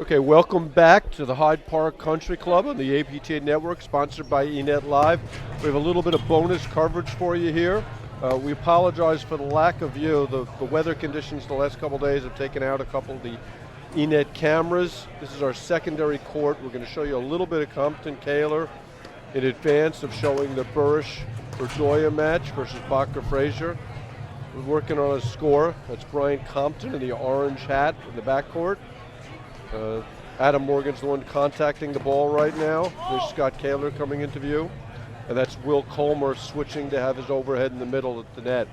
Okay, welcome back to the Hyde Park Country Club on the APTA Network, sponsored by eNet Live. We have a little bit of bonus coverage for you here. We apologize for the lack of view. The weather conditions the last couple days have taken out a couple of the eNet cameras. This is our secondary court. We're going to show you a little bit of Compton Kahler in advance of showing the Burus Irdoja match versus Bakker Fraser. We're working on a score. That's Brian Compton in the orange hat in the backcourt. Adam Morgan's the one contacting the ball right now. There's Scott Kahler coming into view. And that's Will Colmar switching to have his overhead in the middle at the net.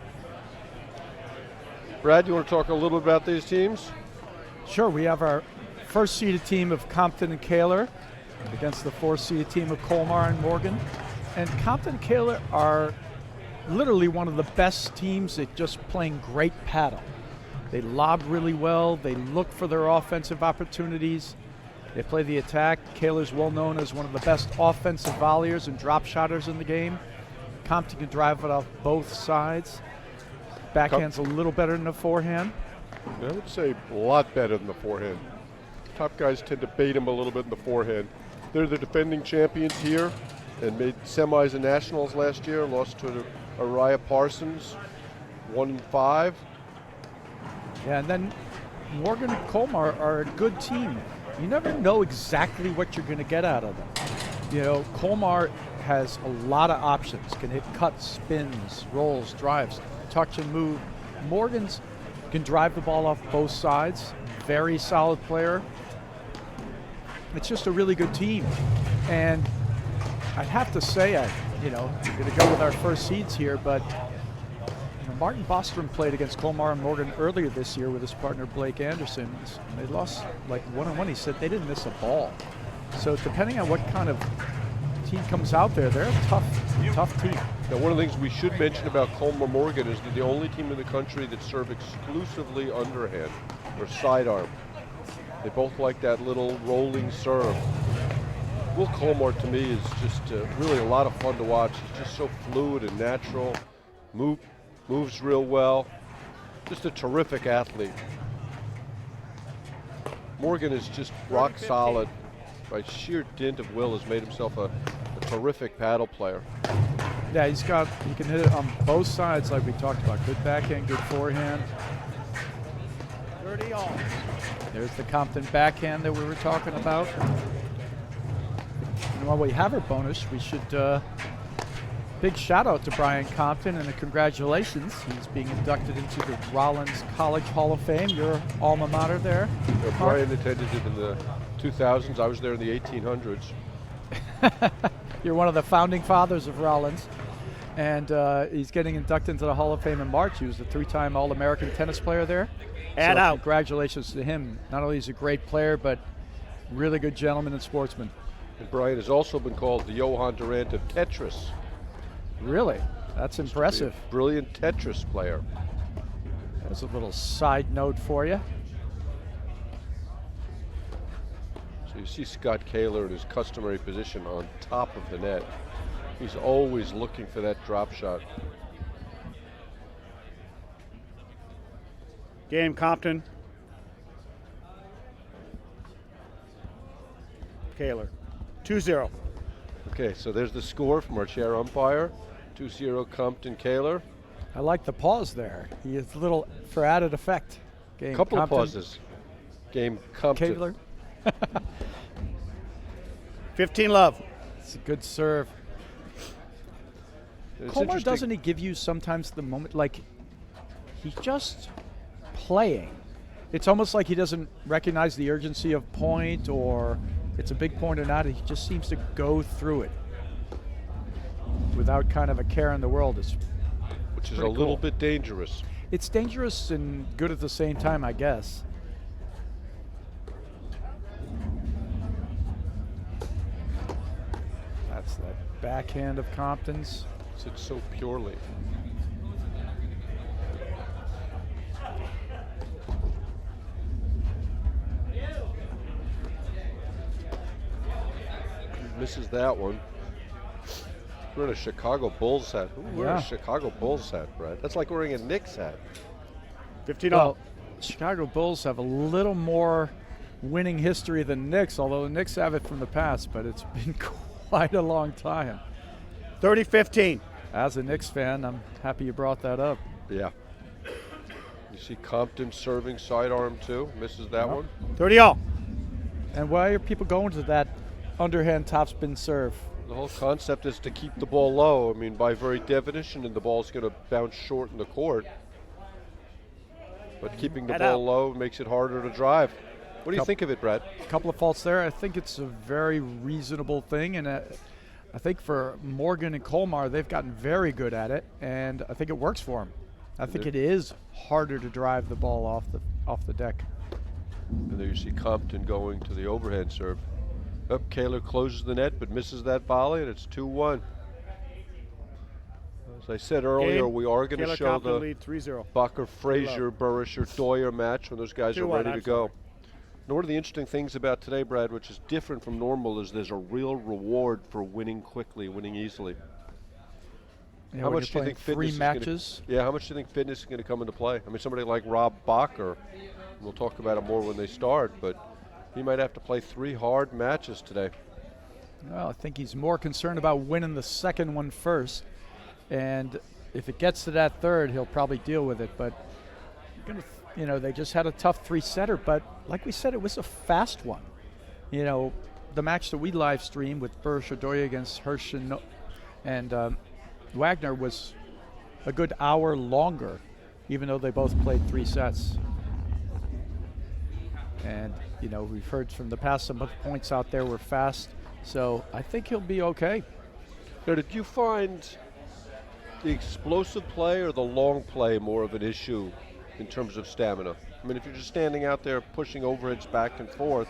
Brad, you want to talk a little bit about these teams? Sure, we have our first seeded team of Compton and Kahler against the fourth seeded team of Colmar and Morgan. And Compton and Kahler are literally one of the best teams at just playing great paddle. They lob really well. They look for their offensive opportunities. They play the attack. Kahler's well known as one of the best offensive volleyers and drop shotters in the game. Compton can drive it off both sides. Backhand's a little better than the forehand. I would say a lot better than the forehand. Top guys tend to bait him a little bit in the forehand. They're the defending champions here and made semis and nationals last year. Lost to Araya Parsons, 1-5. Yeah, and then Morgan and Colmar are a good team. You never know exactly what you're going to get out of them. You know, Colmar has a lot of options. Can hit cuts, spins, rolls, drives, touch and move. Morgan's can drive the ball off both sides. Very solid player. It's just a really good team. And I'd have to say, we're going to go with our first seeds here, but Martin Bostrom played against Colmar and Morgan earlier this year with his partner Blake Anderson. They lost like 1-1. He said they didn't miss a ball. So depending on what kind of team comes out there, they're a tough team. Now, one of the things we should mention about Colmar Morgan is they're the only team in the country that serve exclusively underhand or sidearm. They both like that little rolling serve. Will Colmar, to me, is just really a lot of fun to watch. He's just so fluid and natural. Moves real well. Just a terrific athlete. Morgan is just rock solid. By sheer dint of will, has made himself a terrific paddle player. Yeah, he can hit it on both sides like we talked about. Good backhand, good forehand. 30 all. There's the Compton backhand that we were talking about. And while we have our bonus, we should big shout out to Brian Compton and congratulations. He's being inducted into the Rollins College Hall of Fame, your alma mater there. Yeah, Brian attended it in the 2000s. I was there in the 1800s. You're one of the founding fathers of Rollins. And he's getting inducted into the Hall of Fame in March. He was a three-time All-American tennis player there. Congratulations to him. Not only is he a great player, but really good gentleman and sportsman. And Brian has also been called the Johan Durant of Tetris. Really? That's impressive. Brilliant Tetris player. There's a little side note for you. So you see Scott Kahler in his customary position on top of the net. He's always looking for that drop shot. Game, Compton. Kahler, 2-0. Okay, so there's the score from our chair umpire. 2-0 Compton Kahler. I like the pause there. He is a little for added effect. Game Couple Compton, of pauses. Game Compton. Kahler. 15 love. It's a good serve. Colmar, doesn't he give you sometimes the moment, like he's just playing. It's almost like he doesn't recognize the urgency of point or it's a big point or not. He just seems to go through it without kind of a care in the world. Which is a little bit dangerous. It's dangerous and good at the same time, I guess. That's the backhand of Compton's. It's so purely. Misses that one. Wearing a Chicago Bulls hat. Who wears a Chicago Bulls hat, Brad? That's like wearing a Knicks hat. 15 all. Chicago Bulls have a little more winning history of the Knicks, although the Knicks have it from the past, but it's been quite a long time. 30-15. As a Knicks fan, I'm happy you brought that up. Yeah. You see Compton serving sidearm too. Misses that one. 30 all. And why are people going to that underhand topspin serve? The whole concept is to keep the ball low. I mean, by very definition, and the ball's going to bounce short in the court. But keeping the Head ball out. low makes it harder to drive. What do you think of it, Brad? A couple of faults there. I think it's a very reasonable thing, and I think for Morgan and Colmar, they've gotten very good at it, and I think it works for them. I think it is harder to drive the ball off the deck. And there you see Compton going to the overhand serve. Up, Kahler closes the net but misses that volley, and it's 2-1. As I said earlier, Game. we are going to Kahler show Compton the lead 3-0. Bakker, Fraser, Burus, Irdoja match when those guys are 2-1, ready to go. absolutely. And one of the interesting things about today, Brad, which is different from normal, is there's a real reward for winning quickly, winning easily. You know, How when much do you're you think playing fitness three matches? how much do you think fitness is going to come into play? I mean, somebody like Rob Bakker, we'll talk about it more when they start, but he might have to play 3 hard matches today. Well, I think he's more concerned about winning the second one first, and if it gets to that third, he'll probably deal with it. But you know, they just had a tough 3-setter, but like we said, it was a fast one. You know, the match that we live streamed with Burus Irdoja against Hirsch and Wagner was a good hour longer, even though they both played 3 sets. And you know, we've heard from the past some of the points out there were fast, so I think he'll be okay. Now, did you find the explosive play or the long play more of an issue in terms of stamina? I mean, if you're just standing out there pushing overheads back and forth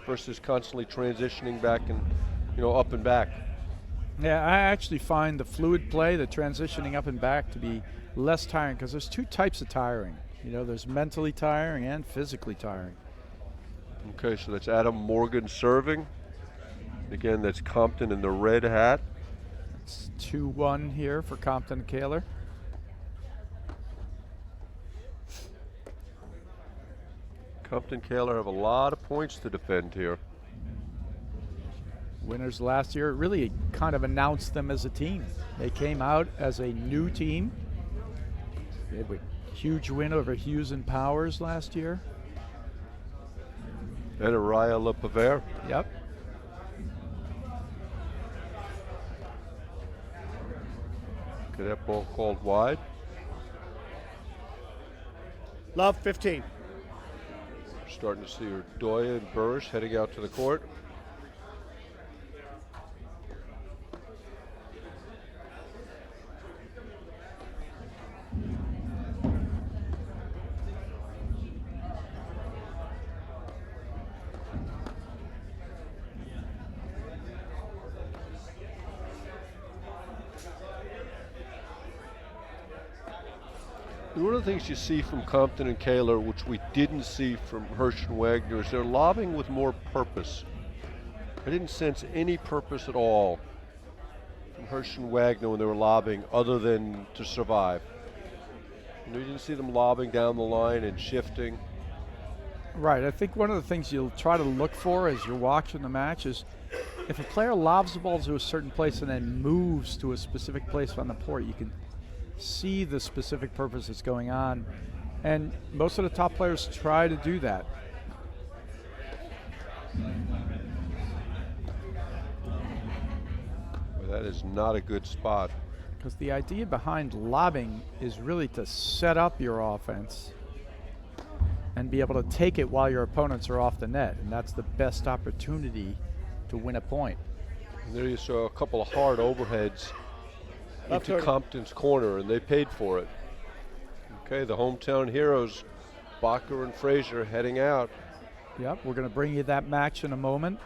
versus constantly transitioning back and, you know, up and back. Yeah, I actually find the fluid play, the transitioning up and back, to be less tiring, because there's 2 types of tiring. You know, there's mentally tiring and physically tiring. Okay, so that's Adam Morgan serving. Again, that's Compton in the red hat. It's 2-1 here for Compton and Kahler. Compton Kahler have a lot of points to defend here. Winners last year really kind of announced them as a team. They came out as a new team. They had a huge win over Hughes and Powers last year. And Araya LePavere. Yep. Okay, that ball called wide. Love 15. Starting to see Irdoja and Burus heading out to the court. One of the things you see from Compton and Kahler, which we didn't see from Hirsch and Wagner, is they're lobbing with more purpose. I didn't sense any purpose at all from Hirsch and Wagner when they were lobbing other than to survive. You know, you didn't see them lobbing down the line and shifting. Right. I think one of the things you'll try to look for as you're watching the match is if a player lobs the ball to a certain place and then moves to a specific place on the court, you can see the specific purpose that's going on. And most of the top players try to do that. Well, that is not a good spot. Because the idea behind lobbing is really to set up your offense and be able to take it while your opponents are off the net. And that's the best opportunity to win a point. And there you saw a couple of hard overheads Left into 30. Compton's corner, and they paid for it. Okay, the hometown heroes, Bakker and Fraser, heading out. Yep, we're going to bring you that match in a moment.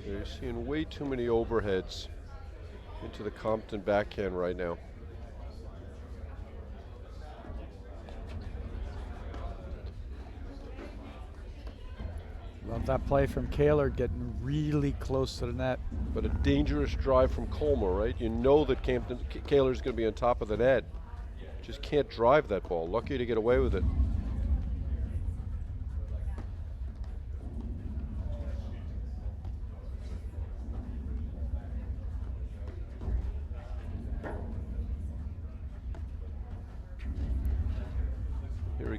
You're seeing way too many overheads into the Compton backhand right now. Love that play from Kahler, getting really close to the net. But a dangerous drive from Colmar, right? You know that Kahler's going to be on top of the net. Just can't drive that ball. Lucky to get away with it.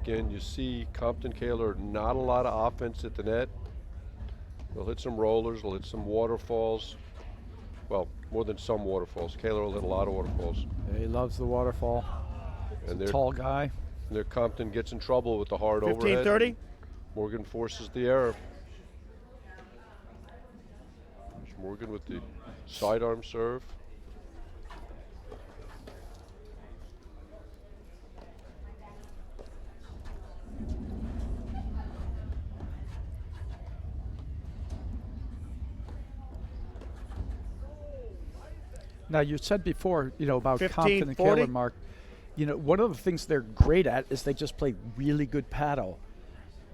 Again, you see Compton Kahler, not a lot of offense at the net. They'll hit some rollers, they'll hit some waterfalls. Well, more than some waterfalls. Kahler will hit a lot of waterfalls. Yeah, he loves the waterfall. And He's a tall guy. Their Compton gets in trouble with the hard 15, overhead. 30. Morgan forces the error. There's Morgan with the sidearm serve. Now, you said before, about 15, Compton and 40. Kahler, Mark. One of the things they're great at is they just play really good paddle.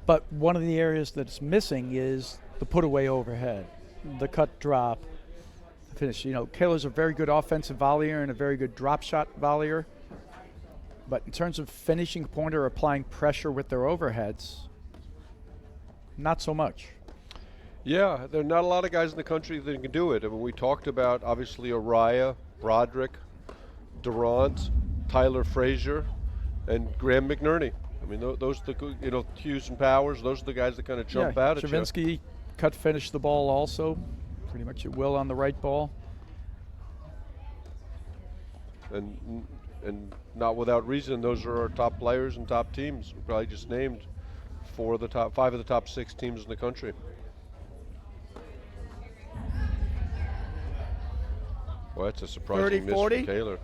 But one of the areas that's missing is the put-away overhead, the cut drop, the finish. Kahler's a very good offensive volleyer and a very good drop shot volleyer. But in terms of finishing a point or applying pressure with their overheads, not so much. Yeah, there are not a lot of guys in the country that can do it. I mean, we talked about, obviously, Irdoja, Broderick, Durant, Tyler Fraser, and Graham McNerney. I mean, those are the, Hughes and Powers, those are the guys that kind of jump out at you. Stravinsky cut finish the ball also, pretty much at will on the right ball. And not without reason, those are our top players and top teams. We probably just named five of the top 6 teams in the country. Well, that's a surprising 30, miss 40. from Kahler.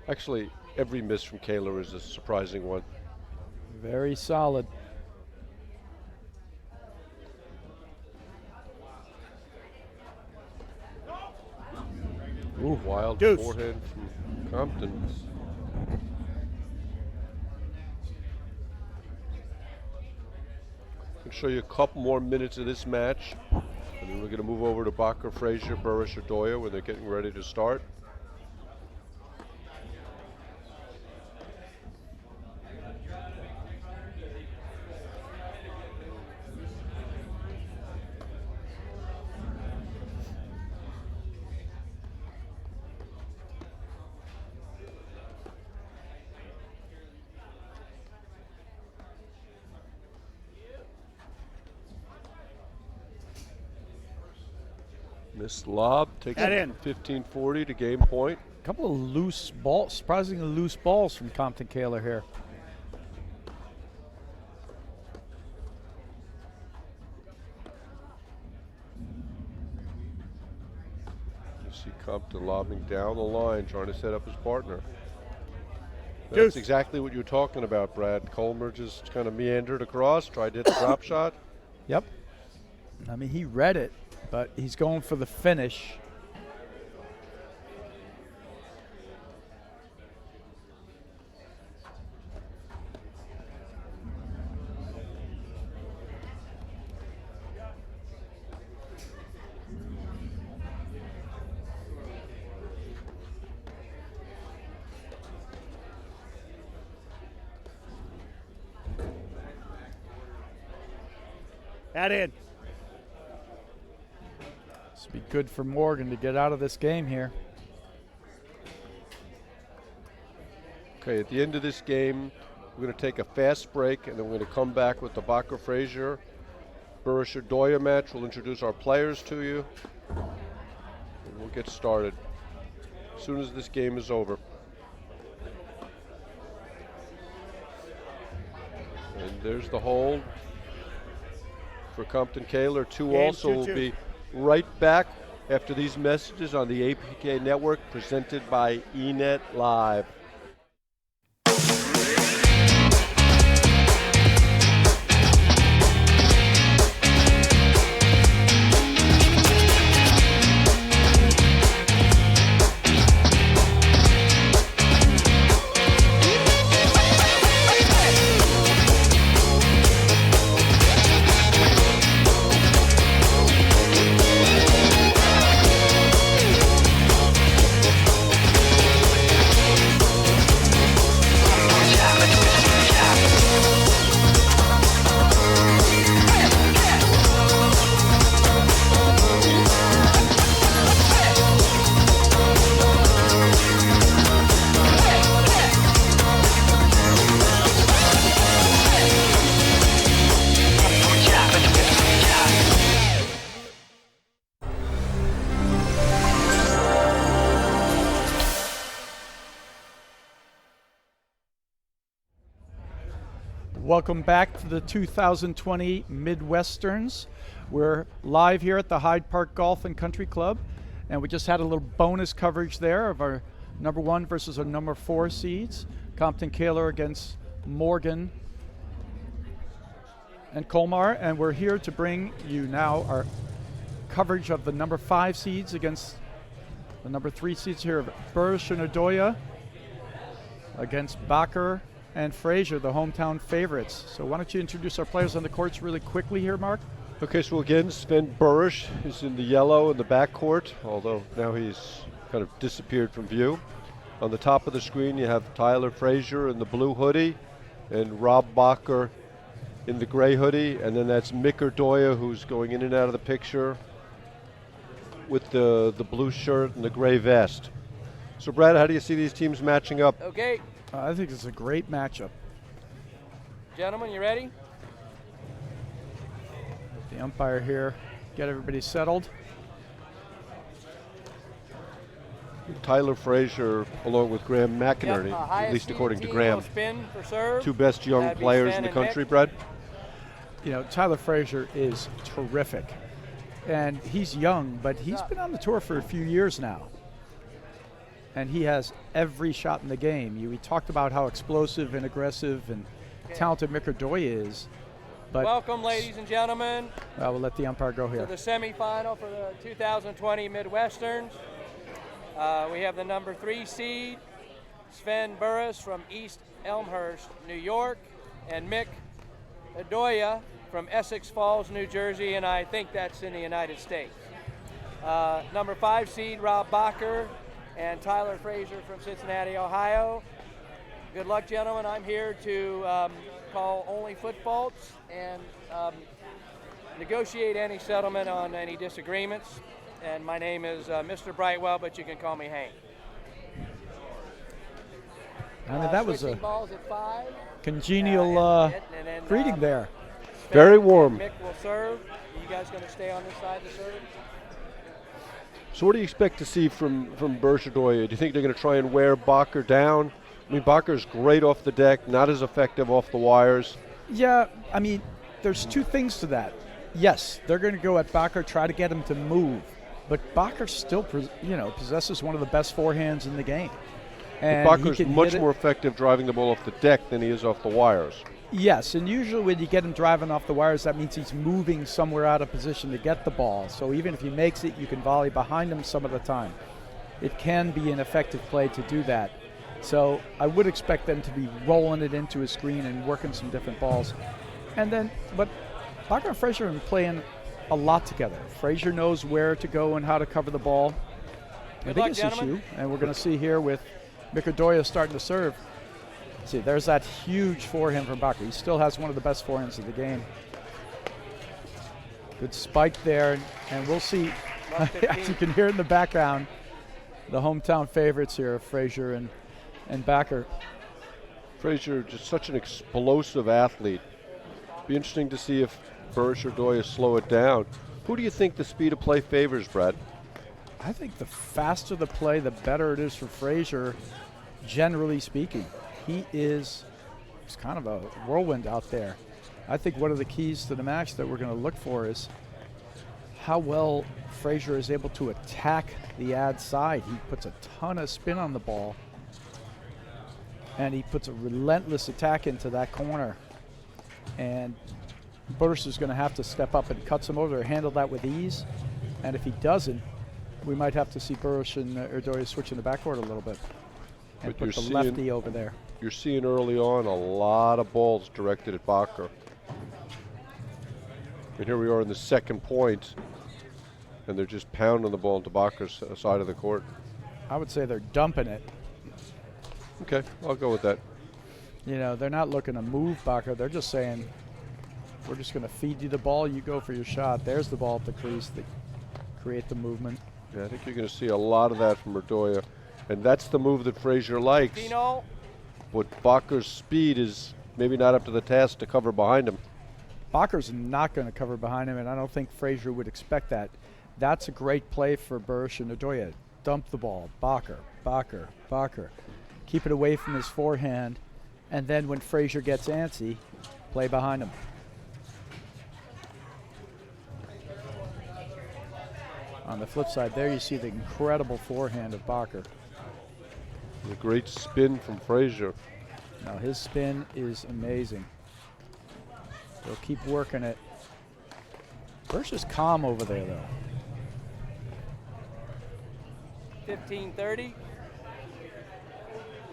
Actually, every miss from Kahler is a surprising one. Very solid. Ooh, wild Deuce. forehand from Compton. I'll show you a couple more minutes of this match. And then we're going to move over to Bakker, Fraser, Burus, Irdoja when they're getting ready to start. Missed lob, takes That in. 15-40 to game point. A couple of loose balls, surprisingly loose balls from Compton Kahler here. You see Compton lobbing down the line, trying to set up his partner. Deuce. That's exactly what you were talking about, Brad. Colmar just kind of meandered across, tried to hit the drop shot. Yep. I mean, he read it, but he's going for the finish. That in. This would be good for Morgan to get out of this game here. Okay, at the end of this game, we're going to take a fast break, and then we're going to come back with the Bakker Fraser Burus Irdoja match. We'll introduce our players to you, and we'll get started as soon as this game is over. And there's the hold for Compton Kahler. Two Game also will 2-2. be right back after these messages on the APK Network, presented by eNet Live. Welcome back to the 2020 Midwesterns. We're live here at the Hyde Park Golf and Country Club, and we just had a little bonus coverage there of our number 1 versus our number 4 seeds. Compton Kahler against Morgan and Colmar, and we're here to bring you now our coverage of the number 5 seeds against the number 3 seeds here of Burus and Irdoja against Bakker and Fraser, the hometown favorites. So why don't you introduce our players on the courts really quickly here, Mark? Okay, so again, Sven Burus is in the yellow in the backcourt, although now he's kind of disappeared from view. On the top of the screen, you have Tyler Fraser in the blue hoodie and Rob Bakker in the gray hoodie, and then that's Mick Irdoja, who's going in and out of the picture with the blue shirt and the gray vest. So Brad, how do you see these teams matching up? Okay, I think it's a great matchup. gentlemen, you ready? The umpire here, get everybody settled. Tyler Fraser along with Graham McInerney, at least according to Graham. Spin for serve. Two best young That'd be players Sven in the and country, Mick. Brad. You know, Tyler Fraser is terrific. And he's young, but he's been on the tour for a few years now. And he has every shot in the game. We talked about how explosive and aggressive and talented Mick Irdoja is. But Welcome, ladies and gentlemen, I will let the umpire go to here. the semifinal for the 2020 Midwesterns. We have the number 3 seed, Sven Burus from East Elmhurst, New York, and Mick Irdoja from Essex Falls, New Jersey, and I think that's in the United States. Number 5 seed, Rob Bakker, and Tyler Fraser from Cincinnati, Ohio. Good luck, gentlemen. I'm here to call only foot faults and negotiate any settlement on any disagreements. And my name is Mr. Brightwell, but you can call me Hank. I mean, that was Switching a balls at 5. congenial And then, greeting there. Very warm. Mick will serve. Are you guys going to stay on this side to serve? So what do you expect to see from Burus Irdoja? Do you think they're going to try and wear Bakker down? I mean, Bakker's great off the deck, not as effective off the wires. Yeah, I mean, there's two things to that. Yes, they're going to go at Bakker, try to get him to move. But Bakker still, possesses one of the best forehands in the game. And But he Bakker's can much hit it. more effective driving the ball off the deck than he is off the wires. Yes, and usually when you get him driving off the wires, that means he's moving somewhere out of position to get the ball. So even if he makes it, you can volley behind him some of the time. It can be an effective play to do that. So I would expect them to be rolling it into a screen and working some different balls. And then, but Bakker and Fraser have been playing a lot together. Fraser knows where to go and how to cover the ball. The Good luck, biggest gentlemen. issue, and we're going to see here with Mick Irdoja starting to serve. See, there's that huge forehand from Bakker. He still has one of the best forehands of the game. Good spike there, and we'll see, as you can hear in the background, the hometown favorites here, Fraser and Bakker. Fraser, just such an explosive athlete. Be interesting to see if Burus Irdoja slow it down. Who do you think the speed of play favors, Brad? I think the faster the play, the better it is for Fraser, generally speaking. He's kind of a whirlwind out there. I think one of the keys to the match that we're going to look for is how well Fraser is able to attack the ad side. He puts a ton of spin on the ball, and he puts a relentless attack into that corner. And Burus is going to have to step up and cut some over, handle that with ease. And if he doesn't, we might have to see Burus and Irdoja switch in the backcourt a little bit and But put the you're lefty over there. You're seeing early on a lot of balls directed at Bakker. And here we are in the second point, and they're just pounding the ball into Bakker's side of the court. I would say they're dumping it. Okay, I'll go with that. You know, they're not looking to move Bakker. They're just saying, we're just going to feed you the ball. You go for your shot. There's the ball at the crease to create the movement. Yeah, I think you're going to see a lot of that from Irdoja. And that's the move that Fraser likes. Dino, But Bakker's speed is maybe not up to the task to cover behind him. Bakker's not going to cover behind him, and I don't think Fraser would expect that. That's a great play for Burus and Irdoja. Dump the ball. Bakker, Bakker, Bakker. Keep it away from his forehand And then when Fraser gets antsy, play behind him. On the flip side, there you see the incredible forehand of Bakker. A great spin from Fraser. Now his spin is amazing. They'll keep working it. Burus is calm over there, though. 15-30.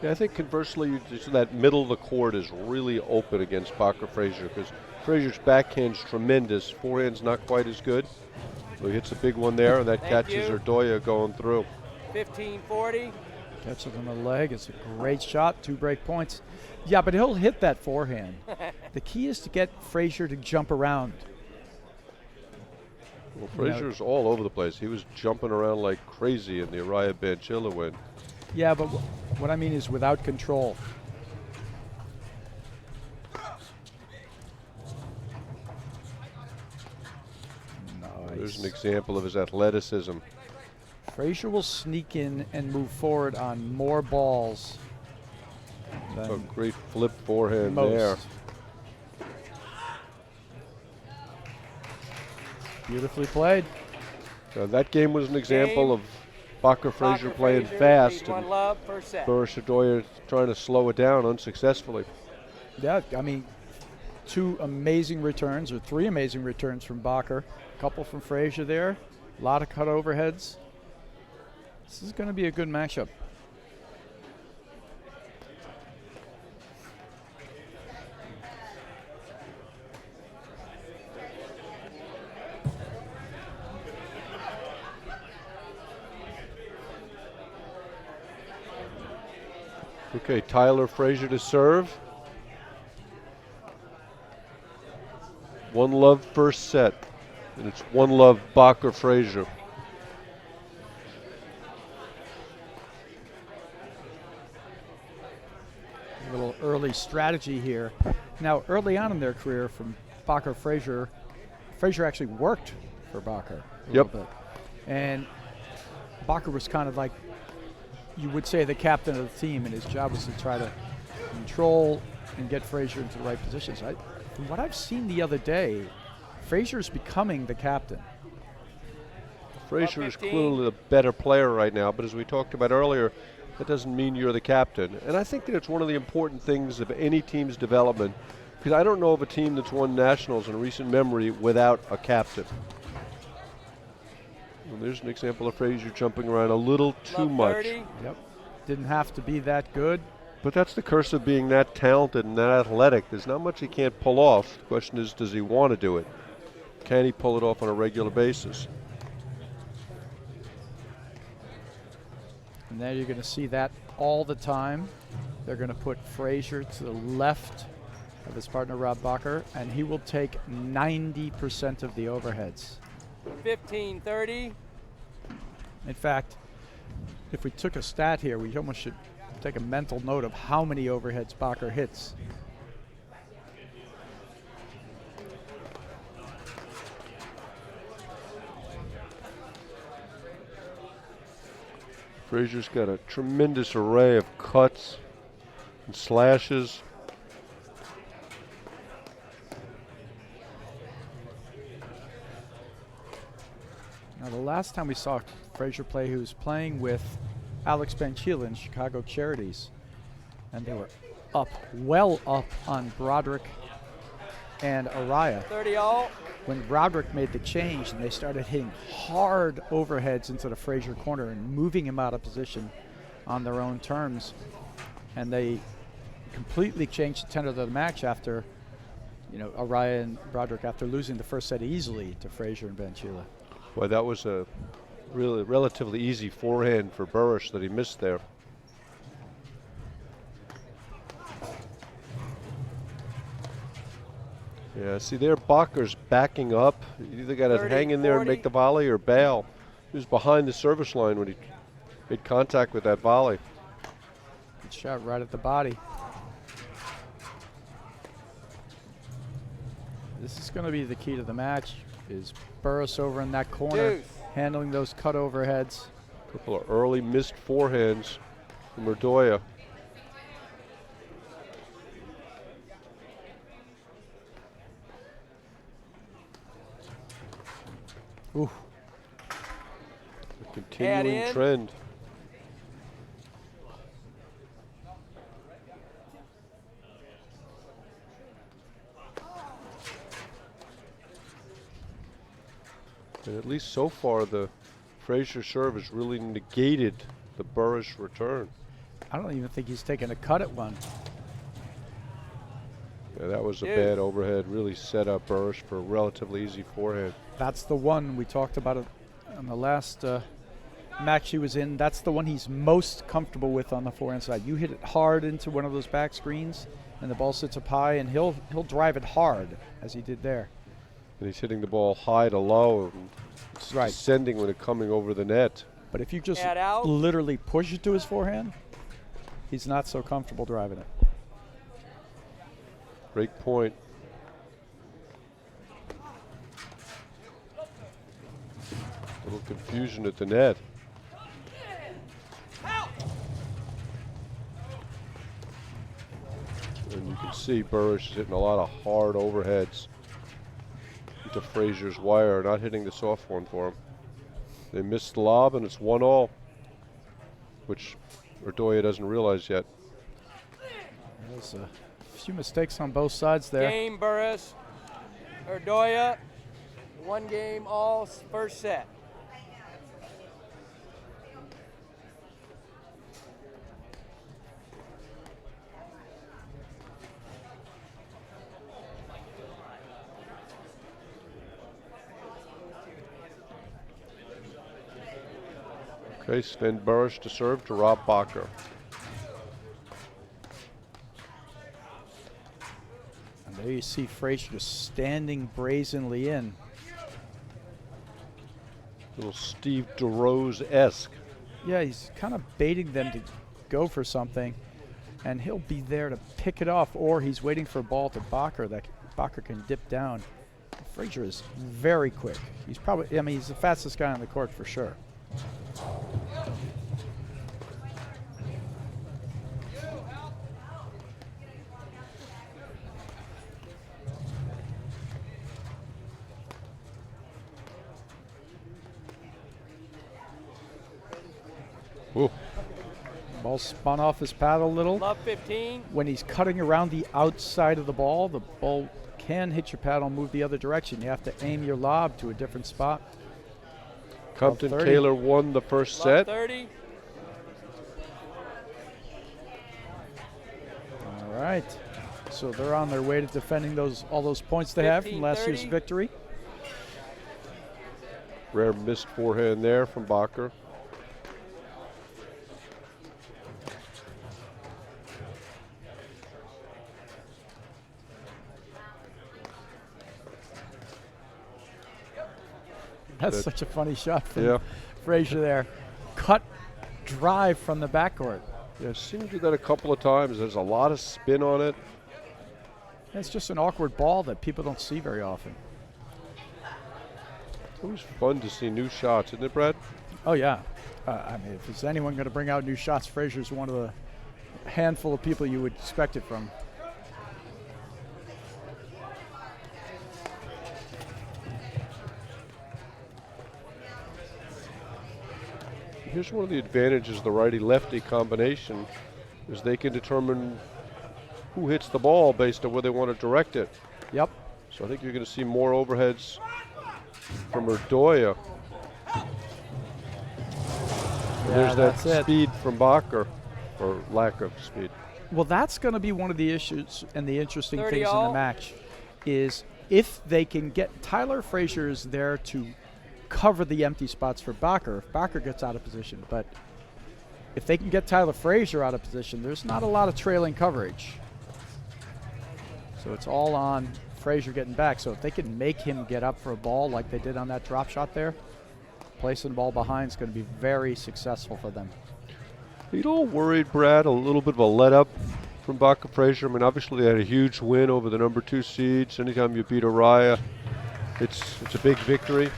Yeah, I think conversely, that middle of the court is really open against Bakker Fraser because Fraser's backhand's tremendous, forehand's not quite as good. So he hits a big one there, and that catches Irdoja going through. 15-40. Catches it on the leg. It's a great shot. 2 break points. Yeah, but he'll hit that forehand. The key is to get Fraser to jump around. Well, Fraser's all over the place. He was jumping around like crazy in the Irdoja Banchila win. Yeah, but what I mean is without control. Nice. There's an example of his athleticism. Fraser will sneak in and move forward on more balls than A great flip forehand most. there. Beautifully played. That game was an example of Bakker Fraser Bakker playing Fraser, fast 3-1 and love, first set. Burus Irdoja trying to slow it down unsuccessfully. Yeah, I mean, 2 amazing returns, or 3 amazing returns from Bakker. A couple from Fraser there. A lot of cut overheads. This is going to be a good matchup. Okay, Tyler Fraser to serve. 1-love first set. And it's 1-love Bakker Fraser. A little early strategy here. Now, early on in their career from Bakker Fraser, Fraser actually worked for Bakker a little bit. And Bakker was kind of like, you would say, the captain of the team, and his job was to try to control and get Fraser into the right positions. From what I've seen the other day, Fraser is becoming the captain. Fraser is clearly the better player right now, but as we talked about earlier, that doesn't mean you're the captain. And I think that it's one of the important things of any team's development, because I don't know of a team that's won nationals in recent memory without a captain. And there's an example of Fraser jumping around a little too much. Yep. Didn't have to be that good. But that's the curse of being that talented and that athletic. There's not much he can't pull off. The question is, does he want to do it? Can he pull it off on a regular basis? And there you're going to see that all the time. They're going to put Fraser to the left of his partner, Rob Bakker, and he will take 90% of the overheads. 15-30. In fact, if we took a stat here, we almost should take a mental note of how many overheads Bakker hits. Fraser's got a tremendous array of cuts and slashes. Now, the last time we saw Fraser play, he was playing with Alex Banchila in Chicago Charities, and they were up, well up on Broderick and Irdoja. 30-all. When Broderick made the change and they started hitting hard overheads into the Fraser corner and moving him out of position on their own terms, and they completely changed the tenor of the match after, Irdoja and Broderick, after losing the first set easily to Fraser and Banchila. Boy, that was a really relatively easy forehand for Burus that he missed there. Yeah, see there, Bakker's backing up. You either got to 30, hang in there and 40. make the volley or bail. He was behind the service line when he made contact with that volley. Good shot right at the body. This is going to be the key to the match, is Burus over in that corner, Deuce. handling those cut overheads. A couple of early missed forehands from Irdoja. Ooh. A continuing trend. And at least so far, the Fraser serve has really negated the Burus return. I don't even think he's taken a cut at one. Yeah, that was a bad overhead. Really set up Burus for a relatively easy forehand. That's the one we talked about it on the last match he was in. That's the one he's most comfortable with on the forehand side. You hit it hard into one of those back screens, and the ball sits up high, and he'll drive it hard, as he did there. And he's hitting the ball high to low, and it's descending when it's coming over the net. But if you just literally push it to his forehand, he's not so comfortable driving it. Great point. A little confusion at the net. And you can see Burus is hitting a lot of hard overheads into Fraser's wire, not hitting the soft one for him. They missed the lob, and it's 1-all, which Irdoja doesn't realize yet. There's a few mistakes on both sides there. Game, Burus. Irdoja, 1 game all, first set. Okay, Sven Burus to serve to Rob Bakker. And there you see Fraser just standing brazenly in. Little Steve DeRose-esque. Yeah, he's kind of baiting them to go for something, and he'll be there to pick it off, or he's waiting for a ball to Bakker that Bakker can dip down. Fraser is very quick. He's probably, I mean, he's the fastest guy on the court for sure. Ooh. Ball spun off his paddle a little. Love 15. When he's cutting around the outside of the ball can hit your paddle and move the other direction. You have to aim your lob to a different spot. Compton Kahler won the first set. 30. All right. So they're on their way to defending all those points they have from last year's victory. Rare missed forehand there from Bakker. That's such a funny shot from Fraser there. Cut drive from the backcourt. Yeah, I've seen him do that a couple of times. There's a lot of spin on it. It's just an awkward ball that people don't see very often. It's always fun to see new shots, isn't it, Brad? Oh, yeah. I mean, if there's anyone going to bring out new shots, Fraser's one of the handful of people you would expect it from. Here's one of the advantages of the righty-lefty combination is they can determine who hits the ball based on where they want to direct it. Yep. So I think you're going to see more overheads from Irdoja. There's that speed from Bakker, or lack of speed. Well, that's going to be one of the issues and the interesting things in the match is if they can get Tyler Fraser is there to cover the empty spots for Bakker if Bakker gets out of position. But if they can get Tyler Fraser out of position, there's not a lot of trailing coverage. So it's all on Fraser getting back. So if they can make him get up for a ball like they did on that drop shot there, placing the ball behind is going to be very successful for them. You don't worried, Brad, a little bit of a let-up from Bakker Fraser? I mean, obviously they had a huge win over the number 2 seeds. Anytime you beat Irdoja, it's a big victory.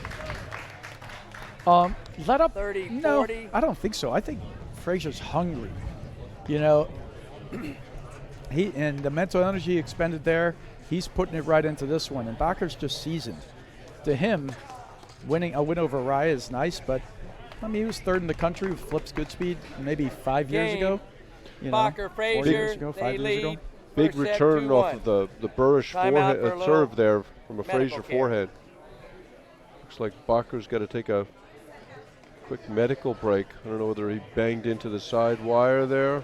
Let up? 30, no, 40. I don't think so. I think Fraser's hungry. You know, and the mental energy expended there, he's putting it right into this one. And Bakker's just seasoned. To him, a win over Raya is nice, but I mean, he was third in the country with Flip's good speed maybe 5 years Game. ago. Bakker, 4 years Fraser, ago, they 5 years ago. lead. Big First set, return off 2-1. of the Burus Timeout for a little serve there from a medical Fraser care. forehand. Looks like Bakker's got to take a quick medical break. I don't know whether he banged into the side wire there.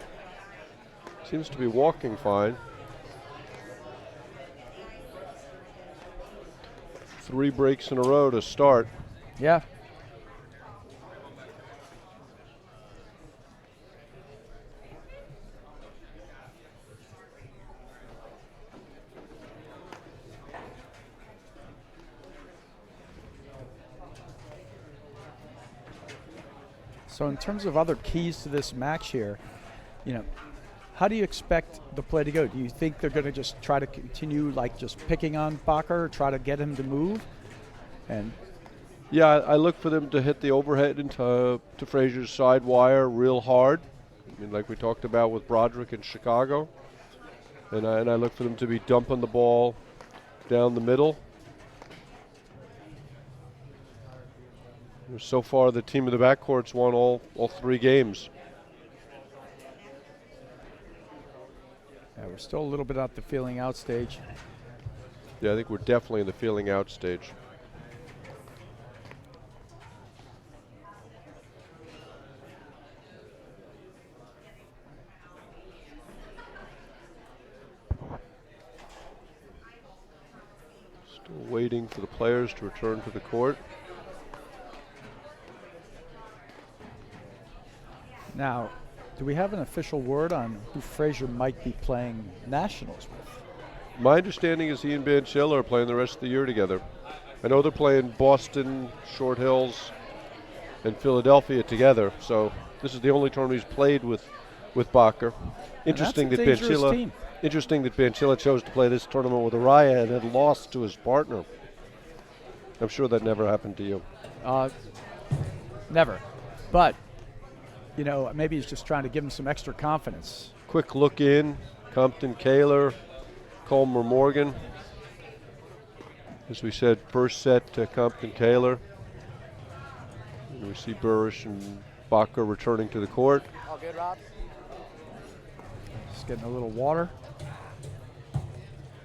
Seems to be walking fine. 3 breaks in a row to start. Yeah. So in terms of other keys to this match here, how do you expect the play to go? Do you think they're going to just try to continue like just picking on Bakker, try to get him to move? And yeah, I look for them to hit the overhead into Fraser's side wire real hard. I mean, like we talked about with Broderick in Chicago. And I look for them to be dumping the ball down the middle. So far, the team of the backcourt's won all 3 games. yeah, we're still a little bit at the feeling out stage. Yeah, I think we're definitely in the feeling out stage. Still waiting for the players to return to the court. Now, do we have an official word on who Fraser might be playing nationals with? My understanding is he and Banchilla are playing the rest of the year together. I know they're playing Boston, Short Hills, and Philadelphia together. So this is the only tournament he's played with Bakker. Interesting that Banchilla chose to play this tournament with Araya and had lost to his partner. I'm sure that never happened to you. Never. But, maybe he's just trying to give him some extra confidence. Quick look in, Compton, Kahler, Colmar, Morgan. As we said, first set to Compton, Kahler. And we see Burus and Bakker returning to the court. All good, Rob? Just getting a little water.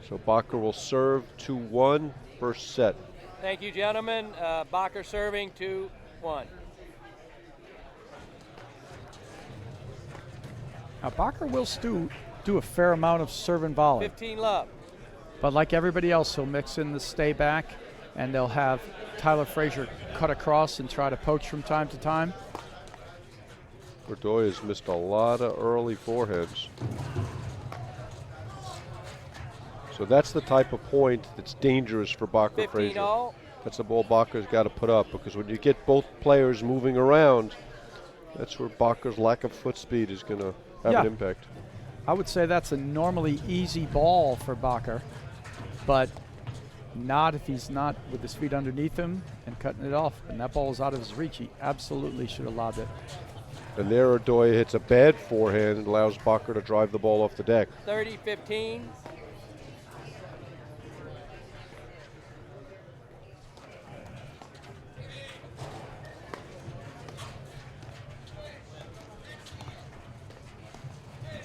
So Bakker will serve 2-1, first set. Thank you, gentlemen. Bakker serving 2-1. Now, Bakker will do a fair amount of serve and volley. 15 love. But like everybody else, he'll mix in the stay back, and they'll have Tyler Fraser cut across and try to poach from time to time. Irdoja's missed a lot of early forehands. So that's the type of point that's dangerous for Bakker 15 Fraser. all. That's the ball Bakker's got to put up, because when you get both players moving around, that's where Bakker's lack of foot speed is going to have an impact. I would say that's a normally easy ball for Bakker, but not if he's not with his feet underneath him and cutting it off. And that ball is out of his reach. He absolutely should have lobbed it. And there Irdoja hits a bad forehand and allows Bakker to drive the ball off the deck. 30-15.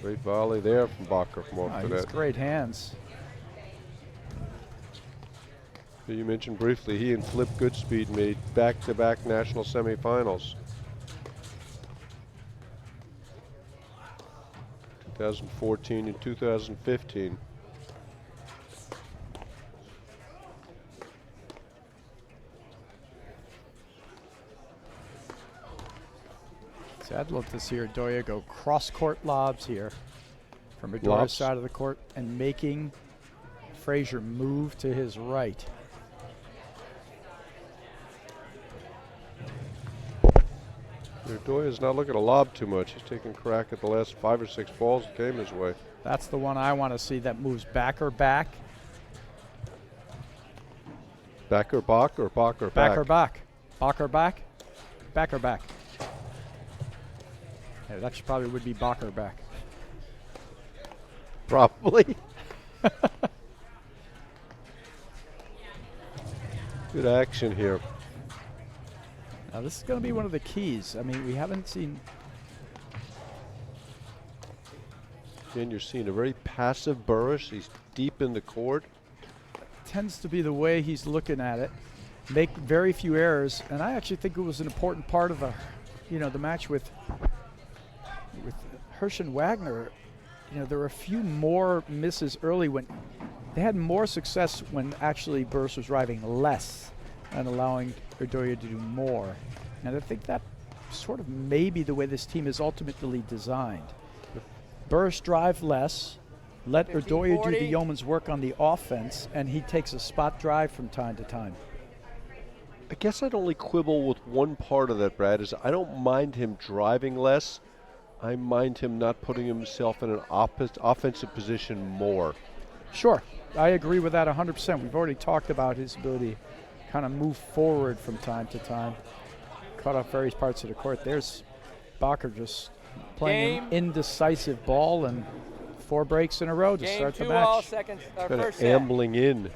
Great volley there from Bakker from off the He's net. great hands. You mentioned briefly he and Flip Goodspeed made back-to-back national semifinals. 2014 and 2015. See, I'd love to see Irdoja go cross-court lobs here from Irdoja's Lobs. side of the court and making Fraser move to his right. Irdoja's not looking to lob too much. He's taking crack at the last 5 or 6 balls that came his way. That's the one I want to see that moves Bakker back. Bakker Bach or Bakker back? Bakker back. Bakker back. Bakker back. Yeah, that should probably would be Bakker back. Probably. Good action here. Now this is going to be one of the keys. I mean, we haven't seen. Again, you're seeing a very passive Burus. He's deep in the court. Tends to be the way he's looking at it. Make very few errors, and I actually think it was an important part of the, the match with Hirsch and Wagner. There were a few more misses early when they had more success when actually Burus was driving less and allowing Irdoja to do more. And I think that sort of may be the way this team is ultimately designed. Burus drive less, let Irdoja do the yeoman's work on the offense, and he takes a spot drive from time to time. I guess I'd only quibble with one part of that, Brad, is I don't mind him driving less. I mind him not putting himself in an offensive position more. Sure, I agree with that 100%. We've already talked about his ability to kind of move forward from time to time, cut off various parts of the court. There's Bakker just playing an indecisive ball, and 4 breaks in a row to start the match. All seconds, Kind first of ambling in.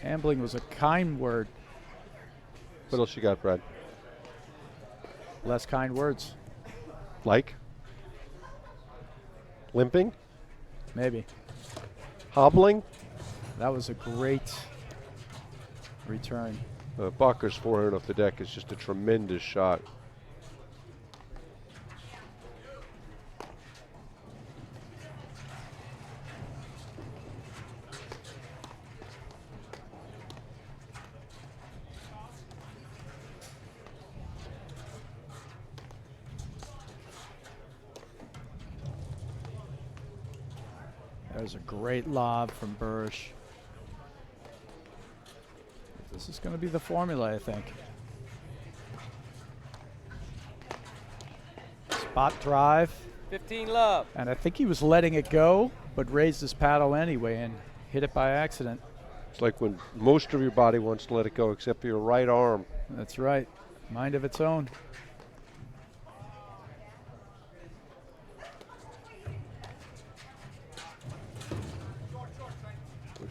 Ambling was a kind word. What else you got, Brad? Less kind words. Like? Limping? Maybe. Hobbling? That was a great return. Bakker's forehand off the deck is just a tremendous shot. There's a great lob from Burus. This is going to be the formula, I think. Spot drive. 15 love. And I think he was letting it go, but raised his paddle anyway and hit it by accident. It's like when most of your body wants to let it go except for your right arm. That's right. Mind of its own.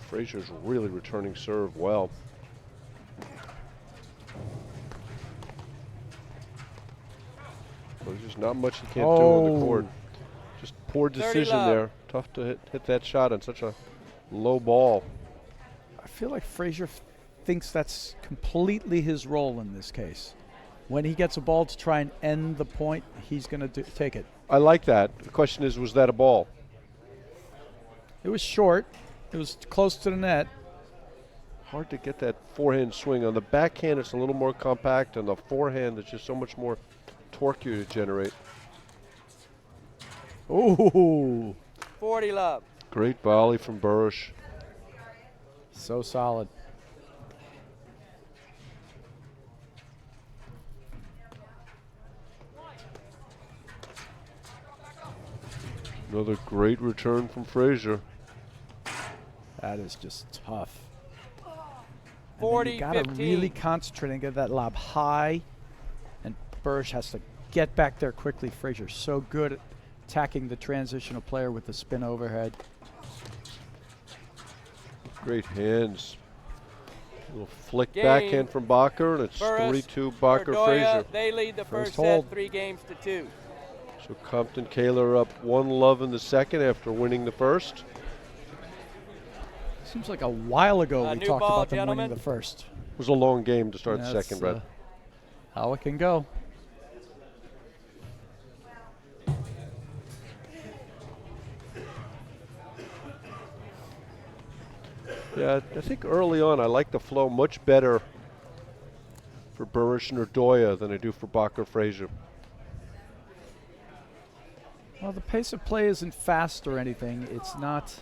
Fraser's really returning serve well. Well, there's just not much he can't do on the court. Just poor decision there. Tough to hit that shot on such a low ball. I feel like Fraser thinks that's completely his role in this case. When he gets a ball to try and end the point, he's going to take it. I like that. The question is, was that a ball? It was short. It was close to the net. Hard to get that forehand swing. On the backhand, it's a little more compact. On the forehand, it's just so much more torque you to generate. Ooh. 40 love. Great volley from Burus. So solid. Another great return from Fraser. That is just tough. 40, you got to 15. really concentrate and get that lob high, and Burus has to get back there quickly. Fraser's so good at attacking the transitional player with the spin overhead. Great hands. A little flick backhand from Bakker, and it's 3-2 Bakker Fraser. They lead the first hold. set 3-2. So Compton Kahler up 1-love in the second after winning the first. Seems like a while ago we new talked ball, about them gentlemen. winning the first. It was a long game to start the second, Brett. How it can go. Yeah, I think early on I like the flow much better for Burus and Irdoja than I do for Bakker Fraser. Well, the pace of play isn't fast or anything. It's not.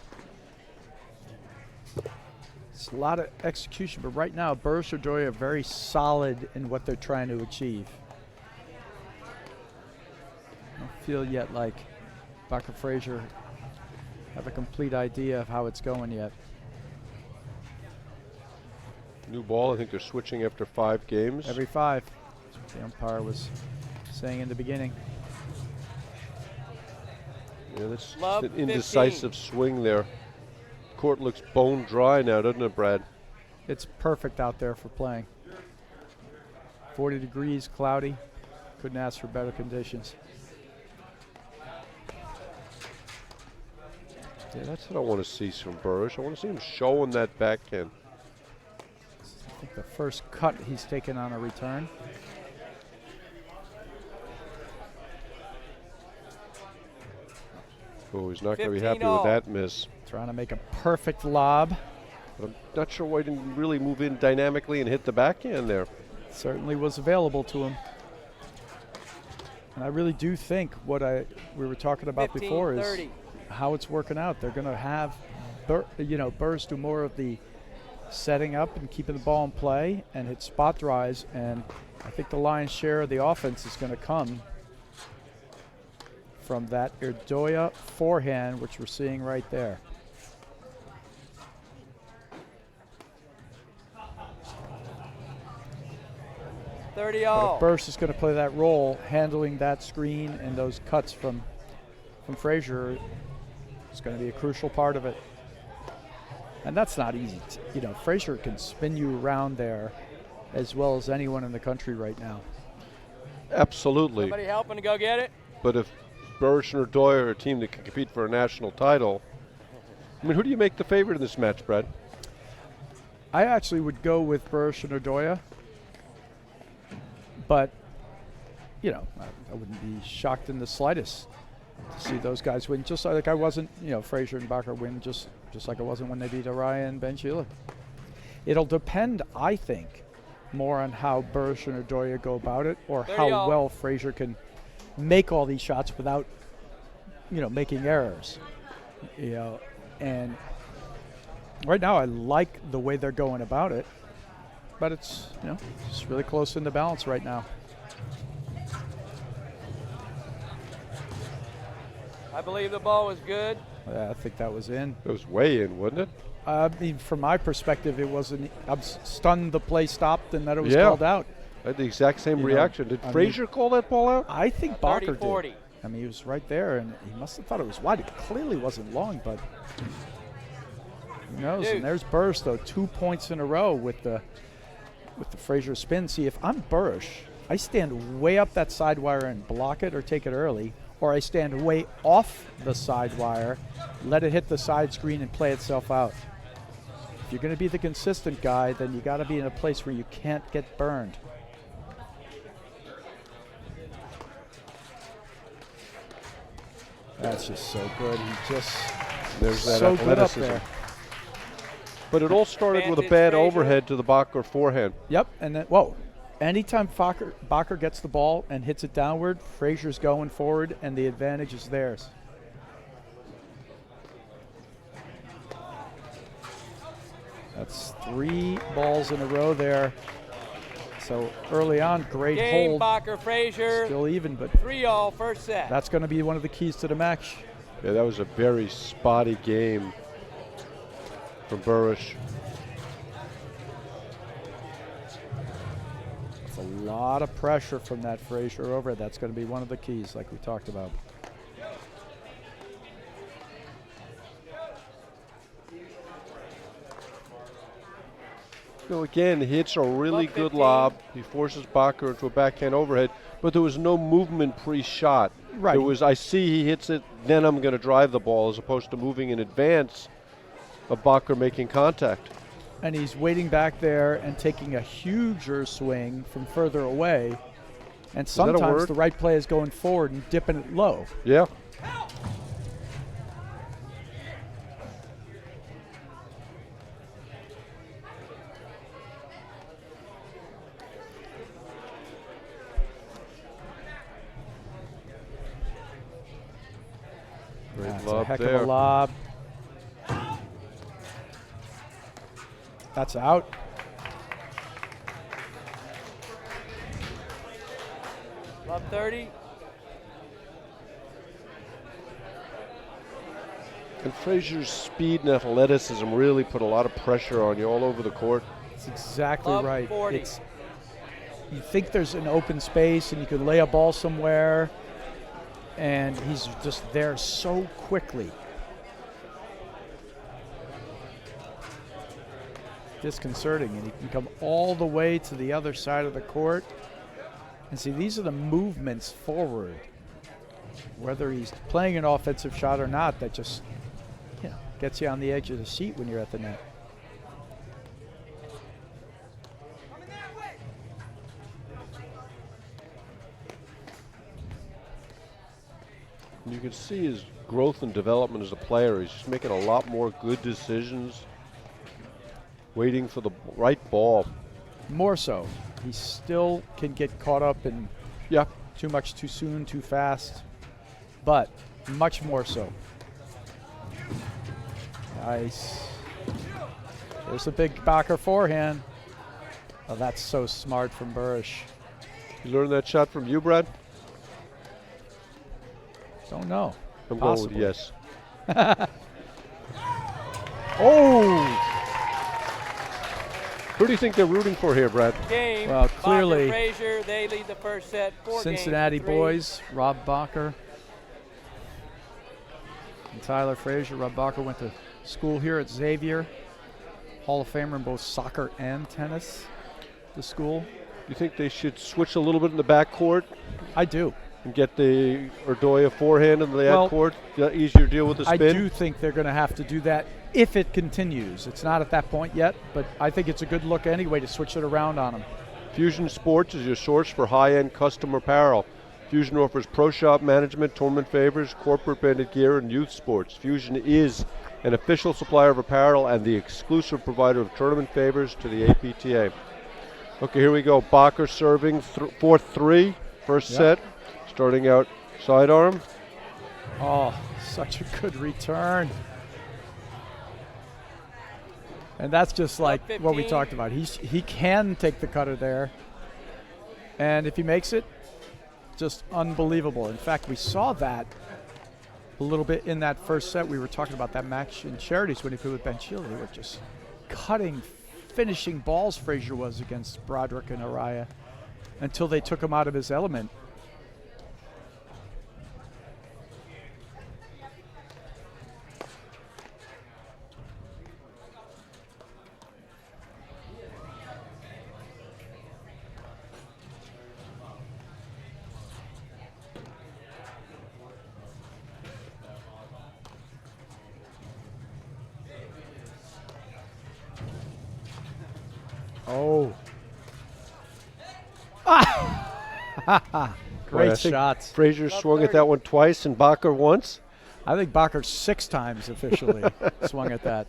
It's a lot of execution, but right now, Burus and Irdoja are very solid in what they're trying to achieve. I don't feel yet like Bakker Fraser have a complete idea of how it's going yet. New ball, I think they're switching after 5 games. Every 5. That's what the umpire was saying in the beginning. Yeah, that's Love an indecisive swing there. Court looks bone dry now, doesn't it, Brad? It's perfect out there for playing. 40 degrees, cloudy. Couldn't ask for better conditions. Yeah, that's what I want to see from Burus. I want to see him showing that backhand. I think the first cut he's taken on a return. Oh, he's not going to be happy with that miss. Trying to make a perfect lob. But I'm not sure why he didn't really move in dynamically and hit the backhand there. Certainly was available to him. And I really do think what we were talking about before is how it's working out. They're going to have Burus do more of the setting up and keeping the ball in play and hit spot drives. And I think the lion's share of the offense is going to come from that Irdoja forehand, which we're seeing right there. But if Burus is going to play that role, handling that screen and those cuts from Fraser, is going to be a crucial part of it. And that's not easy. Fraser can spin you around there as well as anyone in the country right now. Absolutely. Somebody helping to go get it? But if Burus and Irdoja are a team that can compete for a national title, I mean, who do you make the favorite in this match, Brad? I actually would go with Burus and Irdoja. But, I wouldn't be shocked in the slightest to see those guys win. Just like I wasn't, Fraser and Bakker win just like I wasn't when they beat Araya and Ben Sheila. It'll depend, I think, more on how Burus and Irdoja go about it, or how well Fraser can make all these shots without, making errors. And right now I like the way they're going about it. But it's, it's really close in the balance right now. I believe the ball was good. Yeah, I think that was in. It was way in, wasn't it? I mean, from my perspective, it wasn't. I'm stunned the play stopped and that it was called out. I had the exact same reaction. Did Fraser call that ball out? I think Bakker 30-40. did. I mean, he was right there, and he must have thought it was wide. It clearly wasn't long, but who knows? And there's Burus, though, 2 points in a row with the Fraser spin. See, if I'm Burus, I stand way up that side wire and block it or take it early, or I stand way off the side wire, let it hit the side screen and play itself out. If you're going to be the consistent guy, then you got to be in a place where you can't get burned. That's just so good. There's that so good up athleticism. there. But it all started with a bad overhead to the Bakker forehand. Yep, and then, anytime Bakker gets the ball and hits it downward, Fraser's going forward, and the advantage is theirs. That's 3 balls in a row there. So early on, great hold. Bakker, Fraser. Still even, but 3-all first set. That's going to be one of the keys to the match. Yeah, that was a very spotty game from Burus. It's a lot of pressure from that Fraser over. That's going to be one of the keys, like we talked about. Again, he hits a really good lob. He forces Bakker into a backhand overhead, but there was no movement pre-shot. Right. There was, I see he hits it, then I'm going to drive the ball, as opposed to moving in advance of Bakker making contact. And he's waiting back there and taking a huger swing from further away. And sometimes the right play is going forward and dipping it low. Yeah. That's a heck of a lob. That's out. Love 30. And Fraser's speed and athleticism really put a lot of pressure on you all over the court. That's exactly right. 40. You think there's an open space and you can lay a ball somewhere, and he's just there so quickly. disconcerting, and he can come all the way to the other side of the court. And see, these are the movements forward, whether he's playing an offensive shot or not, that just gets you on the edge of the seat when you're at the net. You can see his growth and development as a player. He's just making a lot more good decisions, waiting for the right ball. More so. He still can get caught up in too much too soon, too fast, but much more so. Nice. There's a big Bakker forehand. Oh, that's so smart from Burus. You learned that shot from you, Brad? Don't know. I'm Possibly. going with yes. Oh! Who do you think they're rooting for here, Brad? Game. Well, clearly, Bakker, Fraser, they lead the first set. Cincinnati boys, Rob Bakker and Tyler Fraser. Rob Bakker went to school here at Xavier. Hall of Famer in both soccer and tennis. The school. You think they should switch a little bit in the backcourt I do. and get the Irdoja forehand in the Well, backcourt? Easier to deal with the spin? I do think they're going to have to do that if it continues. It's not at that point yet, but I think it's a good look anyway to switch it around on them. Fusion Sports is your source for high-end custom apparel. Fusion offers pro shop management, tournament favors, corporate branded gear, and youth sports. Fusion is an official supplier of apparel and the exclusive provider of tournament favors to the APTA. Okay, here we go. Bakker serving 4-3, first set. Starting out sidearm. Oh, such a good return. And that's just like what we talked about. He can take the cutter there. And if he makes it, just unbelievable. In fact, we saw that a little bit in that first set. We were talking about that match in Charities when he played with Ben Shield. They were just cutting, finishing balls Fraser was against Broderick and Araya until they took him out of his element. Oh. Great shots. Fraser swung at that one twice and Bakker once. I think Bakker 6 times officially swung at that.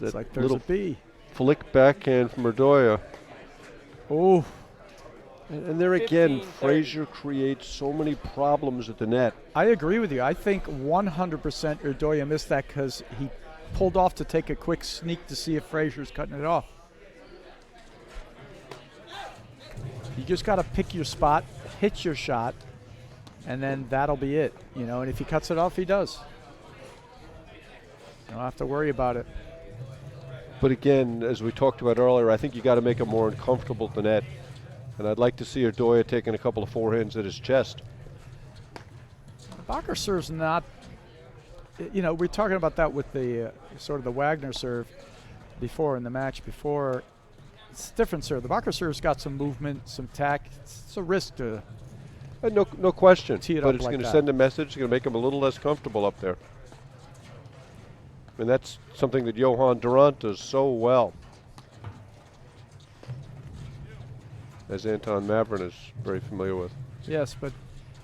It's like there's a B. Flick backhand from Irdoja. Oh. And there again, 15-30. Fraser creates so many problems at the net. I agree with you. I think 100% Irdoja missed that because he pulled off to take a quick sneak to see if Fraser's cutting it off. You just got to pick your spot, hit your shot, and then that'll be it. You know, and if he cuts it off, he does. You don't have to worry about it. But again, as we talked about earlier, I think you got to make him more uncomfortable at the net. And I'd like to see Irdoja taking a couple of forehands at his chest. Bakker serves not, you know, we're talking about that with the sort of the Wagner serve before in the match before. It's different serve. The Bakker serve's got some movement, some tact. It's a risk to No question. tee it But up it's like going to that. send a message. It's going to make him a little less comfortable up there. And that's something that Johan Durant does so well. As Anton Mavrin is very familiar with. Yes, but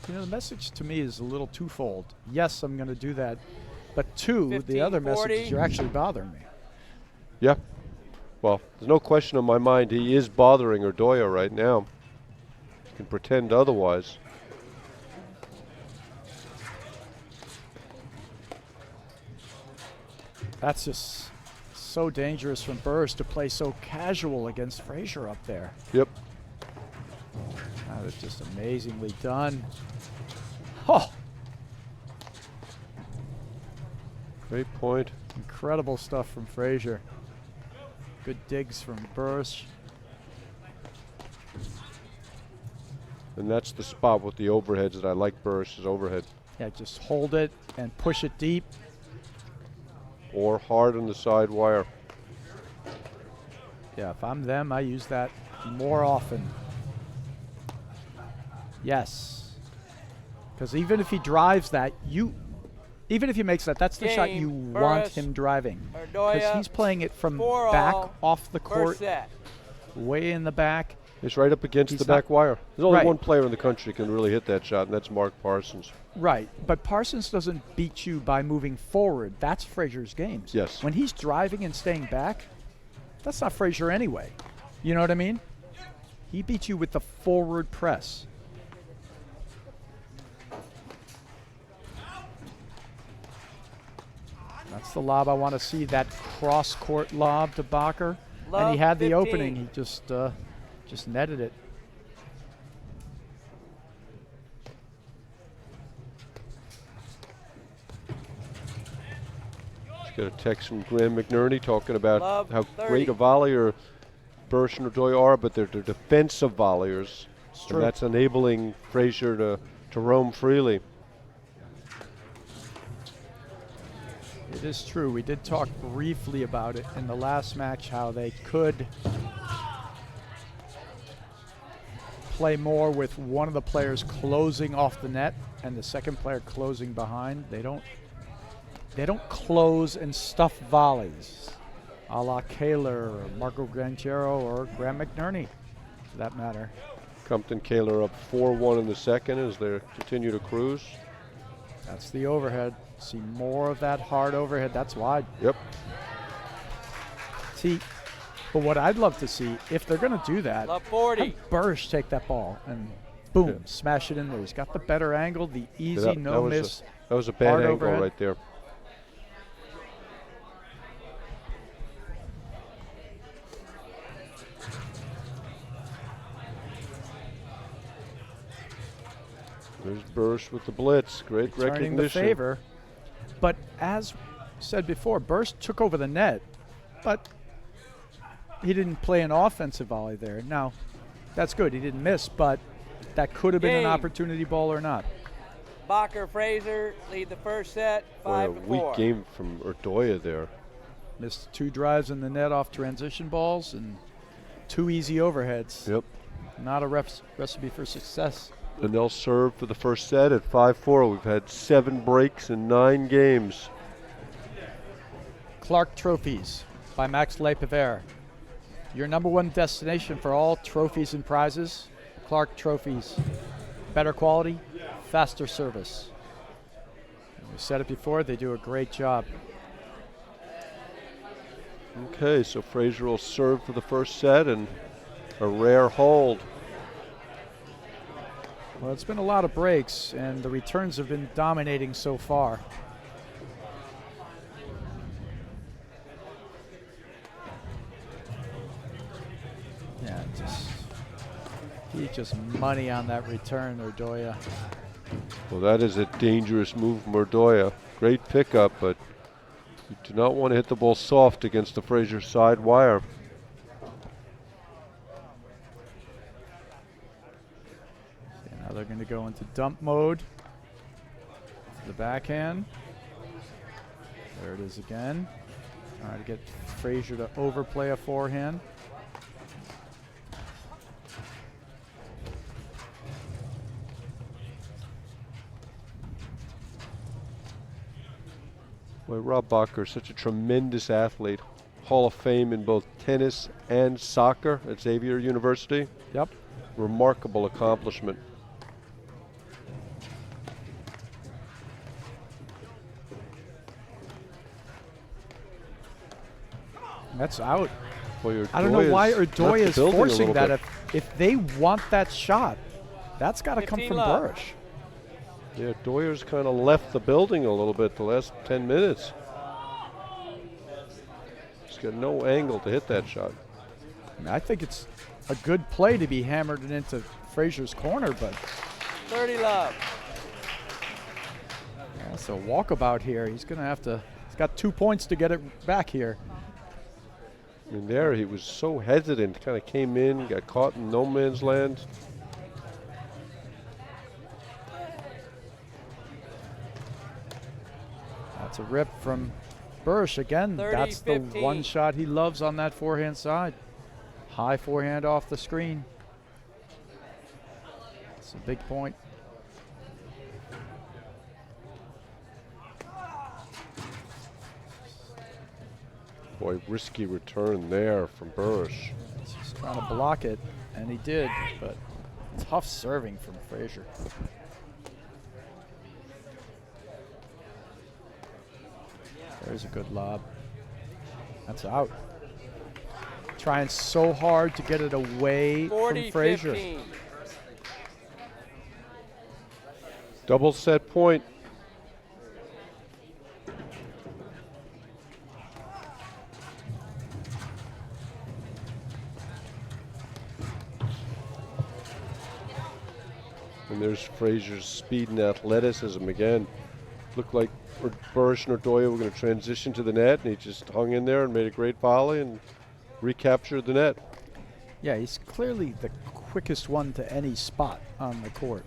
you know, the message to me is a little twofold. Yes, I'm going to do that. But two, the other message is you're actually bothering me. Yeah. Well, there's no question in my mind he is bothering Irdoja right now. You can pretend otherwise. That's just so dangerous from Burus to play so casual against Fraser up there. Yep. That was just amazingly done. Oh! Great point. Incredible stuff from Fraser. Good digs from Burus. And that's the spot with the overheads that I like Burris' overhead. Yeah, just hold it and push it deep. Or hard on the side wire. Yeah, if I'm them, I use that more often. Yes. Because even if he drives that, even if he makes that, that's the shot you want Burus, him driving. Irdoja, Because he's playing it from 4-all, back off the court, First set. way in the back. It's right up against He's the back wire. There's only Right. one player in the country can really hit that shot, and that's Mark Parsons. Right, but Parsons doesn't beat you by moving forward. That's Fraser's games. Yes. When he's driving and staying back, that's not Fraser anyway. You know what I mean? He beats you with the forward press. That's the lob I want to see, that cross-court lob to Bakker. And he had the 15. opening. He just netted it. Just got a text from Graham McNerney talking about Love how 30. great a volleyer Burus and Irdoja are, but they're defensive volleyers. true. And that's enabling Fraser to roam freely. It is true. We did talk briefly about it in the last match, how they could play more with one of the players closing off the net and the second player closing behind. They don't close and stuff volleys, a la Kahler or Marco Granchero or Graham McNerney, for that matter. Compton Kahler up 4-1 in the second as they continue to cruise. That's the overhead. See more of that hard overhead. That's wide. Yep. See, but what I'd love to see, if they're going to do that, Love 40. have Burus take that ball and boom, Yeah. smash it in there. He's got the better angle, the easy, That- no that was miss. That was a bad hard angle overhead. right there. There's Burus with the blitz. Great Turning the recognition. favor. But as said before, Burus took over the net, but he didn't play an offensive volley there. Now, that's good. He didn't miss, but that could have been an Game. opportunity ball or not. Bakker, Fraser lead the first set, Boy, a 5-4. weak game from Irdoja there. Missed 2 drives in the net off transition balls and 2 easy overheads. Yep. Not a recipe for success. And they'll serve for the first set at 5-4. We've had 7 breaks in 9 games. Clark Trophies by Max Lepever. Your #1 destination for all trophies and prizes. Clark Trophies. Better quality, faster service. And we said it before, they do a great job. Okay, so Fraser will serve for the first set and a rare hold. Well, it's been a lot of breaks, and the returns have been dominating so far. Yeah, he just money on that return, Irdoja. Well, that is a dangerous move from Irdoja. Great pickup, but you do not want to hit the ball soft against the Fraser side wire. Okay, now they're going to go into dump mode. To the backhand. There it is again. Trying to get Fraser to overplay a forehand. Boy, Rob Bakker, such a tremendous athlete. Hall of Fame in both tennis and soccer at Xavier University. Yep. Remarkable accomplishment. That's out. Boy, I don't know why Irdoja's Irdoja left the is building a forcing little that. bit. If they want that shot, that's got to come 15 from love. Burus. Yeah, Doyer's kind of left the building a little bit the last 10 minutes. He's got no angle to hit that shot. I mean, I think it's a good play to be hammered into Fraser's corner, but 30 love. that's a walkabout here. He's going to have to, he's got 2 points to get it back here. I mean, there he was so hesitant, kind of came in, got caught in no man's land. That's a rip from Burus again. 30, That's the 15. one shot he loves on that forehand side. High forehand off the screen. It's a big point. Boy, risky return there from Burus. He's just trying to block it, and he did, but tough serving from Fraser. There's a good lob. That's out. Trying so hard to get it away from Fraser. 40-15. Double set point. And there's Fraser's speed and athleticism again. Looked like Burus and Irdoja were going to transition to the net, and he just hung in there and made a great volley and recaptured the net. Yeah, he's clearly the quickest one to any spot on the court.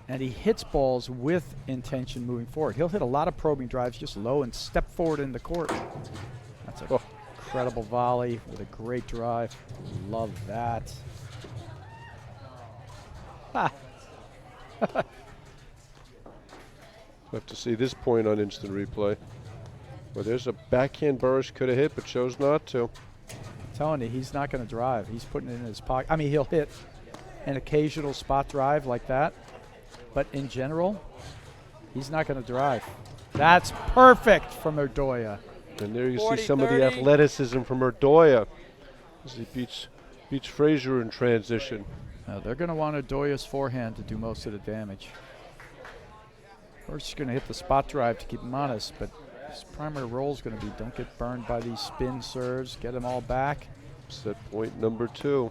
And he hits balls with intention moving forward. He'll hit a lot of probing drives just low and step forward in the court. That's an incredible volley with a great drive. Love that. Ha! We'll have to see this point on instant replay. Well, there's a backhand Burus could have hit, but chose not to. I'm telling you, he's not going to drive. He's putting it in his pocket. I mean, he'll hit an occasional spot drive like that, but in general, he's not going to drive. That's perfect from Irdoja. And there you 40-30. see some of the athleticism from Irdoja as he beats Fraser in transition. Now they're going to want Irdoja's forehand to do most of the damage. Of course, he's going to hit the spot drive to keep him honest, but his primary role is going to be don't get burned by these spin serves, get them all back. Set point number 2.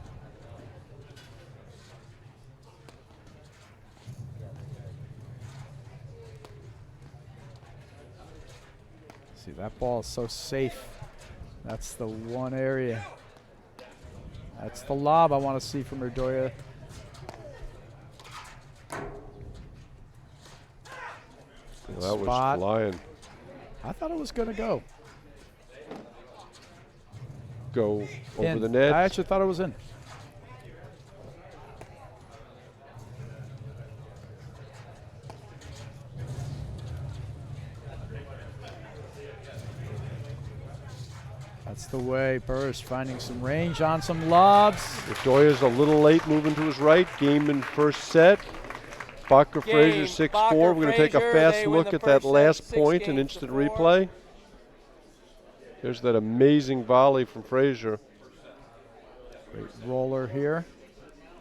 See, that ball is so safe. That's the one area. That's the lob I want to see from Irdoja. Well, that Spot. was flying. I thought it was going to go. Go over In. the net. I actually thought it was in. That's the way. Burus finding some range on some lobs. Irdoja's a little late moving to his right. Game in first set. Bakker Fraser 6-4. Bakker, We're going to take a Fraser, fast they win look the at that first set, last 6 point in games instant to 4. replay. There's that amazing volley from Fraser. Great roller here.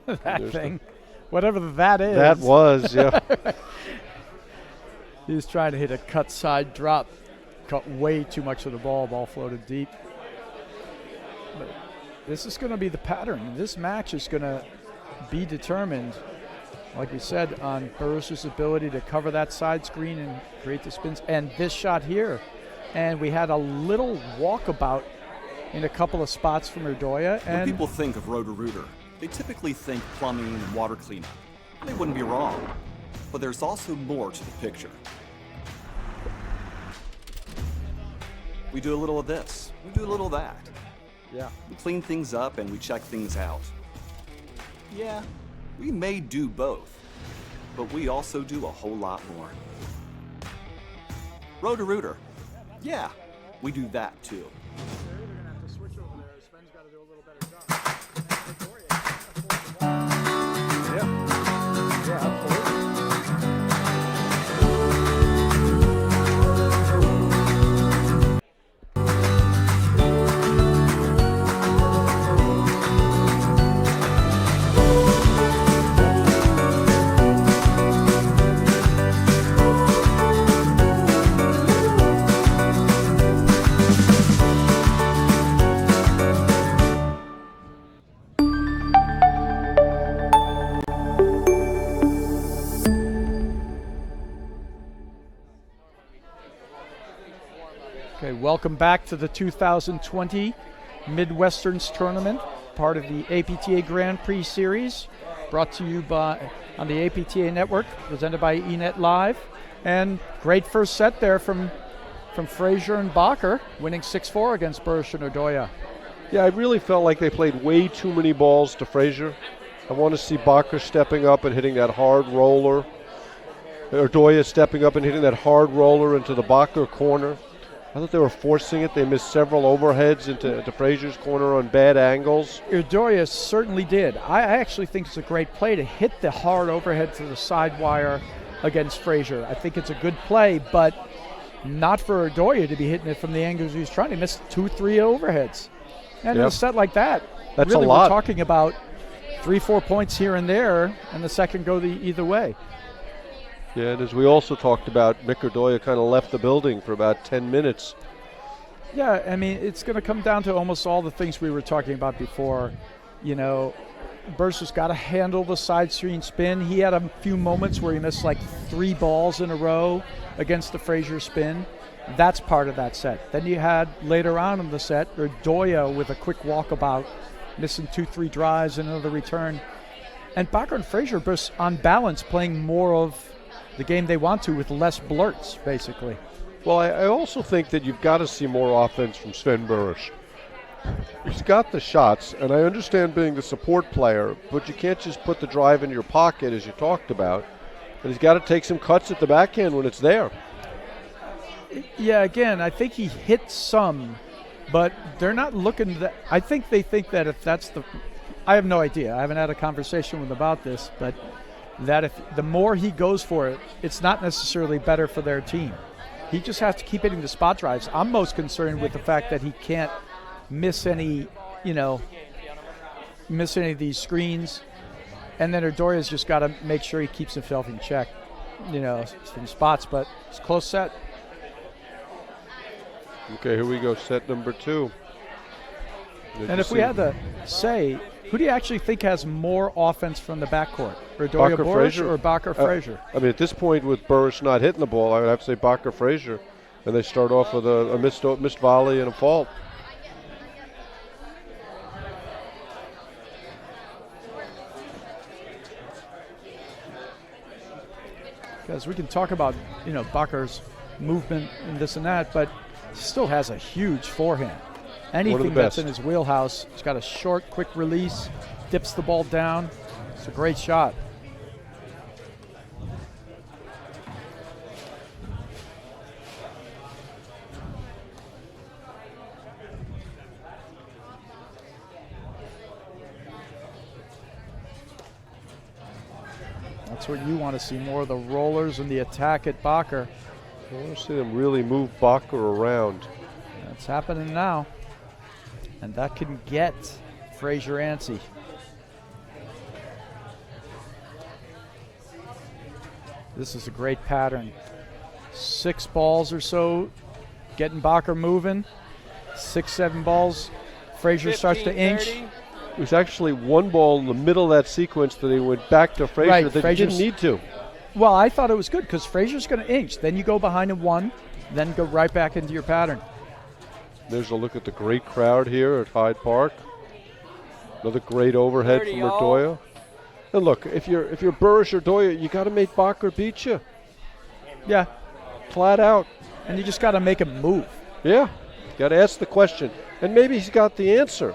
That There's thing, whatever that is. That was, yeah. He was trying to hit a cut side drop. Cut way too much of the ball. Ball floated deep. But this is going to be the pattern. This match is going to be determined, like we said, on Burus' ability to cover that side screen and create the spins. And this shot here. And we had a little walkabout in a couple of spots from Irdoja. When And people think of Roto-Rooter, they typically think plumbing and water cleanup. They wouldn't be wrong. But there's also more to the picture. We do a little of this, we do a little of that. yeah, We clean things up and we check things out. Yeah, we may do both, but we also do a whole lot more. Roto-Rooter, yeah, we do that too. Okay, welcome back to the 2020 Midwesterns tournament, part of the APTA Grand Prix Series, brought to you by on the APTA Network, presented by eNet Live. And great first set there from Fraser and Bakker, winning 6-4 against Burus and Irdoja. Yeah, I really felt like they played way too many balls to Fraser. I want to see Bakker stepping up and hitting that hard roller. Irdoja stepping up and hitting that hard roller into the Bakker corner. I thought they were forcing it. They missed several overheads into Fraser's corner on bad angles. Irdoja certainly did. I actually think it's a great play to hit the hard overhead to the side wire against Fraser. I think it's a good play, but not for Irdoja to be hitting it from the angles he was trying to miss 2-3 overheads. And in a set like that, that's really a lot. We're talking about 3-4 points here and there, and the second go either way. Yeah, and as we also talked about, Mick Irdoja kind of left the building for about 10 minutes. Yeah, I mean, it's going to come down to almost all the things we were talking about before. You know, Burus has got to handle the side screen spin. He had a few moments where he missed like 3 balls in a row against the Fraser spin. That's part of that set. Then you had later on in the set, Irdoja with a quick walkabout, missing 2-3 drives and another return. And Bakker and Fraser, on balance, playing more of the game they want to with less blurts, basically. Well, I also think that you've got to see more offense from Sven Burus. He's got the shots, and I understand being the support player, but you can't just put the drive in your pocket, as you talked about. And he's got to take some cuts at the backhand when it's there. Yeah, again, I think he hit some, but they're not looking to that. I think they think that if that's I have no idea. I haven't had a conversation with him about this, but that if the more he goes for it, it's not necessarily better for their team. He just has to keep hitting the spot drives. I'm most concerned with the fact that he can't miss any of these screens. And then Irdoja's just got to make sure he keeps himself in check, from spots. But it's a close set. Okay, here we go, set number 2. And if we had to say, who do you actually think has more offense from the backcourt? Irdoja Bakker, Burus Fraser? or Bakker Fraser? I mean, at this point with Burus not hitting the ball, I would have to say Bakker Fraser. And they start off with a missed volley and a fault. Because we can talk about, Bakker's movement and this and that, but he still has a huge forehand. Anything that's in his wheelhouse, he's got a short, quick release, dips the ball down. It's a great shot. That's what you want to see, more of the rollers and the attack at Bakker. I want to see them really move Bakker around. That's happening now. And that can get Fraser antsy. This is a great pattern. 6 balls or so, getting Bakker moving. 6-7 balls, Fraser starts to inch. 30. It was actually 1 ball in the middle of that sequence that he went back to Fraser Right, that he didn't need to. Well, I thought it was good because Fraser's going to inch. Then you go behind him 1, then go right back into your pattern. There's a look at the great crowd here at Hyde Park. Another great overhead from Irdoja. And look, if you're Burus or Irdoja, you got to make Bakker beat you. Yeah. Flat out. And you just got to make him move. Yeah. You got to ask the question. And maybe he's got the answer.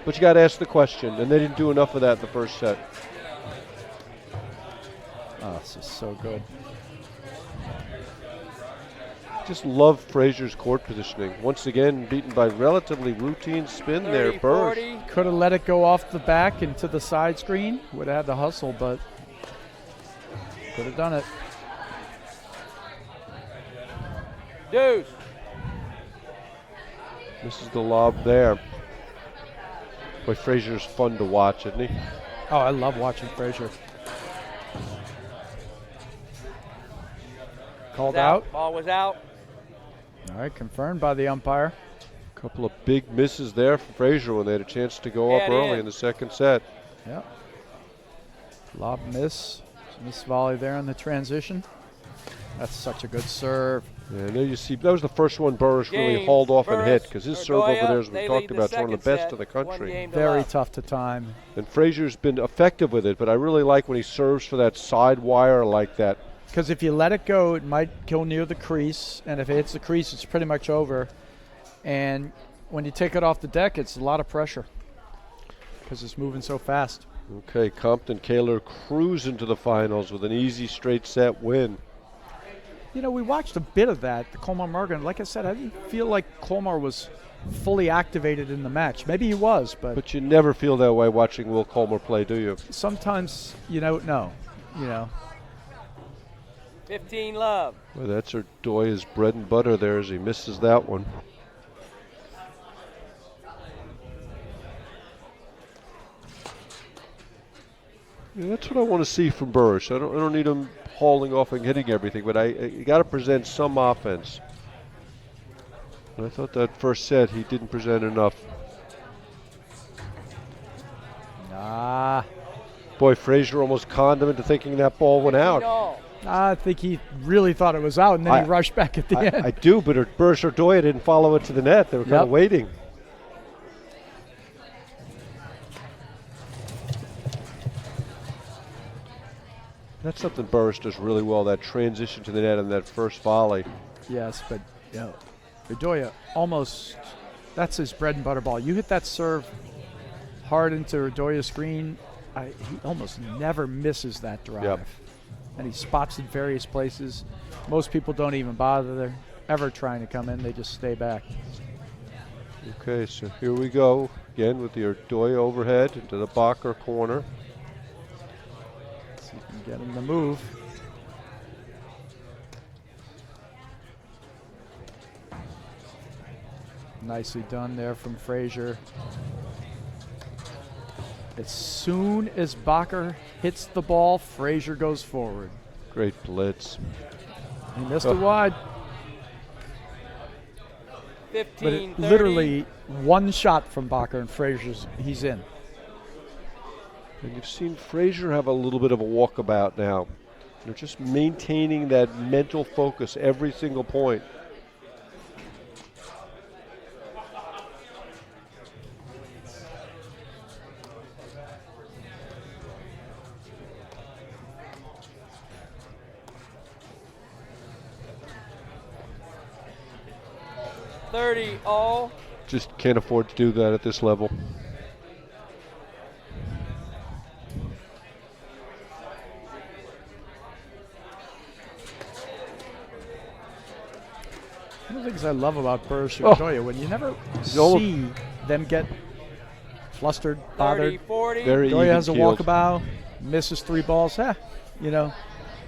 But you got to ask the question. And they didn't do enough of that in the first set. Oh, this is so good. Just love Fraser's court positioning. Once again, beaten by relatively routine spin 30, there, Burus. 40. Could have let it go off the back into the side screen. Would have had the hustle, but could have done it. Deuce. This is the lob there. Boy, Fraser's fun to watch, isn't he? Oh, I love watching Fraser. Called out. Ball was out. All right, confirmed by the umpire. A couple of big misses there for Fraser when they had a chance to go up Head early in. in the second set. Yeah. Lob miss. Miss volley there in the transition. That's such a good serve. Yeah, and there you see, that was the first one Burus really Game, hauled off and hit Burus, because his serve over Irdoja, there, as we they talked lead the about, is one of the second best set, in the 1 country. game to Very love. tough to time. And Fraser's been effective with it, but I really like when he serves for that side wire like that. Because if you let it go, it might go near the crease. And if it hits the crease, it's pretty much over. And when you take it off the deck, it's a lot of pressure because it's moving so fast. Okay, Compton Kahler cruise into the finals with an easy straight set win. You know, we watched a bit of that, the Colmar Morgan. Like I said, I didn't feel like Colmar was fully activated in the match. Maybe he was, But you never feel that way watching Will Colmar play, do you? sometimes you don't know. You know, 15 love. Well, that's Irdoja's bread and butter there as he misses that one. Yeah, that's what I want to see from Burus. I don't need him hauling off and hitting everything, but you got to present some offense. And I thought that first set he didn't present enough. nah. Boy, Fraser almost conned him into thinking that ball went 15 out. all. I think he really thought it was out, and then he rushed back at the end. I do, but Burus Irdoja didn't follow it to the net. They were kind of Yep. waiting. That's something Burus does really well, that transition to the net and that first volley. Yes, but you know, Irdoja almost, that's his bread and butter ball. You hit that serve hard into Irdoja's screen, he almost never misses that drive. Yep. And he spots in various places. Most people don't even bother. They're ever trying to come in. They just stay back. Okay, so here we go again with the Irdoja overhead into the Bakker corner. See if you can get him to move. Nicely done there from Fraser. As soon as Bakker hits the ball, Fraser goes forward. Great blitz. He missed it wide, 15, but it 30. literally one shot from Bakker and he's in. And you've seen Fraser have a little bit of a walkabout now. They're just maintaining that mental focus every single point. All. Just can't afford to do that at this level. One of the things I love about Burus and Irdoja, when you never see them get flustered, 30, bothered. 40. Very Irdoja has a even-keeled. walkabout, misses 3 balls. You know,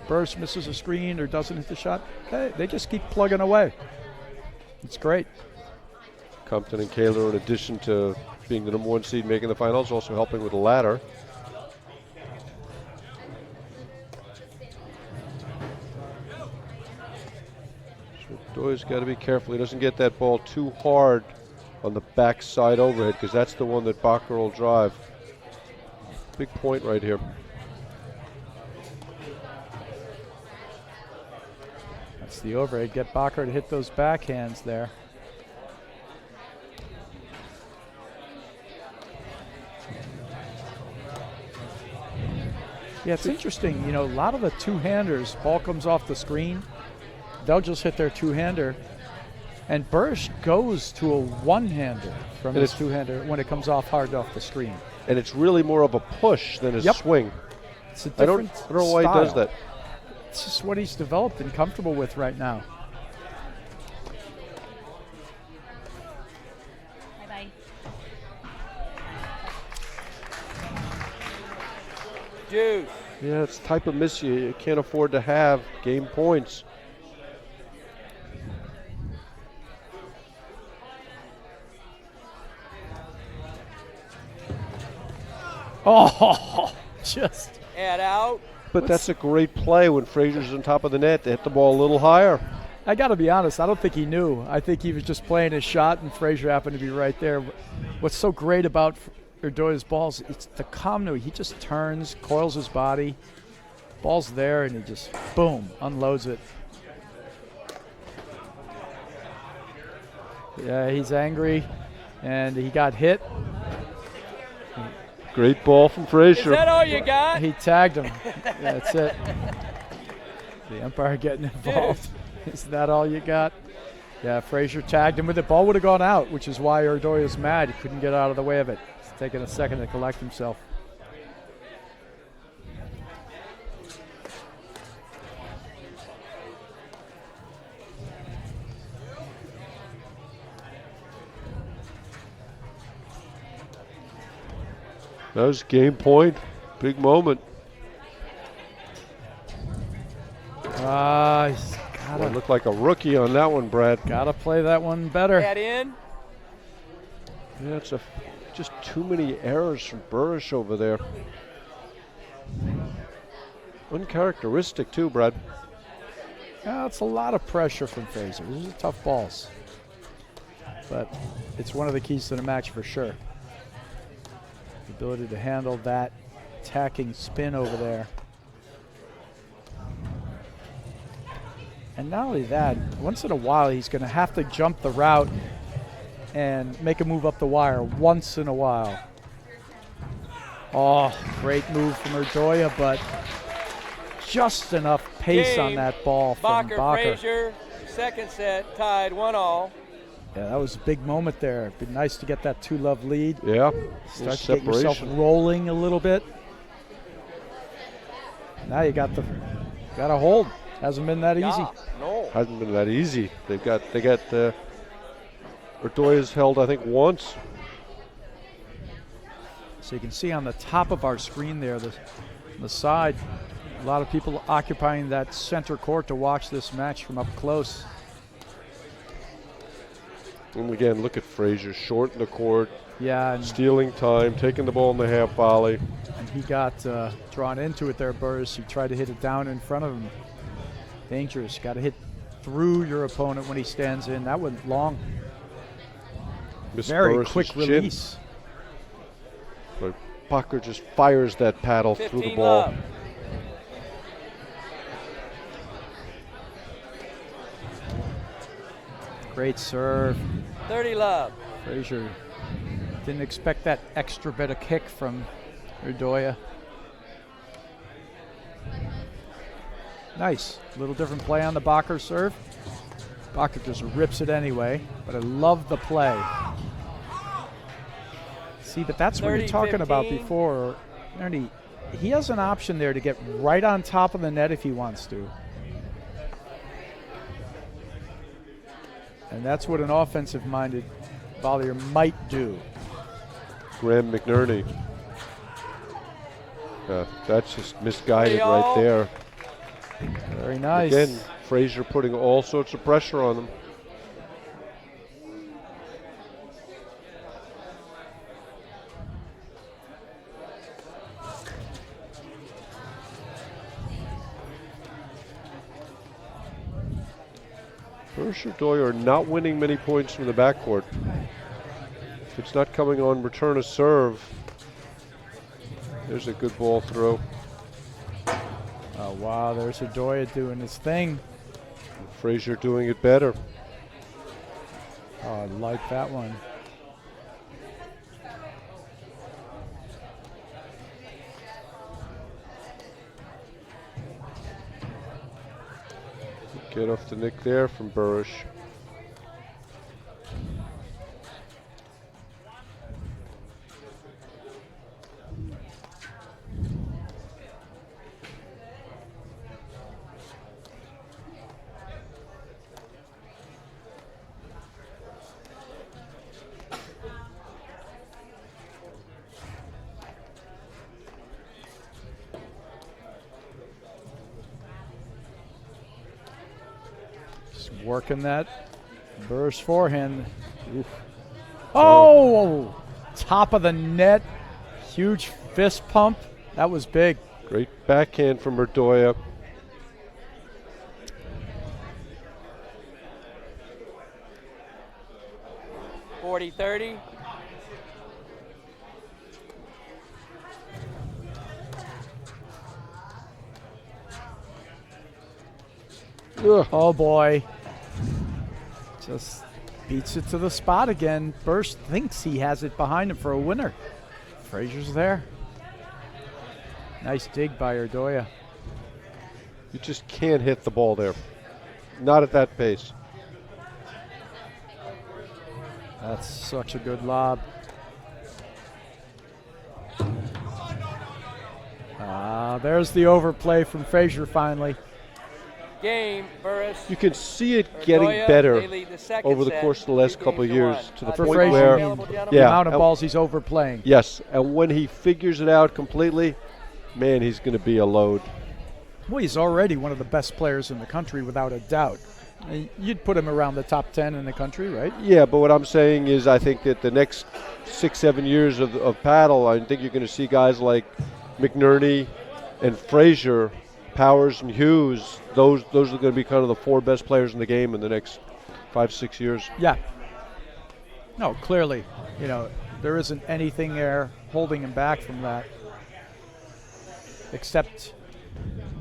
Burus misses a screen or doesn't hit the shot. Hey, they just keep plugging away. It's great. Compton and Kahler, in addition to being the #1 seed making the finals, also helping with the ladder. So Irdoja's got to be careful. He doesn't get that ball too hard on the backside overhead, because that's the one that Bakker will drive. Big point right here. That's the overhead. Get Bakker to hit those backhands there. Yeah, it's interesting. You know, a lot of the two-handers, ball comes off the screen, they'll just hit their two-hander. And Burus goes to a one-hander from his two-hander when it comes off hard off the screen. And it's really more of a push than a Yep. swing. It's a I don't different know why he does style. that. It's just what he's developed and comfortable with right now. Bye-bye. Deuce. Yeah, it's the type of miss you can't afford to have. Game points. Oh, just. Add out. But that's a great play when Fraser's on top of the net to hit the ball a little higher. I got to be honest, I don't think he knew. I think he was just playing his shot, and Fraser happened to be right there. What's so great about Irdoja's balls, it's the calmness. He just turns, coils his body, ball's there, and he just, boom, unloads it. Yeah, he's angry, and he got hit. Great ball from Is Fraser. that all you got? He tagged him. That's it. The umpire getting involved. Is that all you got? Yeah, Fraser tagged him with it. Ball would have gone out, which is why Irdoja's mad. He couldn't get out of the way of it. It's taking a second to collect himself. That was game point. Big moment. He's Boy, gotta, looked like a rookie on that one, Brad. gotta play that one better. Head in. Yeah, it's just too many errors from Burus over there. Uncharacteristic too, Brad. Yeah, it's a lot of pressure from Fraser. These are tough balls. But it's one of the keys to the match for sure. The ability to handle that attacking spin over there. And not only that, once in a while he's going to have to jump the route and make a move up the wire once in a while. Oh, great move from Irdoja, but just enough pace on that ball from Bakker. Fraser, second set, tied 1-1. Yeah, that was a big moment there. It'd be nice to get that 2-love lead. Yeah. Start to get yourself rolling a little bit. Now you got a hold. Hasn't been that easy. No. Hasn't been that easy. They got Irdoja's held, I think, once. So you can see on the top of our screen there, the side, a lot of people occupying that center court to watch this match from up close. And again, look at Fraser, short in the court, Yeah, and stealing time, taking the ball in the half volley. he got drawn into it there, Burus. He tried to hit it down in front of him. Dangerous. Got to hit through your opponent when he stands in. That went long. Miss Very Burus's quick chin. release. But Bakker just fires that paddle through the 15 ball. love. Great serve. 30 love. Fraser didn't expect that extra bit of kick from Irdoja. Nice. A little different play on the Bakker serve. Bakker just rips it anyway, but I love the play. See, but that's what you're talking about 30-15. before. Ernie, he has an option there to get right on top of the net if he wants to. And that's what an offensive-minded volleyer might do. Graham McNerney. That's just misguided right 3-0. there. Very nice. Again, Fraser putting all sorts of pressure on them. Burus or Irdoja are not winning many points from the backcourt. If it's not coming on return of serve, there's a good ball throw. Oh, wow, there's Irdoja doing his thing. Fraser doing it better. Oh, I like that one. Get off the nick there from Burus. Working that Burus forehand. Oof. Oh, top of the net. Huge fist pump. That was big. Great backhand from Irdoja. $40-30. Oh boy. Just beats it to the spot again. Burus thinks he has it behind him for a winner. Fraser's there. Nice dig by Irdoja. You just can't hit the ball there. Not at that pace. That's such a good lob. There's the overplay from Fraser finally. Game, Burus. You can see it getting Irdoja, better they lead the second over the set, course of the last 2 couple of games to years 1. to the For point Fraser, where, available, gentlemen? The yeah, amount of and- balls he's overplaying. yes, and when he figures it out completely, man, he's going to be a load. Well, he's already one of the best players in the country without a doubt. You'd put him around the top 10 in the country, right? Yeah, but what I'm saying is I think that the next 6-7 years of paddle, I think you're going to see guys like McNerney and Fraser, Powers and Hughes. Those are going to be kind of the 4 best players in the game in the next 5-6 years. Yeah. No, clearly, there isn't anything there holding him back from that, except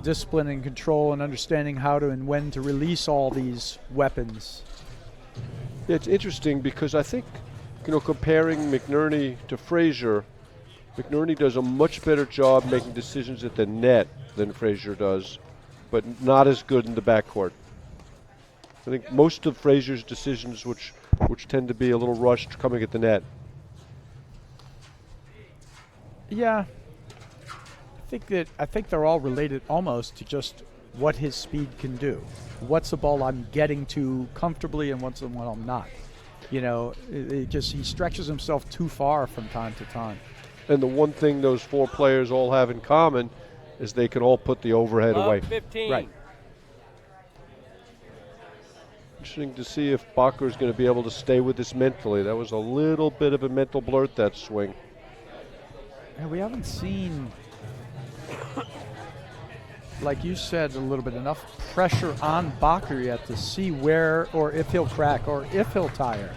discipline and control and understanding how to and when to release all these weapons. Yeah, it's interesting because I think, comparing McNerney to Fraser, McNerney does a much better job making decisions at the net than Fraser does, but not as good in the backcourt. I think most of Fraser's decisions, which tend to be a little rushed, coming at the net. Yeah. I think they're all related almost to just what his speed can do. What's the ball I'm getting to comfortably and what's the one I'm not. He stretches himself too far from time to time. And the one thing those 4 players all have in common is they can all put the overhead away. 15. Right. Interesting to see if Bakker is going to be able to stay with this mentally. That was a little bit of a mental blurt, that swing. Yeah, we haven't seen, like you said a little bit, enough pressure on Bakker yet to see where or if he'll crack or if he'll tire.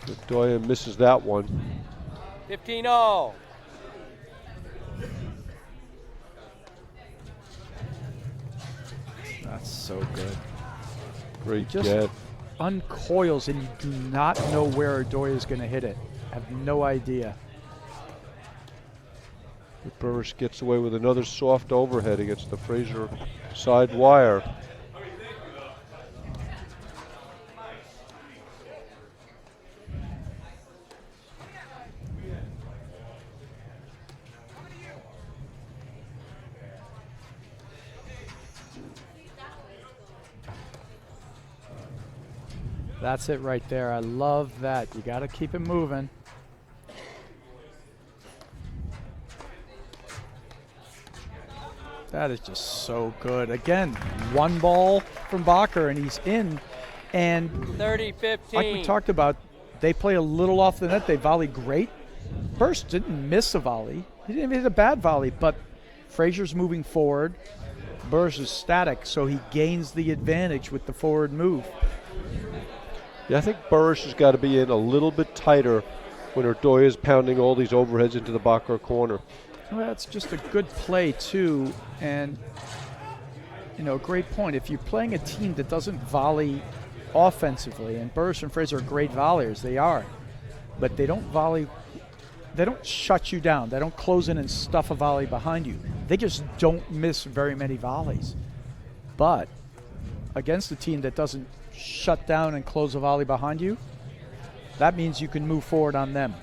Irdoja misses that one. 15 all. That's so good. Great Just get. uncoils and you do not know where Irdoja is going to hit it. I have no idea. Burus gets away with another soft overhead against the Fraser side wire. That's it right there. I love that. You got to keep it moving. That is just so good. Again, one ball from Bakker and he's in. And 30-15. like we talked about, they play a little off the net. They volley great. Burst didn't miss a volley. He didn't even hit a bad volley, but Fraser's moving forward. Burus is static, so he gains the advantage with the forward move. Yeah, I think Burus has got to be in a little bit tighter when Irdoja is pounding all these overheads into the Bakker corner. Well, that's just a good play, too. And, great point. If you're playing a team that doesn't volley offensively, and Burus and Fraser are great volleyers, they are, but they don't volley, they don't shut you down. They don't close in and stuff a volley behind you. They just don't miss very many volleys. But against a team that doesn't shut down and close a volley behind you, that means you can move forward on them.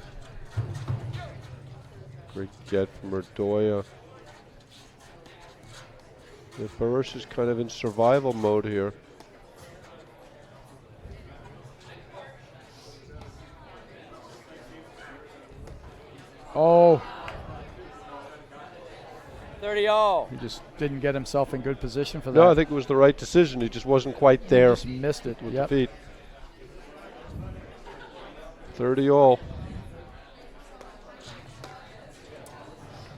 Great get from Irdoja. Burus is kind of in survival mode here. Oh, 30 all. he just didn't get himself in good position for that. No, I think it was the right decision. He just wasn't quite there Just missed it. with Yep. the feet. 30 all.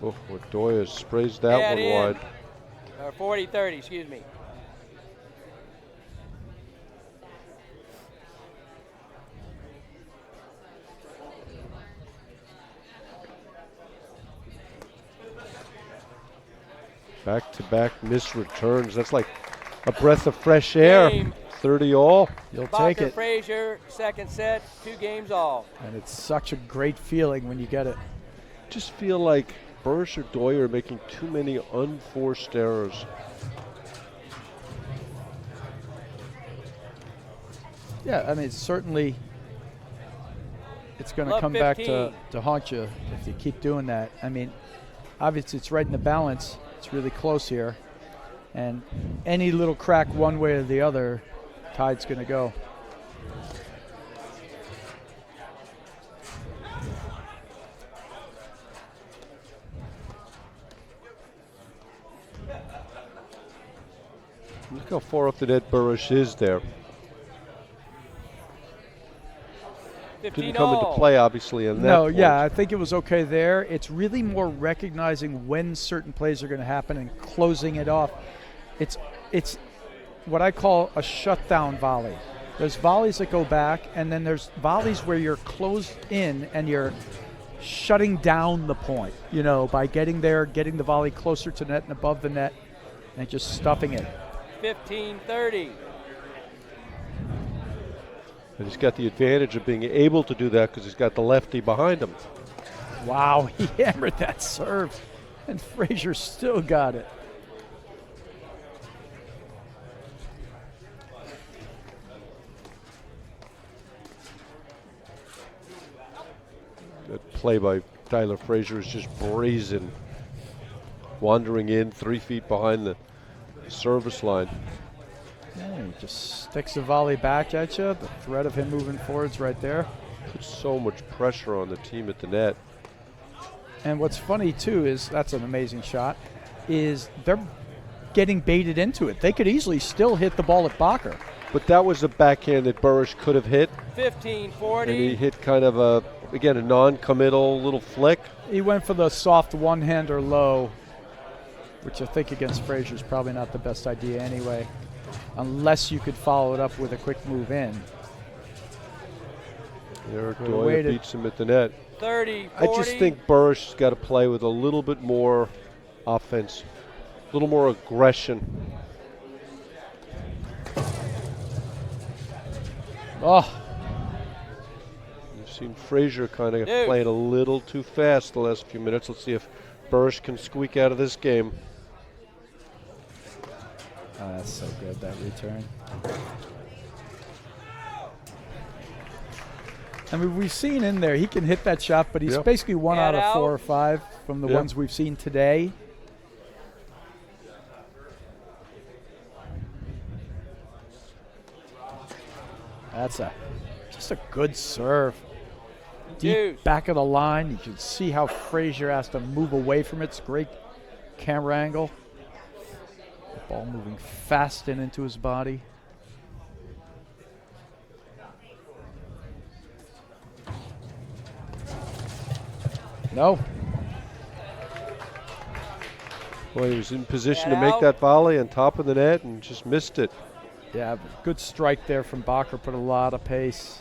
Oh, Irdoja sprays that Add one in. wide. Or 40-30, excuse me. Back-to-back missed returns. That's like a breath of fresh air. Game. 30 all. You'll take Bakker, it. Fraser, second set, 2 games all. And it's such a great feeling when you get it. Just feel like Burus or Irdoja are making too many unforced errors. Yeah, I mean, certainly it's going to Love come back 15. to haunt you if you keep doing that. I mean, obviously it's right in the balance. It's really close here. And any little crack one way or the other, tide's going to go. Look how far off the net Burus is there. 15 Didn't come into all. play, obviously, in that No, point. yeah, I think it was okay there. It's really more recognizing when certain plays are going to happen and closing it off. It's what I call a shutdown volley. There's volleys that go back, and then there's volleys where you're closed in and you're shutting down the point, you know, by getting there, getting the volley closer to net and above the net, and just stuffing it. 15-30. And he's got the advantage of being able to do that because he's got the lefty behind him. Wow, he hammered that serve, and Fraser still got it. That play by Tyler Fraser is just brazen. Wandering in 3 feet behind the service line. Yeah, he just sticks a volley back at you. The threat of him moving forward's right there. Puts so much pressure on the team at the net. And what's funny, too, is that's an amazing shot, is they're getting baited into it. They could easily still hit the ball at Bakker. But that was a backhand that Burus could have hit. 15-40. And he hit kind of a non-committal little flick. He went for the soft one-hander low, which I think against Fraser is probably not the best idea anyway, unless you could follow it up with a quick move in. Irdoja waited. beats him at the net. 30-40. I just think Burus has got to play with a little bit more offense, a little more aggression. Oh, You've seen Fraser kind of Dude. playing a little too fast the last few minutes. Let's see if Burus can squeak out of this game. oh, that's so good, that return. I mean, we've seen in there, he can hit that shot, but he's Yep. basically 1 out Get of 4 out. or 5 from the Yep. ones we've seen today. That's just a good serve. Deep Dude. back of the line. You can see how Fraser has to move away from it. It's a great camera angle. The ball moving fast and into his body. No. Boy, he was in position Get to make out. that volley on top of the net and just missed it. Yeah, good strike there from Bakker. Put a lot of pace.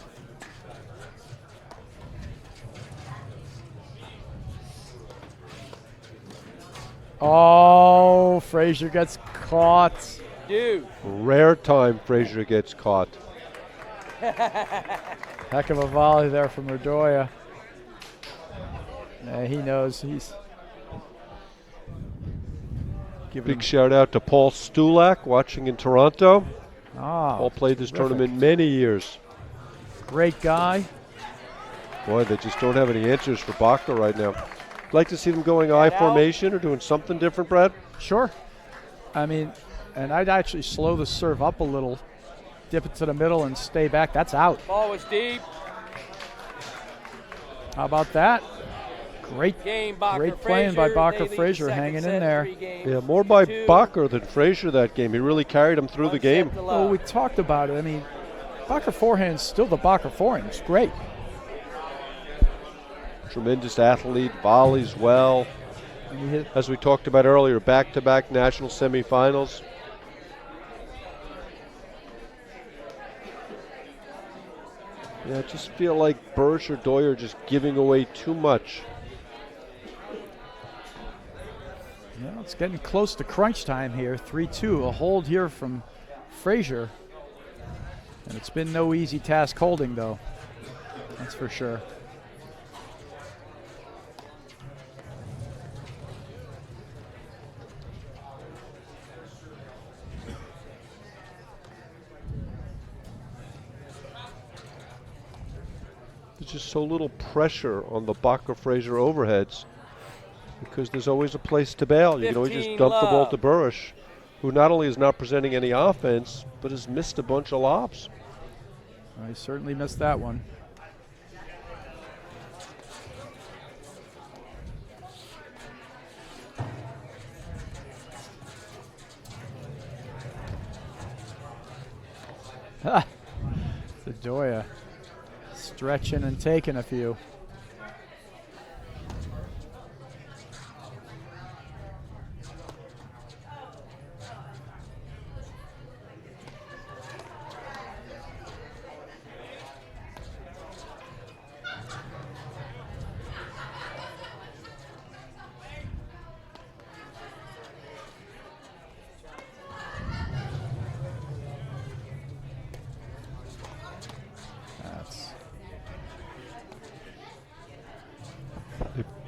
Oh, Fraser gets caught. Dude. Rare time Fraser gets caught. Heck of a volley there from Irdoja. Yeah, he knows he's giving Big shout out to Paul Stulak watching in Toronto. Paul played this terrific. tournament many years. Great guy. Boy, they just don't have any answers for Bakker right now. I'd like to see them going I Get out. formation or doing something different, Brad. Sure. I mean, and I'd actually slow the serve up a little, dip it to the middle and stay back. That's out. Ball was deep. How about that? Great, Game Bakker. great playing by Fraser. Bakker. They lead the Fraser second hanging set in there. 3 games Yeah, more by to 2. Bakker than Fraser that game. He really carried him through the 1 game. set to Well, love. we talked about it. I mean, Bakker forehand's still the Bakker forehand. It's great. Tremendous athlete, volleys well. And you hit, As we talked about earlier, back-to-back national semifinals. Yeah, I just feel like Burus or Irdoja are just giving away too much. yeah, it's getting close to crunch time here. 3-2. A hold here from Fraser. And it's been no easy task holding, though. That's for sure. just so little pressure on the Bakker Fraser overheads because there's always a place to bail. You can always just 15 dump the ball love. to Burus, who not only is not presenting any offense, but has missed a bunch of lobs. I certainly missed that one. Irdoja stretching and taking a few.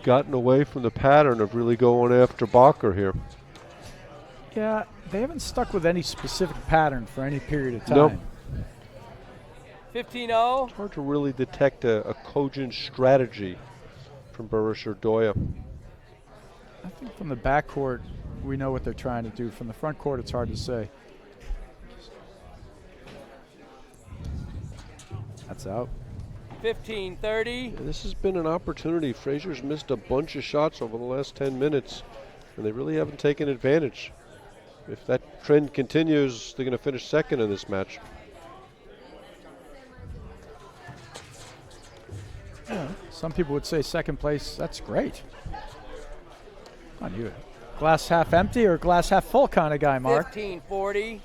Gotten away from the pattern of really going after Bakker here. Yeah, they haven't stuck with any specific pattern for any period of time. Nope. 15-0. It's hard to really detect a cogent strategy from Burus or Irdoja. I think from the backcourt, we know what they're trying to do. From the front court, it's hard to say. That's out. 15-30. This has been an opportunity. Fraser's missed a bunch of shots over the last 10 minutes, and they really haven't taken advantage. If that trend continues, they're going to finish second in this match. Yeah, some people would say second place, that's great. Come on, you glass half empty or glass half full kind of guy, Mark. 15-40.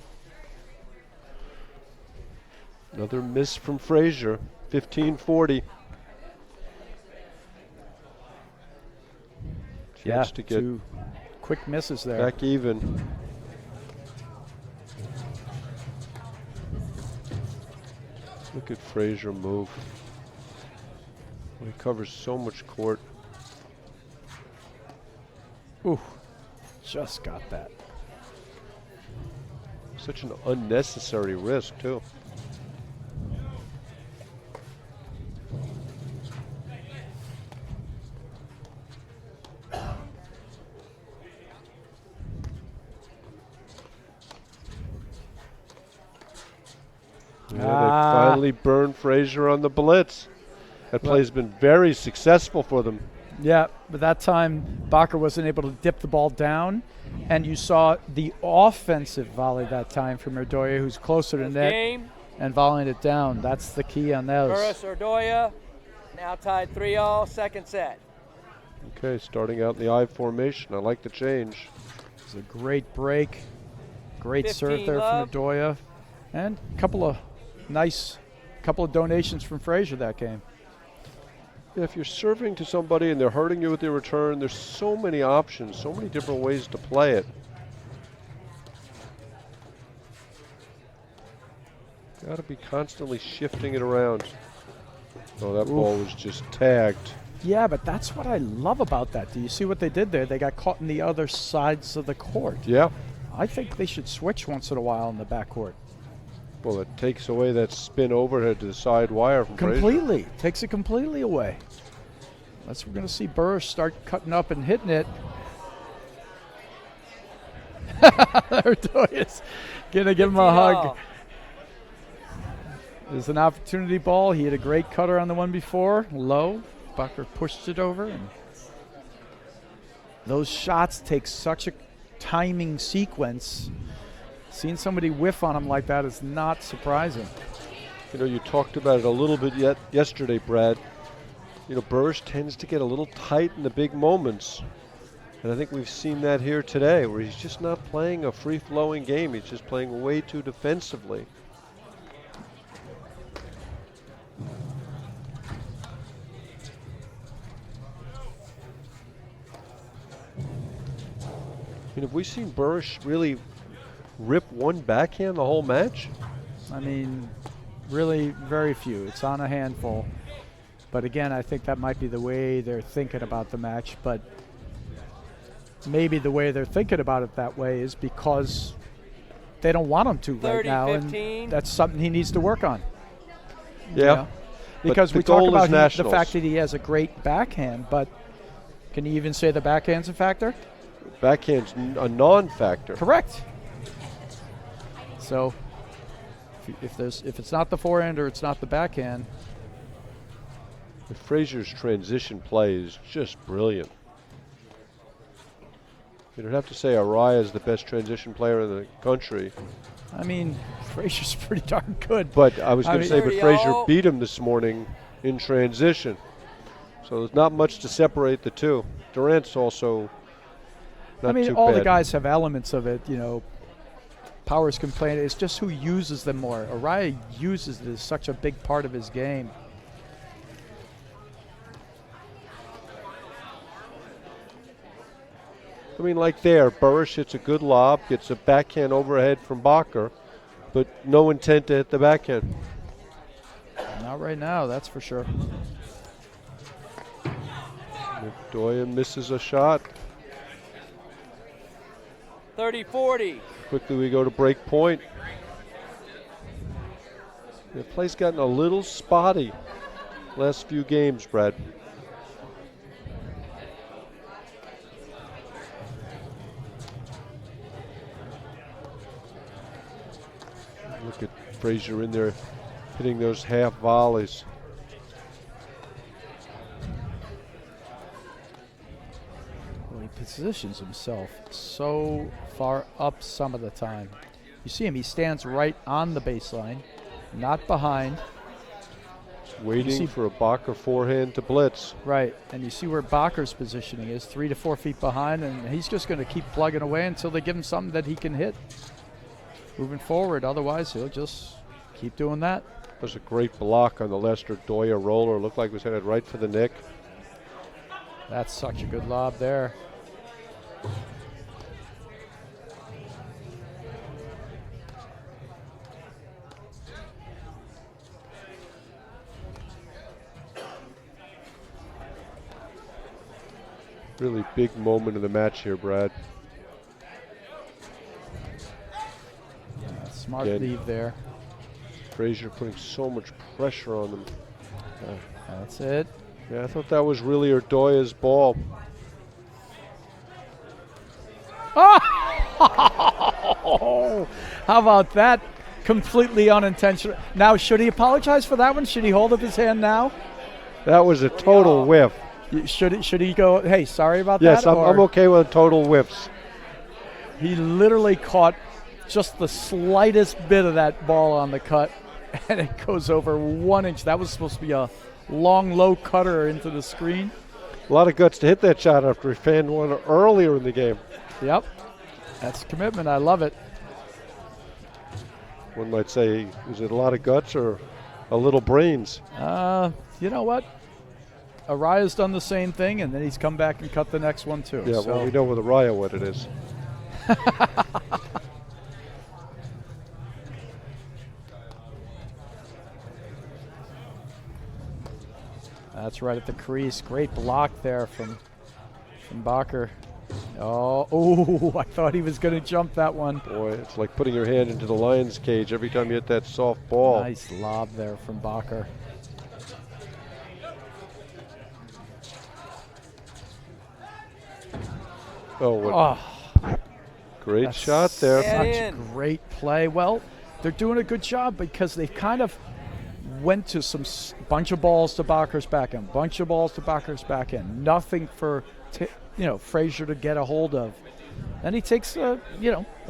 Another miss from Fraser. 15-40. Yeah, Chance to get two quick misses there. back even. Look at Fraser move. He covers so much court. Ooh, just got that. Such an unnecessary risk, too. Yeah, they finally burned Fraser on the blitz. That play's been very successful for them. Yeah, but that time Bakker wasn't able to dip the ball down, and you saw the offensive volley that time from Irdoja, who's closer to net Game. and volleying it down. That's the key on those. Burus Irdoja. Now tied 3-all. Second set. Okay, starting out in the I formation. I like the change. It's a great break, great serve 15 there love. from Irdoja, and a couple of donations from Fraser that game. Yeah, if you're serving to somebody and they're hurting you with their return, there's so many options, so many different ways to play it. Got to be constantly shifting it around. Oh, that ball was just tagged. Yeah, but that's what I love about that. Do you see what they did there? They got caught in the other sides of the court. Yeah. I think they should switch once in a while in the backcourt. Well, it takes away that spin overhead to the side wire from Fraser. Completely. Takes it completely away. We're going to see Burus start cutting up and hitting it. Irdoja's going to give him a hug. There's an opportunity ball. He had a great cutter on the one before. Low. Bakker pushed it over. And those shots take such a timing sequence. Seeing somebody whiff on him like that is not surprising. You know, you talked about it a little bit yesterday, Brad. You know, Burus tends to get a little tight in the big moments. And I think we've seen that here today, where he's just not playing a free-flowing game. He's just playing way too defensively. I mean, have we seen Burus really rip one backhand the whole match? I mean, really very few. It's on a handful. But again, I think that might be the way they're thinking about the match. But maybe the way they're thinking about it that way is because they don't want him to right now. 30-15. And that's something he needs to work on. Yeah. Because the we talk goal is about the nationals. fact that he has a great backhand, but can you even say the backhand's a factor? Backhand's a non-factor. Correct. So if it's not the forehand or it's not the backhand, Fraser's transition play is just brilliant. You'd have to say Irdoja is the best transition player in the country. I mean, Fraser's pretty darn good. But I was going to say, but Fraser All. beat him this morning in transition. So there's not much to separate the two. Durant's also not I mean, too all bad. the guys have elements of it, you know. Powers complain. It's just who uses them more. Irdoja uses it as such a big part of his game. I mean, like there, Burus hits a good lob, gets a backhand overhead from Bakker, but no intent to hit the backhand. Not right now, that's for sure. Irdoja misses a shot. 30-40. Quickly we go to break point. The play's gotten a little spotty last few games, Brad. Look at Fraser in there hitting those half volleys. Well, he positions himself so far up some of the time. You see him, he stands right on the baseline, not behind. Waiting for a Bakker forehand to blitz. Right, and you see where Bakker's positioning is, 3 to 4 feet behind, and he's just going to keep plugging away until they give him something that he can hit. Moving forward, otherwise he'll just keep doing that. There's a great block on the Lester Irdoja roller. Looked like it was headed right for the nick. That's such a good lob there. Really big moment of the match here, Brad. Smart Again. leave there. Fraser putting so much pressure on them. That's it. Yeah, I thought that was really Irdoja's ball. Oh, how about that? Completely unintentional. Now, should he apologize for that one? Should he hold up his hand now? That was a total whiff. Should he go, hey, sorry about Yes, that? I'm okay with total whiffs. He literally caught just the slightest bit of that ball on the cut, and it goes over 1 inch. That was supposed to be a long, low cutter into the screen. A lot of guts to hit that shot after he fanned one earlier in the game. Yep. That's commitment. I love it. One might say, is it a lot of guts or a little brains? You know what? Irdoja's done the same thing, and then he's come back and cut the next one, too. Yeah, well, we know with Irdoja what it is. That's right at the crease. Great block there from Bakker. Oh, I thought he was going to jump that one. Boy, it's like putting your hand into the lion's cage every time you hit that soft ball. Nice lob there from Bakker. Oh, what great shot there. Yeah. Such in. great play. Well, they're doing a good job because they've kind of went to some bunch of balls to Bakker's backhand, bunch of balls to Bakker's backhand. Nothing for Fraser to get a hold of. Then he takes a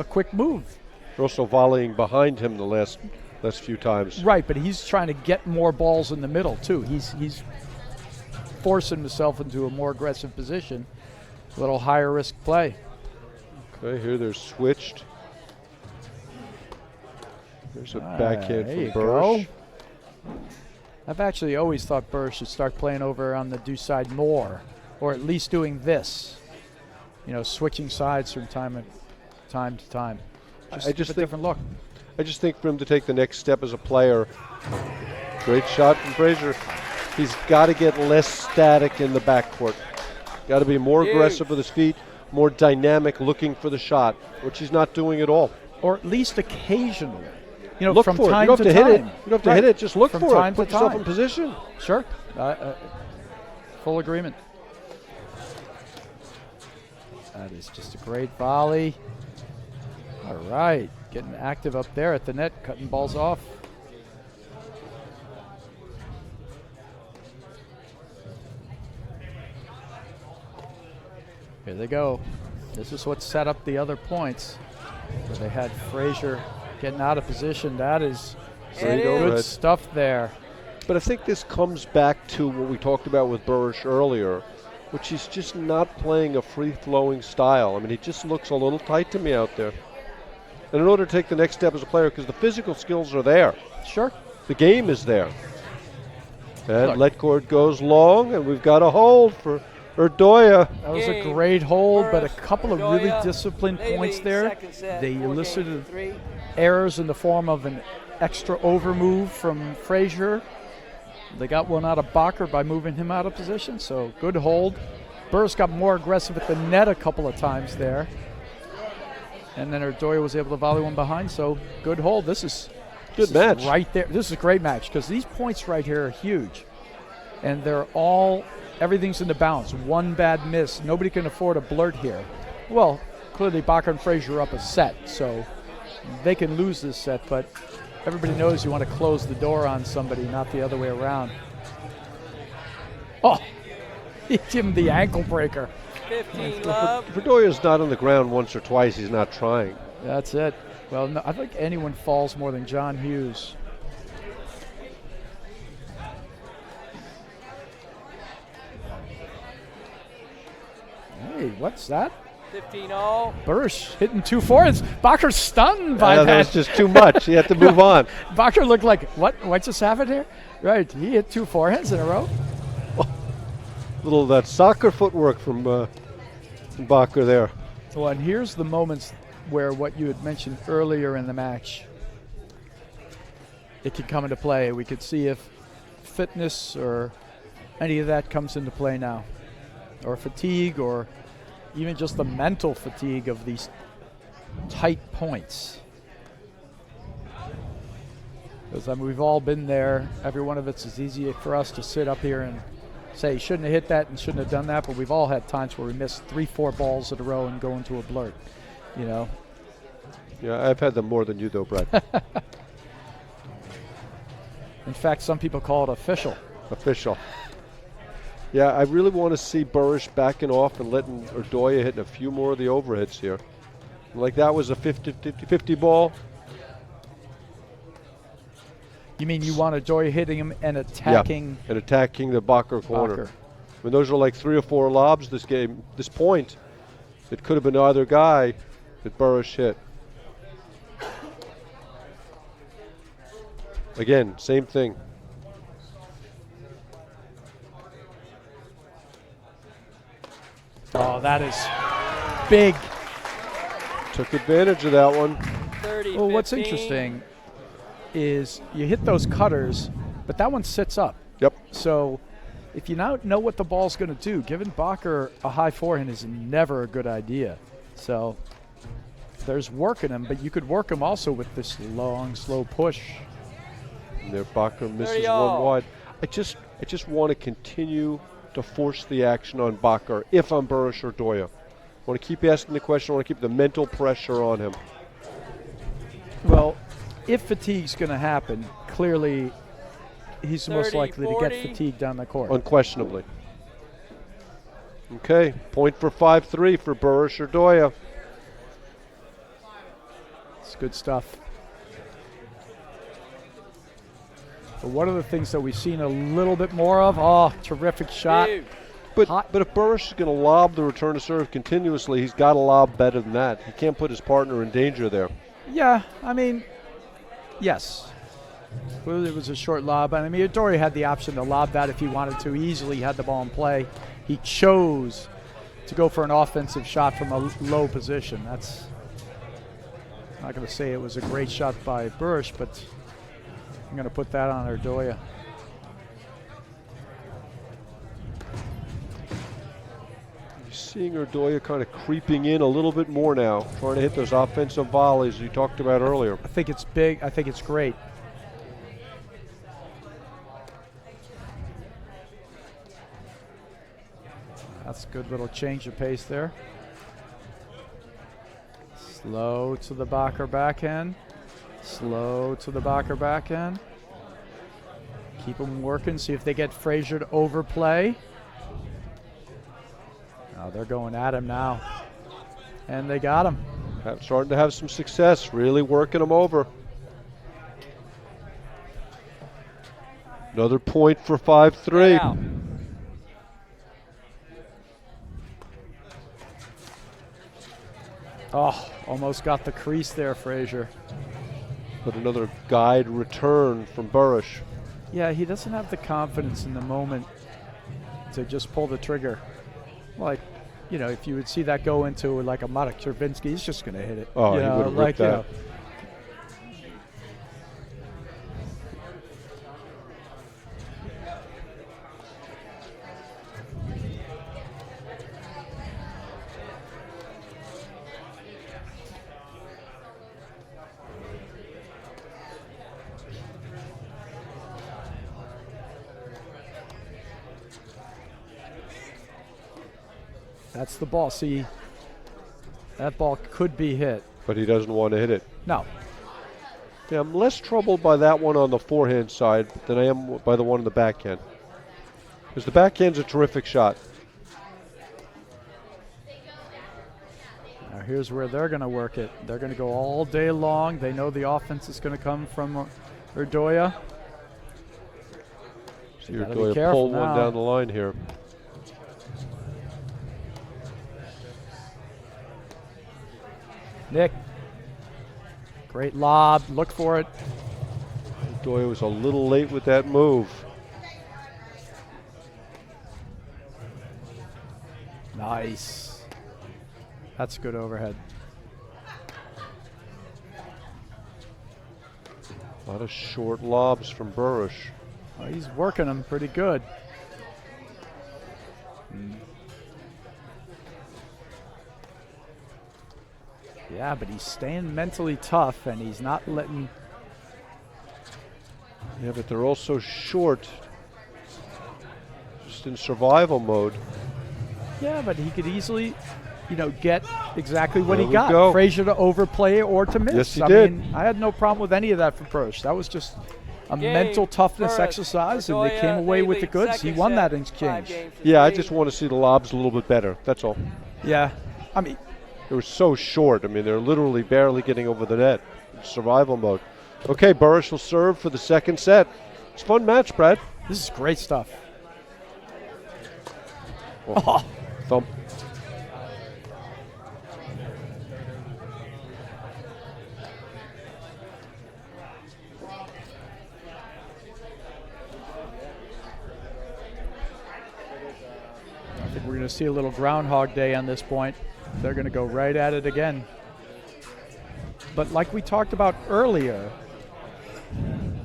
quick move. They're also volleying behind him the last few times. Right, but he's trying to get more balls in the middle too. He's forcing himself into a more aggressive position. A little higher risk play. Okay, here they're switched. There's a backhand there you from Burus. go. I've actually always thought Burus should start playing over on the due side more, or at least doing this. Switching sides from time to time. I just a think- different look. I just think for him to take the next step as a player, great shot from Fraser. He's got to get less static in the backcourt. Got to be more Huge. aggressive with his feet, more dynamic looking for the shot, which he's not doing at all. Or at least occasionally. you know, look from for it. time You don't to have to time. hit it. You don't have to hit it. Just look From for time it. to Put yourself time. in position. Sure. Full agreement. That is just a great volley. All right. Getting active up there at the net, cutting balls off. Here they go. This is what set up the other points, where they had Fraser getting out of position. That is Great good overhead. stuff there. But I think this comes back to what we talked about with Burus earlier, which is just not playing a free-flowing style. I mean, he just looks a little tight to me out there. And in order to take the next step as a player, because the physical skills are there, Sure. the game is there. And Look. let court goes long, and we've got a hold for Irdoja. That was a Game. great hold, but a Burus, couple of really Irdoja, disciplined they points lead there. second set, They 4 elicited games to 3. errors in the form of an extra over move from Fraser. They got one out of Bakker by moving him out of position, so good hold. Burus got more aggressive at the net a couple of times there. And then Irdoja was able to volley one behind, so good hold. This is Match. right there. This is a great match because these points right here are huge. And they're all, everything's in the balance. One bad miss. Nobody can afford a blurt here. Well, clearly Bakker and Fraser are up a set, so they can lose this set, but everybody knows you want to close the door on somebody, not the other way around. Oh, he gave him the ankle breaker. 15 love. Irdoja's not on the ground once or twice. He's not trying. That's it. Well, no, I think anyone falls more than John Hughes. Hey, what's that? 15 all. Burus hitting 2 forehands. Bakker's stunned by That that. was just too much. He had to move on. Bakker looked like, what just happened here? Right, he hit 2 forehands in a row. Little of that soccer footwork from Bakker there. Well, and here's the moments where what you had mentioned earlier in the match, it could come into play. We could see if fitness or any of that comes into play now, or fatigue, or even just the mental fatigue of these tight points. Because I mean, we've all been there. Every one of it's as easy for us to sit up here and say, you shouldn't have hit that and shouldn't have done that, but we've all had times where we miss 3-4 balls in a row and go into a blurt, you know. Yeah, I've had them more than you, though, Brett. In fact, some people call it official. Official. Yeah, I really want to see Burus backing off and letting Irdoja hitting a few more of the overheads here. Like that was a 50-50 ball. You mean you want Irdoja hitting him and attacking? Yeah, and attacking the Bakker corner. Bakker. When those are like 3 or 4 lobs this game, this point, it could have been either guy that Burus hit. Again, same thing. Oh, that is big. Took advantage of that one. 30, Well, what's 15. interesting is you hit those cutters, but that one sits up. Yep. So if you now know what the ball's going to do, giving Bakker a high forehand is never a good idea. So there's working him, but you could work him also with this long, slow push. And there Bakker misses 30 one all. wide. I just want to continue to force the action on Bakker if I'm Burus or Irdoja. I want to keep asking the question. I want to keep the mental pressure on him. Well, if fatigue's going to happen, clearly he's most 30, likely to 40. get fatigued down the court. Unquestionably. Okay, point for 5-3 for Burus or Irdoja. It's good stuff. But one of the things that we've seen a little bit more of, oh, terrific shot. Huge. But Hot. if Burus is going to lob the return to serve continuously, he's got to lob better than that. He can't put his partner in danger there. Yeah, I mean, yes. Well, it was a short lob. I mean, Irdoja had the option to lob that if he wanted to. He easily had the ball in play. He chose to go for an offensive shot from a low position. That's, I'm not going to say it was a great shot by Burus, but I'm going to put that on Irdoja. You seeing Irdoja kind of creeping in a little bit more now, trying to hit those offensive volleys you talked about earlier. I think it's big. I think it's great. That's a good little change of pace there. Slow to the Bakker backhand. Slow to the Bakker backhand. Keep them working, see if they get Fraser to overplay. Oh, they're going at him now. And they got him. Starting to have some success, really working them over. Another point for 5-3. Out. Oh, almost got the crease there, Fraser. But another guide return from Burus. Yeah, he doesn't have the confidence in the moment to just pull the trigger. Like, you know, if you would see that go into like a Marek Chervinsky, he's just going to hit it. Oh, you he know, would have like, ripped that. That's the ball. See, that ball could be hit. But he doesn't want to hit it. No. Yeah, I'm less troubled by that one on the forehand side than I am by the one on the backhand. Because the backhand's a terrific shot. Now here's where they're going to work it. They're going to go all day long. They know the offense is going to come from Irdoja. See gotta be Irdoja careful pull one now. down the line here. Nick. Great lob. Look for it. Irdoja was a little late with that move. Nice. That's good overhead. A lot of short lobs from Burus. Oh, he's working them pretty good. Yeah, but he's staying mentally tough, and he's not letting. Yeah, but they're also short. Just in survival mode. Yeah, but he could easily, you know, get exactly what There he we got. go. Fraser to overplay it or to miss. Yes, he I did. mean, I had no problem with any of that for Burus. That was just a Game mental toughness Burus. exercise, and they Irdoja, came away with the lead goods. He second won set, that in 5 exchange. games to Yeah, I 3. just want to see the lobs a little bit better. That's all. Yeah, I mean, They were so short. I mean, they're literally barely getting over the net. Survival mode. Okay, Burus will serve for the second set. It's a fun match, Brad. this is great stuff. Oh, thump. I think we're going to see a little Groundhog Day on this point. They're going to go right at it again. But like we talked about earlier,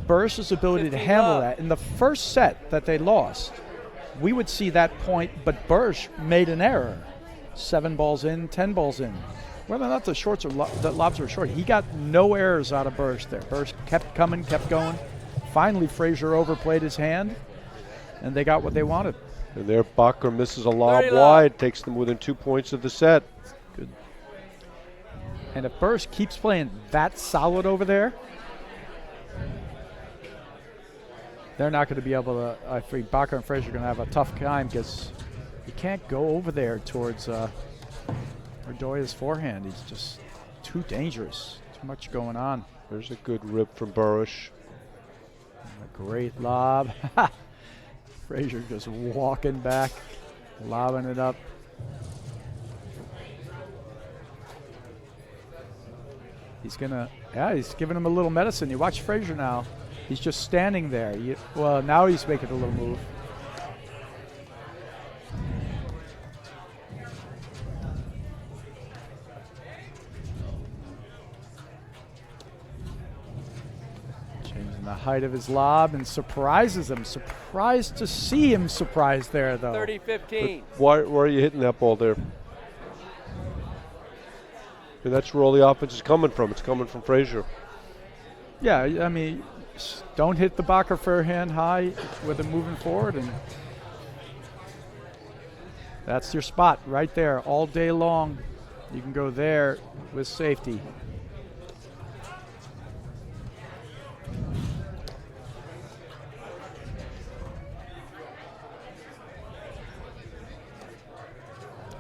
Burus' ability to 15 handle up. that. In the first set that they lost, we would see that point, but Burus made an error. 7 balls in, 10 balls in. Whether or not the shorts or the lobs were short, he got no errors out of Burus there. Burus kept coming, kept going. Finally, Fraser overplayed his hand, and they got what they wanted. And there, Bakker misses a lob 30 wide, takes them within 2 points of the set. Good. And if Burus keeps playing that solid over there, they're not going to be able to. I think Bakker and Fraser are going to have a tough time because you can't go over there towards Irdoja's forehand. He's just too dangerous. Too much going on. There's a good rip from Burus. A great lob. Fraser just walking back, lobbing it up. He's he's giving him a little medicine. You watch Fraser now. He's just standing there. Well, now he's making a little move. Changing the height of his lob and surprises him. Surprised to see him surprised there, though. 30-15. Why are you hitting that ball there? And that's where all the offense is coming from. It's coming from Fraser. Yeah, I mean, don't hit the Bakker forehand high with it moving forward, and that's your spot right there all day long. You can go there with safety.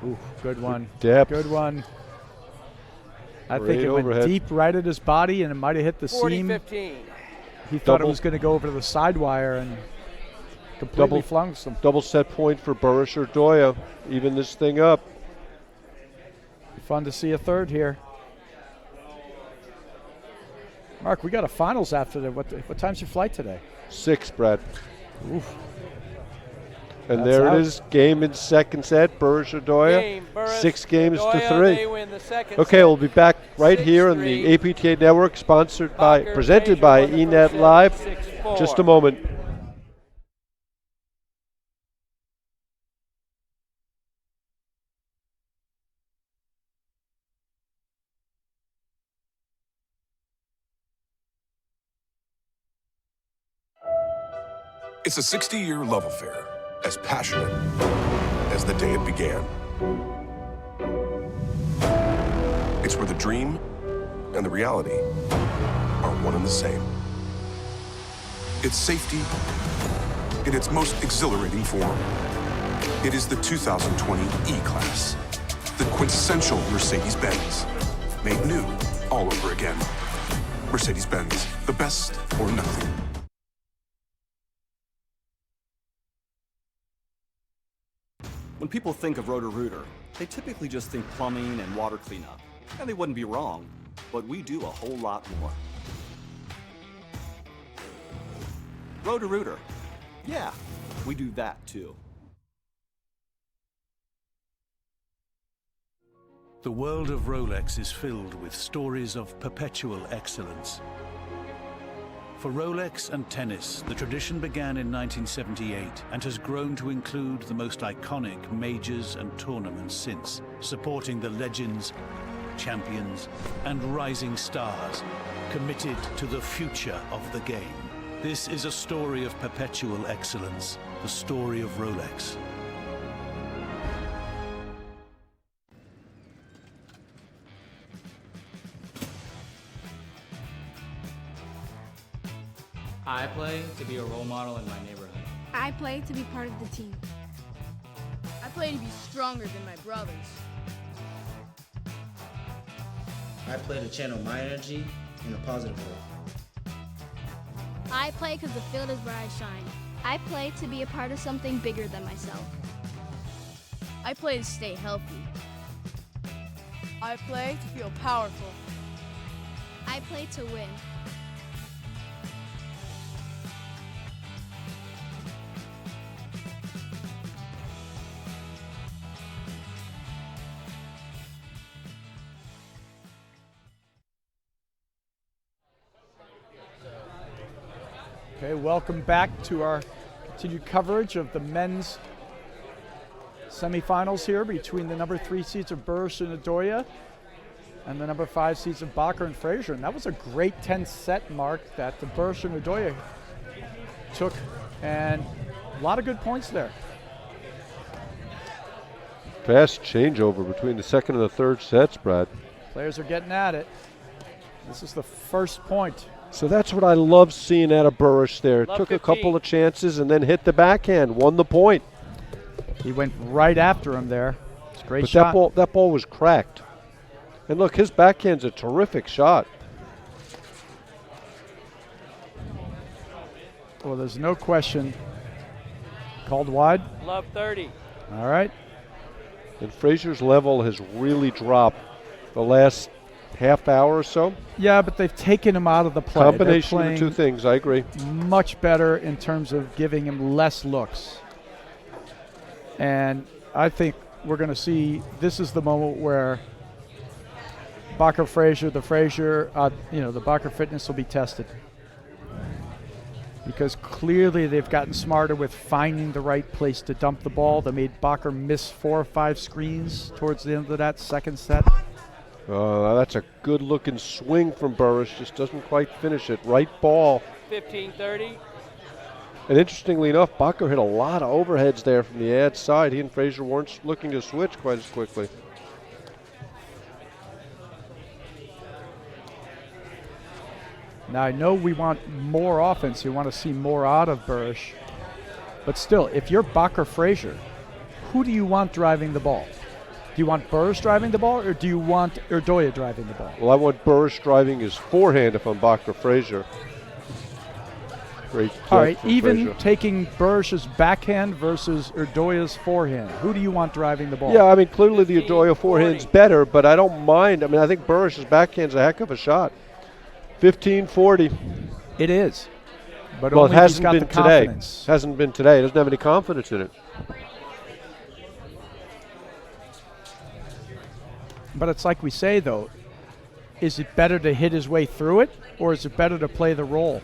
Ooh, good one. Depth. Good one. I Great think it overhead. went deep right at his body, and it might have hit the 40, seam. 15. He thought it Double. was going to go over to the side wire and completely flung some. Double set point for Burus or Irdoja. Even this thing up. Fun to see a third here. Mark, we got a finals after that. What time's your flight today? 6, Brad. Oof. And That's there out. it is. Game in second set. Burus or Irdoja. Game, Burus, 6 games to Irdoja, 3. They win the second Okay, set. we'll be back right here on the 6-3. APTA Network, Bakker, presented Fraser by won the eNet first set, Live. 6-4. Just a moment. It's a 60-year love affair, as passionate as the day it began. It's where the dream and the reality are one and the same. It's safety in its most exhilarating form. It is the 2020 E-Class, the quintessential Mercedes-Benz, made new all over again. Mercedes-Benz, the best or nothing. When people think of Roto-Rooter, they typically just think plumbing and water cleanup. And they wouldn't be wrong, but we do a whole lot more. Roto-Rooter. Yeah, we do that too. The world of Rolex is filled with stories of perpetual excellence. For Rolex and tennis, the tradition began in 1978 and has grown to include the most iconic majors and tournaments since, supporting the legends, champions, and rising stars committed to the future of the game. This is a story of perpetual excellence, the story of Rolex. I play to be a role model in my neighborhood. I play to be part of the team. I play to be stronger than my brothers. I play to channel my energy in a positive way. I play because the field is where I shine. I play to be a part of something bigger than myself. I play to stay healthy. I play to feel powerful. I play to win. Okay, welcome back to our continued coverage of the men's semifinals here between the number 3 seeds of Burus and Irdoja and the number 5 seeds of Bakker and Fraser. And that was a great 10-set mark that the Burus and Irdoja took, and a lot of good points there. Fast changeover between the second and the third sets, Brad. Players are getting at it. This is the first point. So that's what I love seeing out of Burus there. Love Took a 15. couple of chances and then hit the backhand, won the point. He went right after him there. It's a great But shot. that ball was cracked. And look, his backhand's a terrific shot. Well, there's no question. Called wide. Love 30. All right. And Fraser's level has really dropped the last half hour or so. Yeah, but they've taken him out of the play. Combination They're of the two playing things, I agree. much better in terms of giving him less looks. And I think we're going to see, this is the moment where Bakker Fraser, the Bakker fitness will be tested. Because clearly they've gotten smarter with finding the right place to dump the ball. They made Bakker miss 4 or 5 screens towards the end of that second set. That's a good-looking swing from Burus. Just doesn't quite finish it. Right ball. 15-30. And interestingly enough, Bakker hit a lot of overheads there from the ad side. He and Fraser weren't looking to switch quite as quickly. Now, I know we want more offense. You want to see more out of Burus. But still, if you're Bakker Fraser, who do you want driving the ball? Do you want Burus driving the ball, or do you want Irdoja driving the ball? Well, I want Burus driving his forehand if I'm Bakker Fraser. Great. All right, even Fraser. taking Burus's backhand versus Irdoja's forehand, who do you want driving the ball? Yeah, I mean, clearly the Irdoja forehand's better, but I don't mind. I mean, I think Burus's backhand's a heck of a shot. 15-40. It is. But Well, it only if he's hasn't got been the today. confidence. Hasn't been today. He doesn't have any confidence in it. But it's like we say, though, is it better to hit his way through it, or is it better to play the roll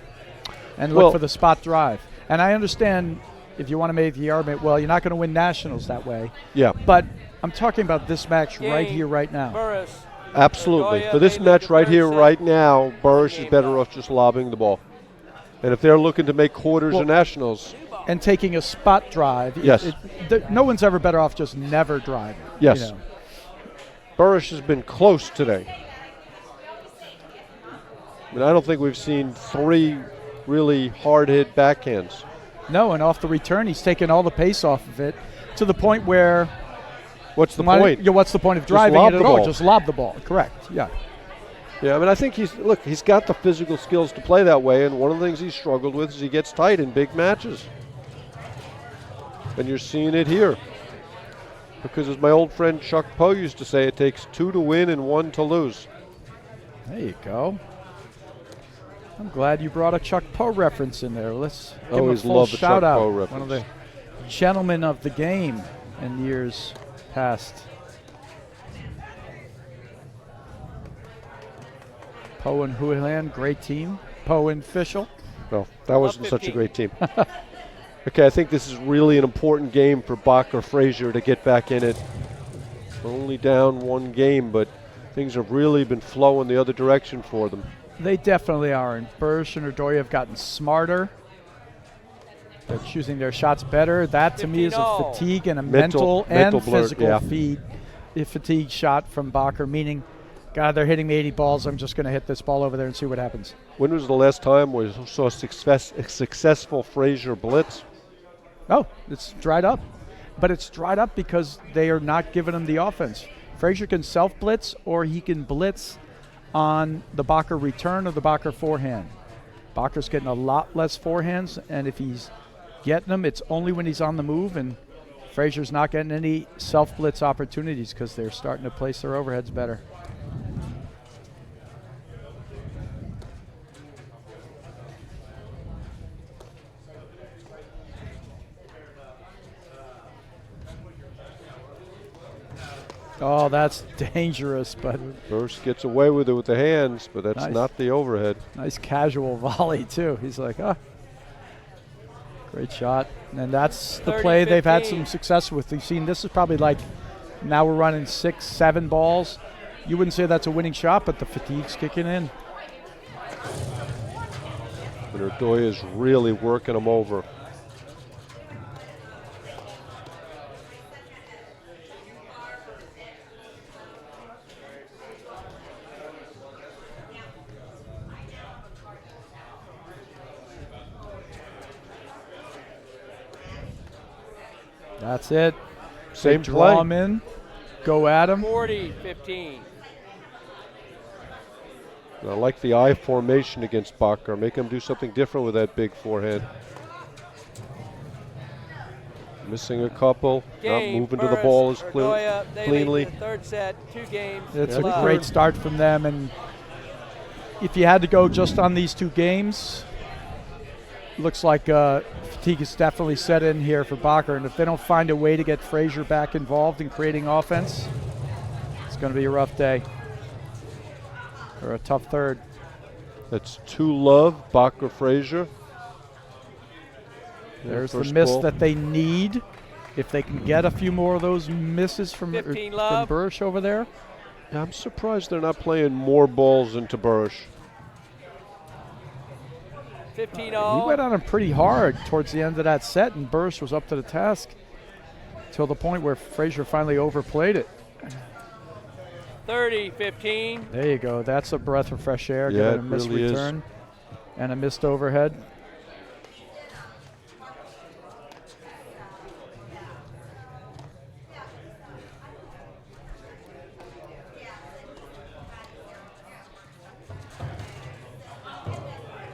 and look for the spot drive? And I understand if you want to make the argument, well, you're not going to win nationals that way. Yeah. But I'm talking about this match right Game, here, right now. Burus. Absolutely. Irdoja For this made match the right third here, set. right now, Burus is better off just lobbing the ball. And if they're looking to make quarters Well, and nationals, and taking a spot drive, Yes. No one's ever better off just never driving. Yes. You know. Burus has been close today. I mean, I don't think we've seen 3 really hard-hit backhands. No, and off the return, he's taken all the pace off of it to the point where. What's the point? Yeah, what's the point of Just driving lob it the at all? ball. Just lob the ball. Correct. Yeah. Yeah, I mean, I think he's got the physical skills to play that way, and one of the things he's struggled with is he gets tight in big matches. And you're seeing it here. Because as my old friend Chuck Poe used to say, it takes 2 to win and 1 to lose. There you go. I'm glad you brought a Chuck Poe reference in there. Let's give him a Always full love the shout Chuck out. Poe One reference. of the gentlemen of the game in years past. Poe and Houlihan, great team. Poe and Fischel. No, that wasn't such a great team. Okay, I think this is really an important game for Bakker Fraser to get back in it. Only down 1 game, but things have really been flowing the other direction for them. They definitely are, and Burus and Irdoja have gotten smarter. They're choosing their shots better. That, to me, is a 15-0. fatigue and a Mental and blur, physical yeah. feed. A fatigue shot from Bakker, meaning, God, they're hitting me 80 balls. I'm just going to hit this ball over there and see what happens. When was the last time we saw a successful Fraser blitz? Oh, it's dried up. But it's dried up because they are not giving him the offense. Fraser can self-blitz, or he can blitz on the Bakker return or the Bakker forehand. Bakker's getting a lot less forehands, and if he's getting them, it's only when he's on the move, and Fraser's not getting any self-blitz opportunities because they're starting to place their overheads better. Oh, that's dangerous, but Burus gets away with it with the hands, but that's Nice. not the overhead. nice casual volley, too. He's like, great shot. And that's the play they've had 30-15. some success with. You've seen this is probably like, now we're running 6, 7 balls. You wouldn't say that's a winning shot, but the fatigue's kicking in. But Irdoja is really working him over. That's it. Same They draw play. him in, go at him. 40-15. I like the I formation against Bakker. Make him do something different with that big forehand. Missing a couple, Game, not moving to the Burus, ball as Irdoja, they lead cleanly. the third set, 2 games. It's Yeah, a look great for- start from them. And if you had to go just on these 2 games, looks like fatigue is definitely set in here for Bakker. And if they don't find a way to get Fraser back involved in creating offense, it's going to be a rough day or a tough third. That's 2 love, Bakker Fraser. There's the First miss ball. that they need. If they can get a few more of those misses from 15 from love. Burus over there, Yeah, I'm surprised they're not playing more balls into Burus. 15 He all. went on him pretty hard towards the end of that set, and Burus was up to the task till the point where Fraser finally overplayed it. 30-15. There you go. That's a breath of fresh air. Yeah, Getting a it missed really is. return and a missed overhead.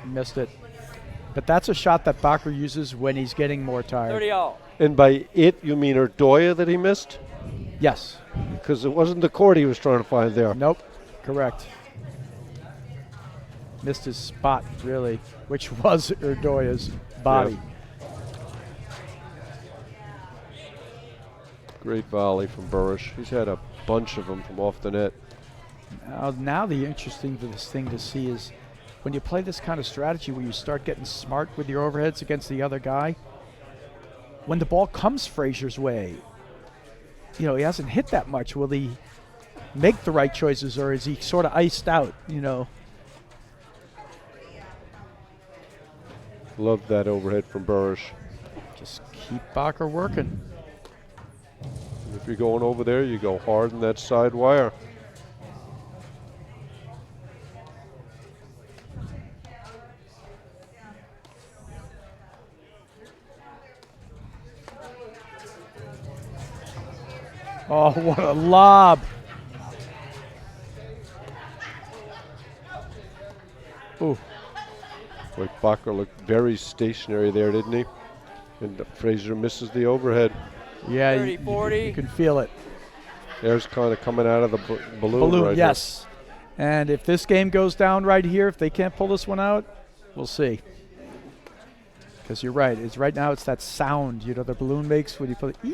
Missed it. But that's a shot that Bakker uses when he's getting more tired. 30 all. And by it, you mean Irdoja that he missed? Yes. Because it wasn't the court he was trying to find there. Nope. Correct. Missed his spot, really, which was Irdoja's body. Great volley from Burus. He's had a bunch of them from off the net. Now the interesting thing to see is when you play this kind of strategy where you start getting smart with your overheads against the other guy, when the ball comes Fraser's way, you know, he hasn't hit that much. Will he make the right choices, or is he sort of iced out, you know? Love that overhead from Burus. Just keep Bakker working. If you're going over there, you go hard in that side wire. Oh, what a lob. Ooh. Boy, Bakker looked very stationary there, didn't he? And Fraser misses the overhead. Yeah, 30-40. you can feel it. Air's kind of coming out of the balloon right yes. And if this game goes down right here, if they can't pull this one out, we'll see. Because you're right. Right now it's that sound, you know, the balloon makes when you put it.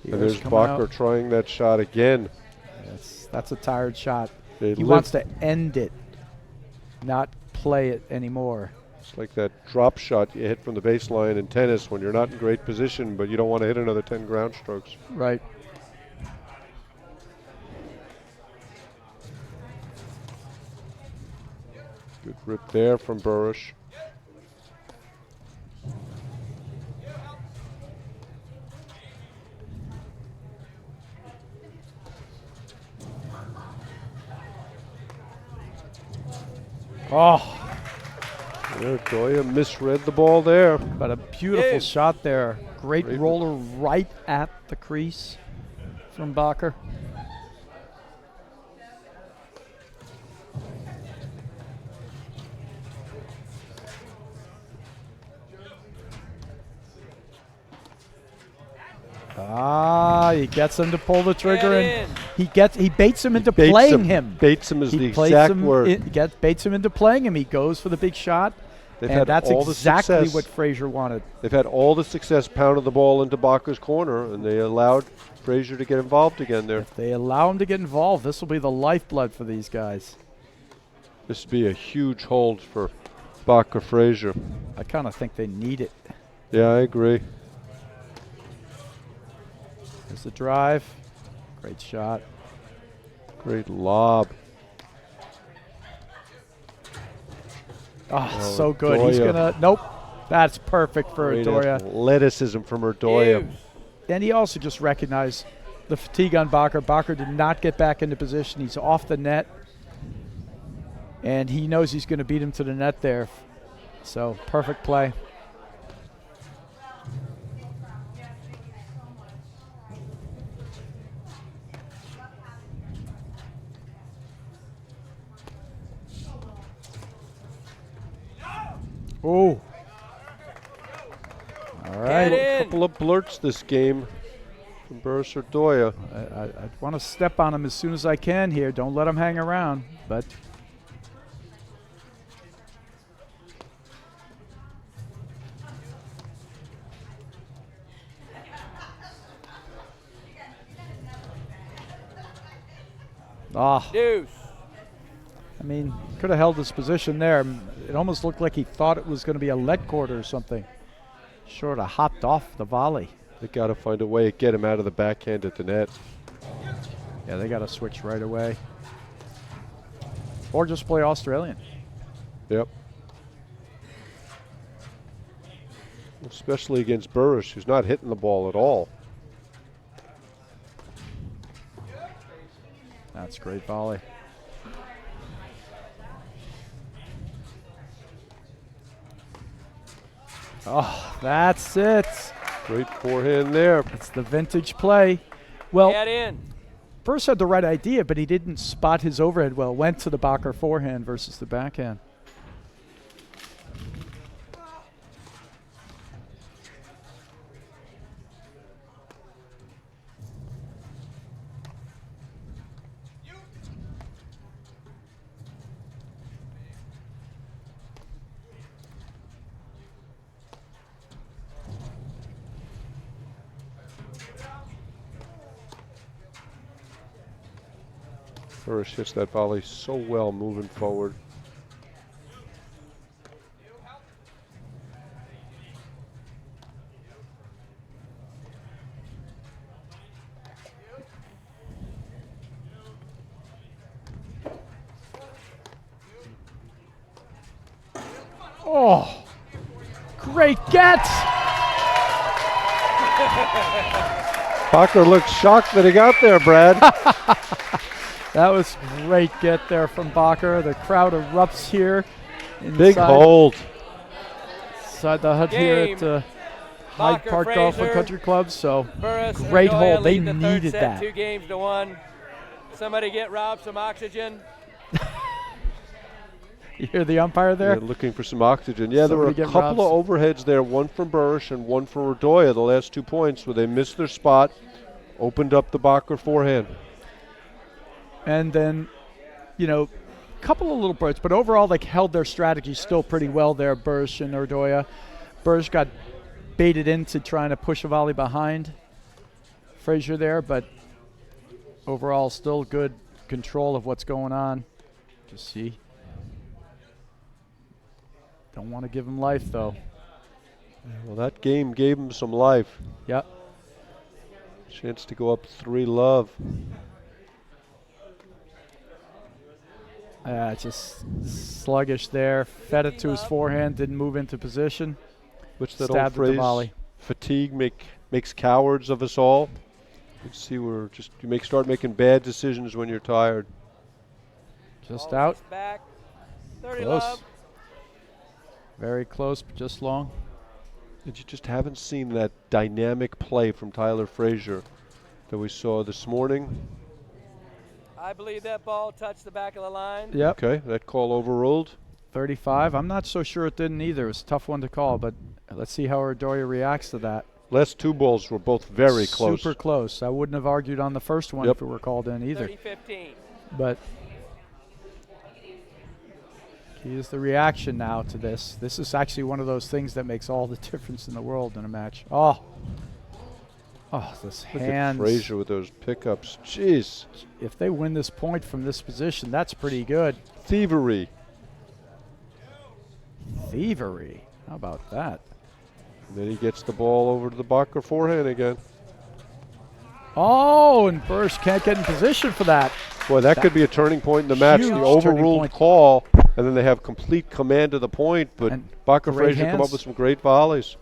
And there's Bakker trying that shot again. That's a tired shot. He wants to end it, not play it anymore. It's like that drop shot you hit from the baseline in tennis when you're not in great position, but you don't want to hit another 10 ground strokes. Right. Good rip there from Burus. Oh. Irdoja misread the ball there. But a beautiful shot there. Great roller right at the crease from Bakker. He gets him to pull the trigger, and he baits him into playing him. Baits him is the exact word. Baits him into playing him. He goes for the big shot. And that's exactly what Fraser wanted. They've had all the success pounding the ball into Bakker's corner, and they allowed Fraser to get involved again there. If they allow him to get involved, this will be the lifeblood for these guys. This would be a huge hold for Bakker Fraser. I kind of think they need it. Yeah, I agree. There's the drive. Great shot. Great lob. Oh, so good. He's going to, nope. That's perfect for Irdoja. Athleticism from Irdoja. And he also just recognized the fatigue on Bakker. Bakker did not get back into position. He's off the net. And he knows he's going to beat him to the net there. So, perfect play. Oh. All right. A couple of blurts this game from Burus Irdoja. I want to step on him as soon as I can here. Don't let him hang around. But Deuce. I mean, could have held his position there. It almost looked like he thought it was going to be a let court or something. Sort of hopped off the volley. They got to find a way to get him out of the backhand at the net. Yeah, they got to switch right away. Or just play Australian. Yep. Especially against Burus, who's not hitting the ball at all. That's a great volley. Oh, that's it. Great forehand there. It's the vintage play. Well, Get in. Burus had the right idea, but he didn't spot his overhead well. Went to the Bakker forehand versus the backhand. Burus hits that volley so well moving forward. Oh, great get. Bakker looks shocked that he got there, Brad. That was great get there from Bakker. The crowd erupts here. Big hold. Inside the hut here at Hyde Bakker, Park Golf and Fraser, Country Club. So Burus, great Irdoja hold. They lead the third needed set, that. 2-1. Somebody get Rob some oxygen. You hear the umpire there? Yeah, looking for some oxygen. Yeah, there were a Somebody get couple of overheads there, one from Burus and one from Irdoja, the last 2 points, where they missed their spot, opened up the Bakker forehand. And then, you know, a couple of little birds, but overall they held their strategy still pretty well there, Burus and Irdoja. Burus got baited into trying to push a volley behind Fraser there, but overall still good control of what's going on. Just see. Don't want to give him life, though. Well, that game gave him some life. Yep. Chance to go up 3-love. Just sluggish there. Fed it to his forehand, didn't move into position. What's that Stabbed old at the phrase? volley. Fatigue makes cowards of us all. You see, you start making bad decisions when you're tired. Just out. Back. 30 Close. love. Very close, but just long. And you just haven't seen that dynamic play from Tyler Fraser that we saw this morning. I believe that ball touched the back of the line. Yep. Okay, that call overruled. 35. I'm not so sure it didn't either. It was a tough one to call, but let's see how Irdoja reacts to that. Last 2 balls were both very close. Super close. I wouldn't have argued on the first one if it were called in either. 30-15. But key is the reaction now to this. This is actually one of those things that makes all the difference in the world in a match. Oh, this Look hands. at Fraser with those pickups. Jeez. If they win this point from this position, that's pretty good. Thievery. Thievery. How about that? And then he gets the ball over to the Bakker forehand again. Oh, and Burus can't get in position for that. Boy, that could be a turning point in the match. Huge The turning overruled point. call, and then they have complete command of the point, but And Bakker great Fraser come up hands. with some great volleys.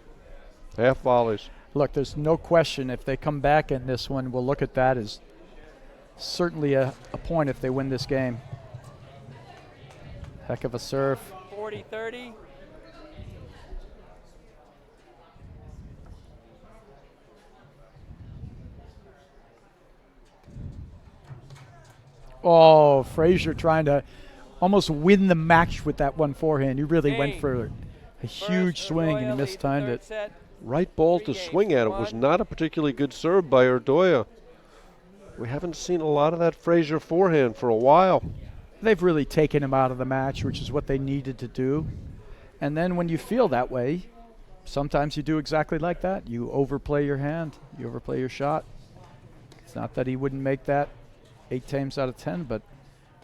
Half volleys. Look, there's no question if they come back in this one, we'll look at that as certainly a point if they win this game. Heck of a serve. 40-30. Oh, Fraser trying to almost win the match with that one forehand. He really went for a huge swing and he mistimed it. Right ball to swing at. It was not a particularly good serve by Irdoja. We haven't seen a lot of that Fraser forehand for a while. They've really taken him out of the match, which is what they needed to do. And then when you feel that way, sometimes you do exactly like that. You overplay your hand. You overplay your shot. It's not that he wouldn't make that 8 times out of 10, but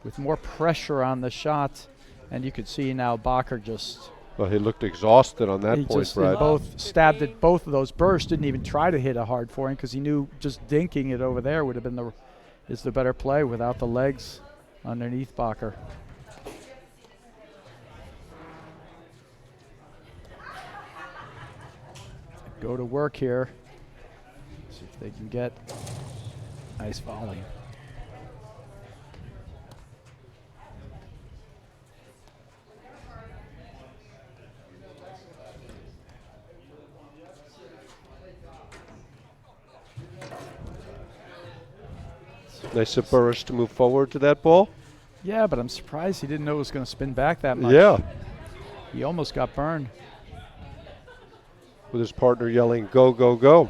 with more pressure on the shot, and you could see now Bakker just... Well, he looked exhausted on that he point, just Brad. both stabbed at both of those. Burus didn't even try to hit a hard forehand because he knew just dinking it over there would have been the is the better play without the legs underneath Bakker. Go to work here. See if they can get nice volley. Nice of Burus to move forward to that ball. Yeah, but I'm surprised he didn't know it was going to spin back that much. Yeah. He almost got burned. With his partner yelling, go, go, go.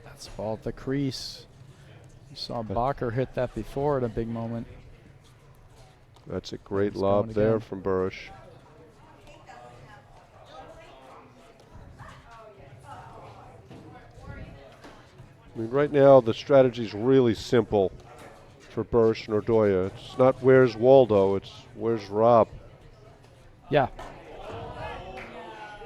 That's ball at the crease. You saw Bakker hit that before at a big moment. That's a great He's lob going there again. from Burus. I mean, right now the strategy is really simple for Burus and Irdoja. It's not where's Waldo, it's where's Rob. Yeah.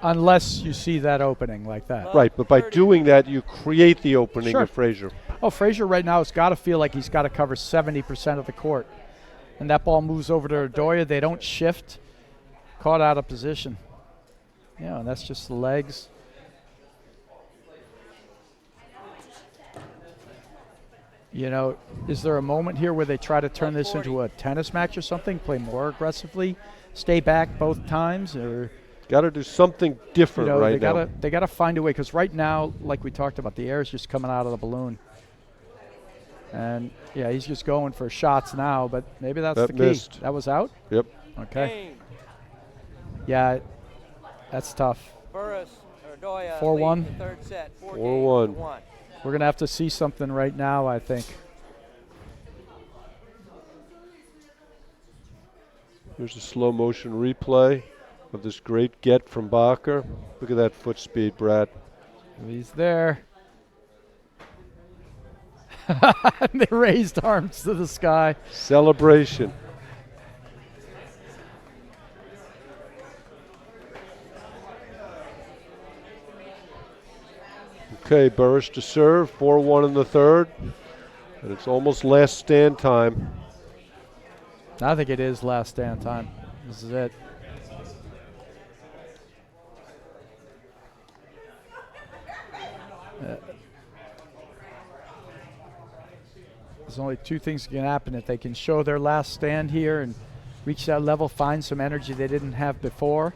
Unless you see that opening like that. Right, but by doing that, you create the opening Sure. of Fraser. Oh, Fraser right now has got to feel like he's got to cover 70% of the court. And that ball moves over to Irdoja. They don't shift. Caught out of position. Yeah, and that's just the legs. You know, is there a moment here where they try to turn this into a tennis match or something? Play more aggressively? Stay back both times? Or Got to do something different right now. They got to find a way, because right now, like we talked about, the air is just coming out of the balloon. And yeah, he's just going for shots now, but maybe that's That the key. missed. That was out? Yep. Okay. Yeah, that's tough. Burus, Irdoja 4-1. lead the third set. 4-1. We're going to have to see something right now, I think. Here's a slow motion replay of this great get from Bakker. Look at that foot speed, Brad. He's there. They raised arms to the sky. Celebration. Okay, Burus to serve, 4-1 in the third. And it's almost last stand time. I think it is last stand time. This is it. There's only two things that can happen. If they can show their last stand here and reach that level, find some energy they didn't have before,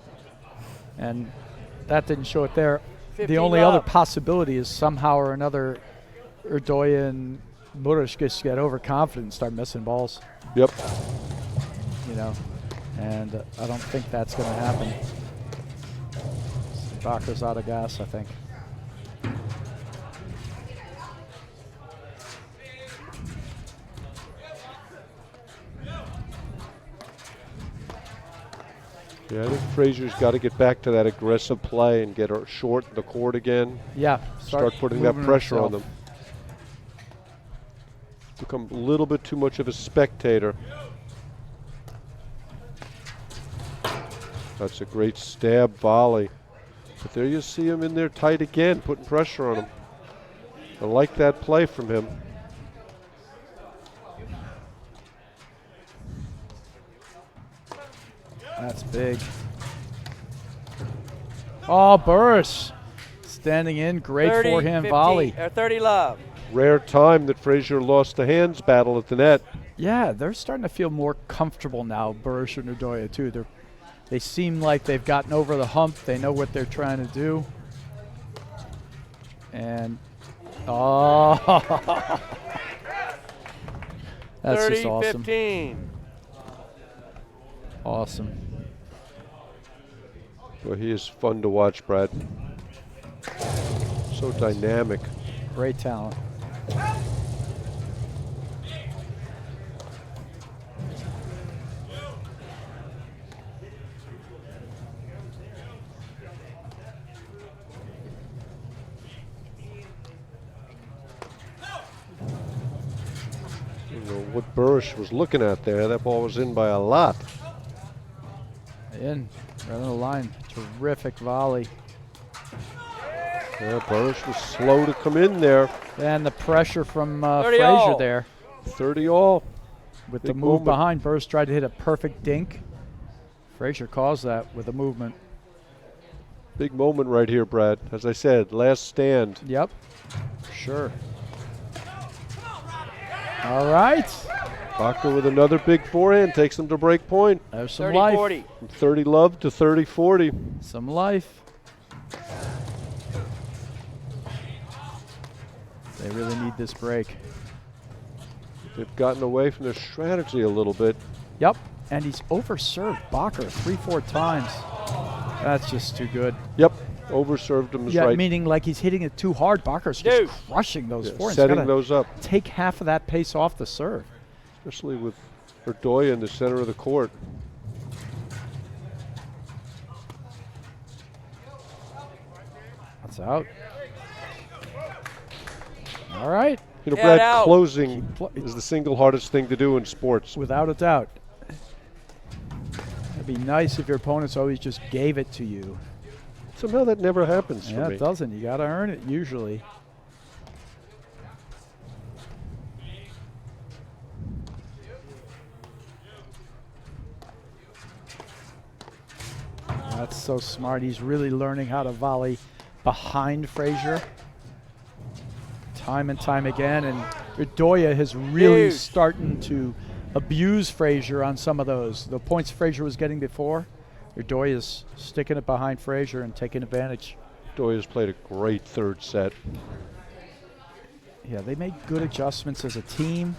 and that didn't show it there. The only other possibility is somehow or another Irdoja and Burus just get overconfident and start missing balls. Yep. You know, and I don't think that's going to happen. Bakker's out of gas, I think. Yeah, I think Fraser's got to get back to that aggressive play and get her short in the court again. Yeah, start putting that pressure on them. Become a little bit too much of a spectator. That's a great stab volley. But there you see him in there tight again, putting pressure on him. I like that play from him. That's big. Oh, Burus standing in, great 30, forehand 15, volley. 30 love. Rare time that Fraser lost the hands battle at the net. Yeah, they're starting to feel more comfortable now, Burus and Irdoja too. They seem like they've gotten over the hump. They know what they're trying to do. And, oh, that's 30, just awesome. 15. Awesome. Well, he is fun to watch, Brad. So dynamic. Great talent. You know, what Burus was looking at there, that ball was in by a lot. In, right on the line. Terrific volley. Yeah, Burus was slow to come in there. And the pressure from 30 Fraser all. there. 30 all. With Big the move moment. behind, Burus tried to hit a perfect dink. Fraser caused that with a movement. Big moment right here, Brad. As I said, last stand. Yep, sure. All right. Bakker with another big forehand takes them to break point. There's some 30 life. 40. From 30 love to 30-40. Some life. They really need this break. They've gotten away from their strategy a little bit. Yep, and he's overserved Bakker 3-4 times. That's just too good. Yep, overserved him is Yeah, right. meaning like he's hitting it too hard. Bakker's just crushing those forehands. Setting those up. Take half of that pace off the serve. Especially with Irdoja in the center of the court. That's out. All right. You know, Head Brad, out. closing is the single hardest thing to do in sports. Without a doubt. It'd be nice if your opponents always just gave it to you. Somehow that never happens Yeah, for me. it doesn't. You got to earn it usually. That's so smart. He's really learning how to volley behind Fraser. Time and time again. And Irdoja has really starting to abuse Fraser on some of those. The points Fraser was getting before, Irdoja is sticking it behind Fraser and taking advantage. Irdoja's played a great third set. Yeah, they made good adjustments as a team.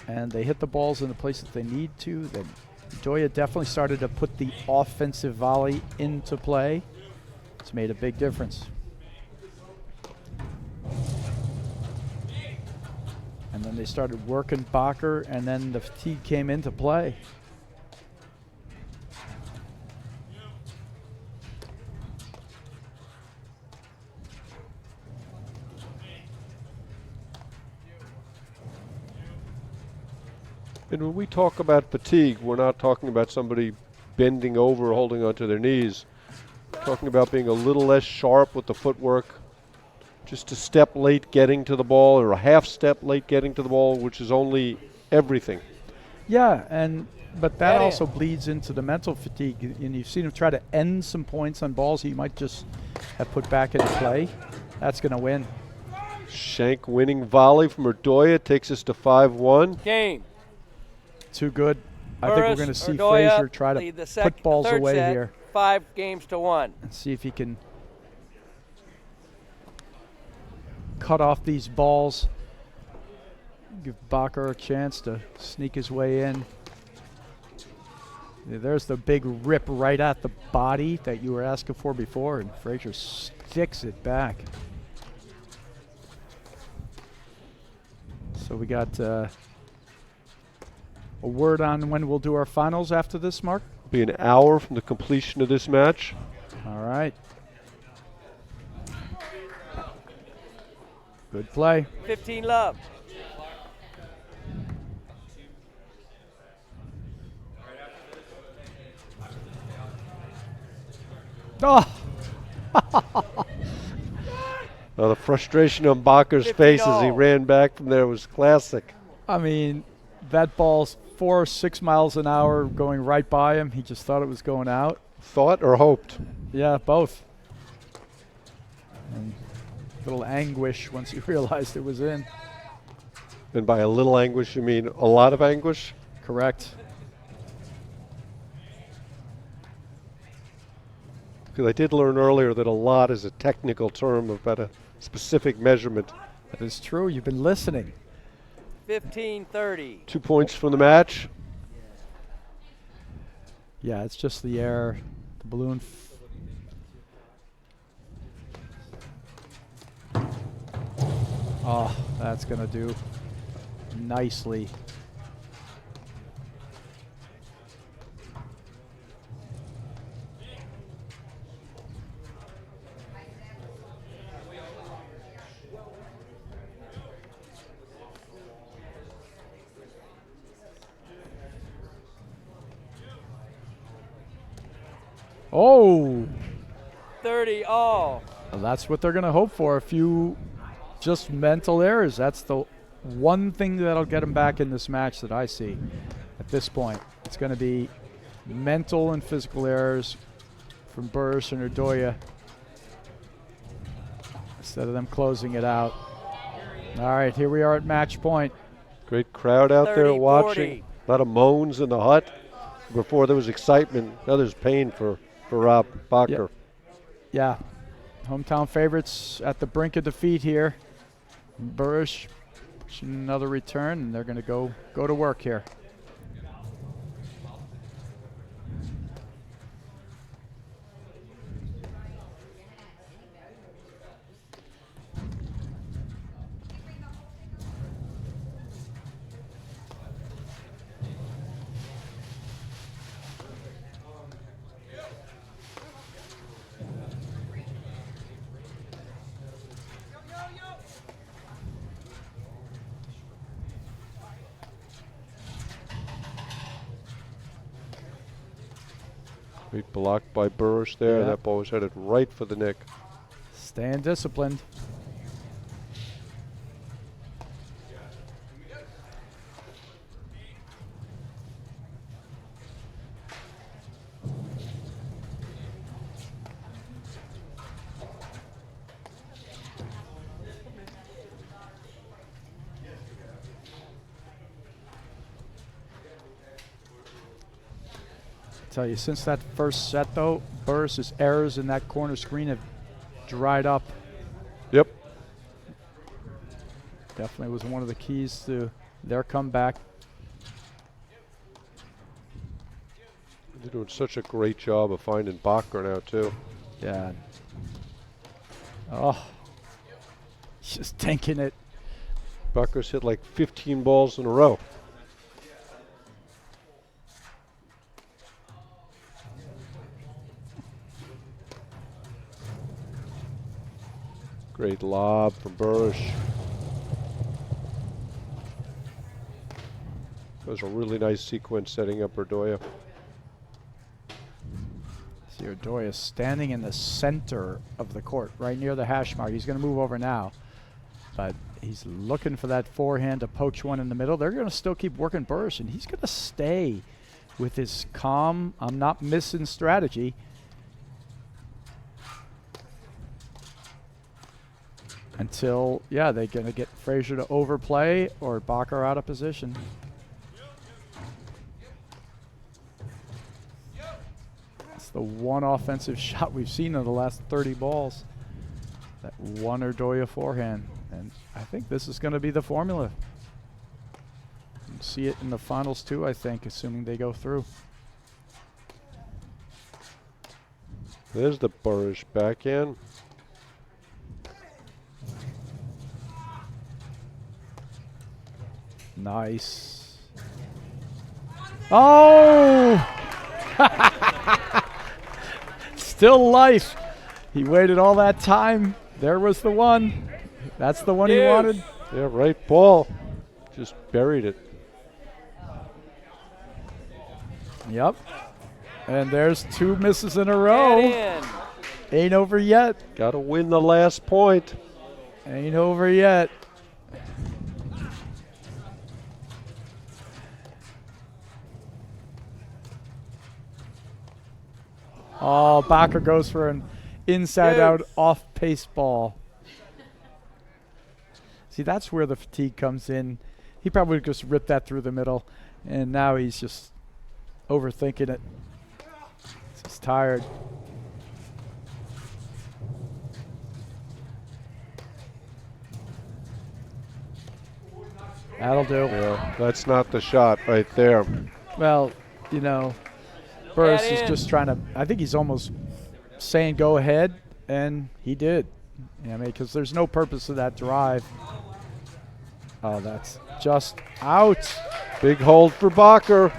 And they hit the balls in the places they need to. Then Irdoja definitely started to put the offensive volley into play. It's made a big difference. And then they started working Bakker, and then the fatigue came into play. And when we talk about fatigue, we're not talking about somebody bending over, holding onto their knees. We're talking about being a little less sharp with the footwork, just a step late getting to the ball or a half step late getting to the ball, which is only everything. Yeah, but that also bleeds into the mental fatigue. And you've seen him try to end some points on balls he might just have put back into play. That's going to win. Shank winning volley from Irdoja takes us to 5-1. Game. Too good. I think we're going to see Irdoja Fraser try to lead the put balls third away set, here. 5-1. And see if he can cut off these balls. Give Bakker a chance to sneak his way in. Yeah, there's the big rip right at the body that you were asking for before, and Fraser sticks it back. So we got a word on when we'll do our finals after this, Mark? Be an hour from the completion of this match. All right. Good play. 15 love. Oh! The frustration on Bakker's face as he ran back from there was classic. I mean, that ball's 4 or 6 miles an hour going right by him. He just thought it was going out. Thought or hoped? Yeah, both. And a little anguish once he realized it was in. And by a little anguish, you mean a lot of anguish? Correct. Because I did learn earlier that a lot is a technical term about a specific measurement. That is true. You've been listening. 15-30. 2 points from the match. Yeah, it's just the air. The balloon. Oh, that's going to do nicely. Oh, 30 all. well, that's what they're going to hope for. A few just mental errors. That's the one thing that'll get them back in this match that I see at this point. It's going to be mental and physical errors from Burus and Irdoja instead of them closing it out. All right, here we are at match point. Great crowd out 30, there watching. 40. A lot of moans in the hut. Before there was excitement, now there's pain for Bakker. Yeah, hometown favorites at the brink of defeat here. Burus pushing another return, and they're going to go to work here. Great block by Burus there. Yeah. That ball was headed right for the nick. Staying disciplined. Tell you, since that first set though, Burus's errors in that corner screen have dried up. Yep. Definitely was one of the keys to their comeback. They're doing such a great job of finding Bakker now too. Yeah. Oh, he's just tanking it. Bakker's hit like 15 balls in a row. Great lob from Burus. That was a really nice sequence setting up Irdoja. See Irdoja standing in the center of the court, right near the hash mark. He's going to move over now, but he's looking for that forehand to poach one in the middle. They're going to still keep working Burus, and he's going to stay with his calm, I'm not missing strategy. Until, yeah, they're going to get Fraser to overplay or Bakker out of position. That's the one offensive shot we've seen in the last 30 balls. That one Irdoja forehand. And I think this is going to be the formula. We'll see it in the finals too, I think, assuming they go through. There's the Burus backhand. Nice. Oh! Still life. He waited all that time. There was the one. That's the one he wanted. Yeah, right ball. Just buried it. Yep. And there's two misses in a row. Ain't over yet. Got to win the last point. Ain't over yet. Oh, Bakker goes for an inside-out off-pace ball. See, that's where the fatigue comes in. He probably just ripped that through the middle, and now he's just overthinking it. He's tired. That'll do. Yeah, that's not the shot right there. Well, you know, Burus is just trying to, I think he's almost saying go ahead, and he did. I mean, because there's no purpose to that drive. Oh, that's just out. Big hold for Bakker.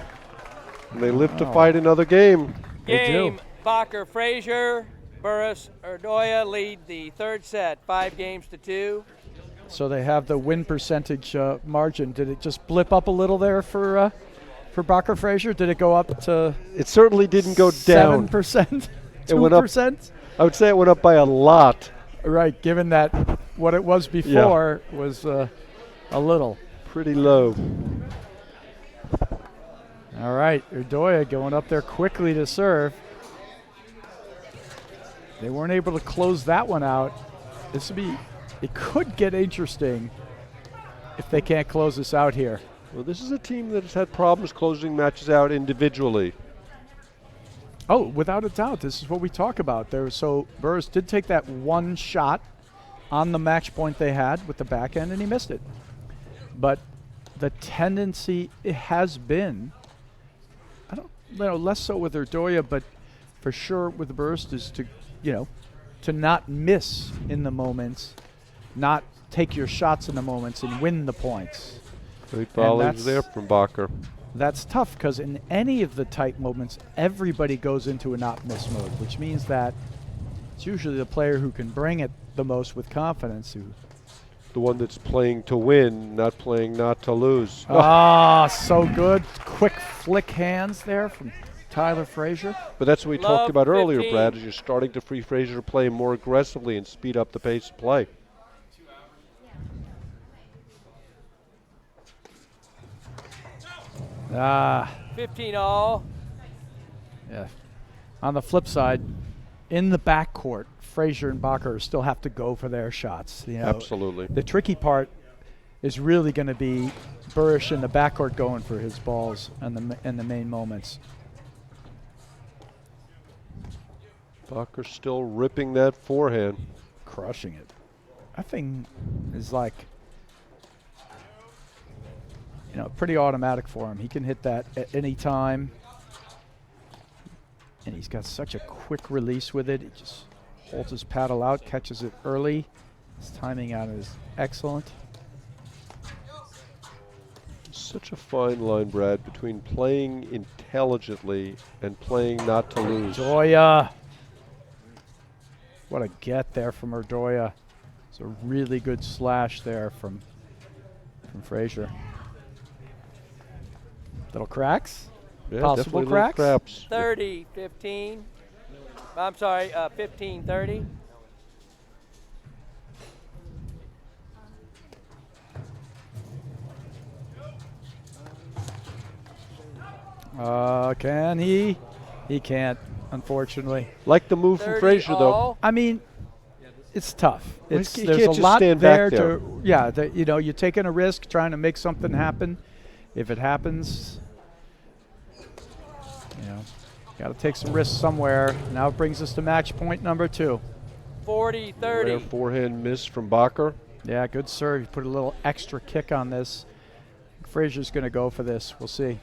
And they live to fight another game. Game, Bakker, Fraser, Burus, Irdoja lead the third set, 5-2. So they have the win percentage margin. Did it just blip up a little there for Bakker Fraser? Did it go up to? It certainly didn't go down. 7%. It went up. 2%? I would say it went up by a lot. Right, given that what it was before was a little. Pretty low. All right, Irdoja going up there quickly to serve. They weren't able to close that one out. It could get interesting if they can't close this out here. Well, this is a team that has had problems closing matches out individually. Oh, without a doubt, this is what we talk about. So Burus did take that one shot on the match point they had with the backhand, and he missed it. But the tendency it has been, I don't know, less so with Irdoja, but for sure with the Burus is to not miss in the moments, not take your shots in the moments and win the points. Great volleys there from Bakker. That's tough because in any of the tight moments, everybody goes into a not miss mode, which means that it's usually the player who can bring it the most with confidence. The one that's playing to win, not playing not to lose. Ah, so good. Quick flick hands there from Tyler Fraser. But that's what we talked about earlier, Brad, is you're starting to free Fraser to play more aggressively and speed up the pace of play. Ah. 15 all. Yeah. On the flip side, in the backcourt, Fraser and Bakker still have to go for their shots. Absolutely. The tricky part is really going to be Burus in the backcourt going for his balls and the main moments. Bakker still ripping that forehand. Crushing it. That thing is like, pretty automatic for him. He can hit that at any time. And he's got such a quick release with it. He just holds his paddle out, catches it early. His timing out is excellent. Such a fine line, Brad, between playing intelligently and playing not to lose. Irdoja. What a get there from Irdoja. It's a really good slash there from Fraser. Little cracks? Yeah, possible cracks? 30-15. I'm sorry, 15-30. Can he? He can't, unfortunately. Like the move from Fraser, though. I mean, it's tough. You There's can't a just lot stand there back there. you're taking a risk trying to make something happen. If it happens, got to take some risks somewhere. Now it brings us to match point number 2. 40-30. Forehand miss from Bakker. Yeah, good serve. You put a little extra kick on this. Fraser's going to go for this. We'll see.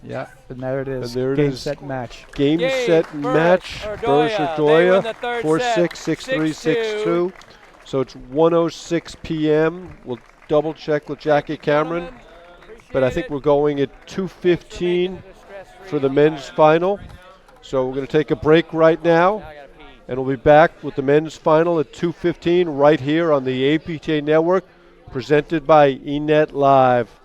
Yeah, and there it is. And there it Game, is. set, match. Game, set, match. Burus Irdoja, 4-6, 6-3, 6-2. So it's 1:06 p.m. We'll double check with Jackie Cameron. But I think we're going at 2:15 for the men's final. So we're going to take a break right now. And we'll be back with the men's final at 2:15 right here on the APTA Network, presented by eNet Live.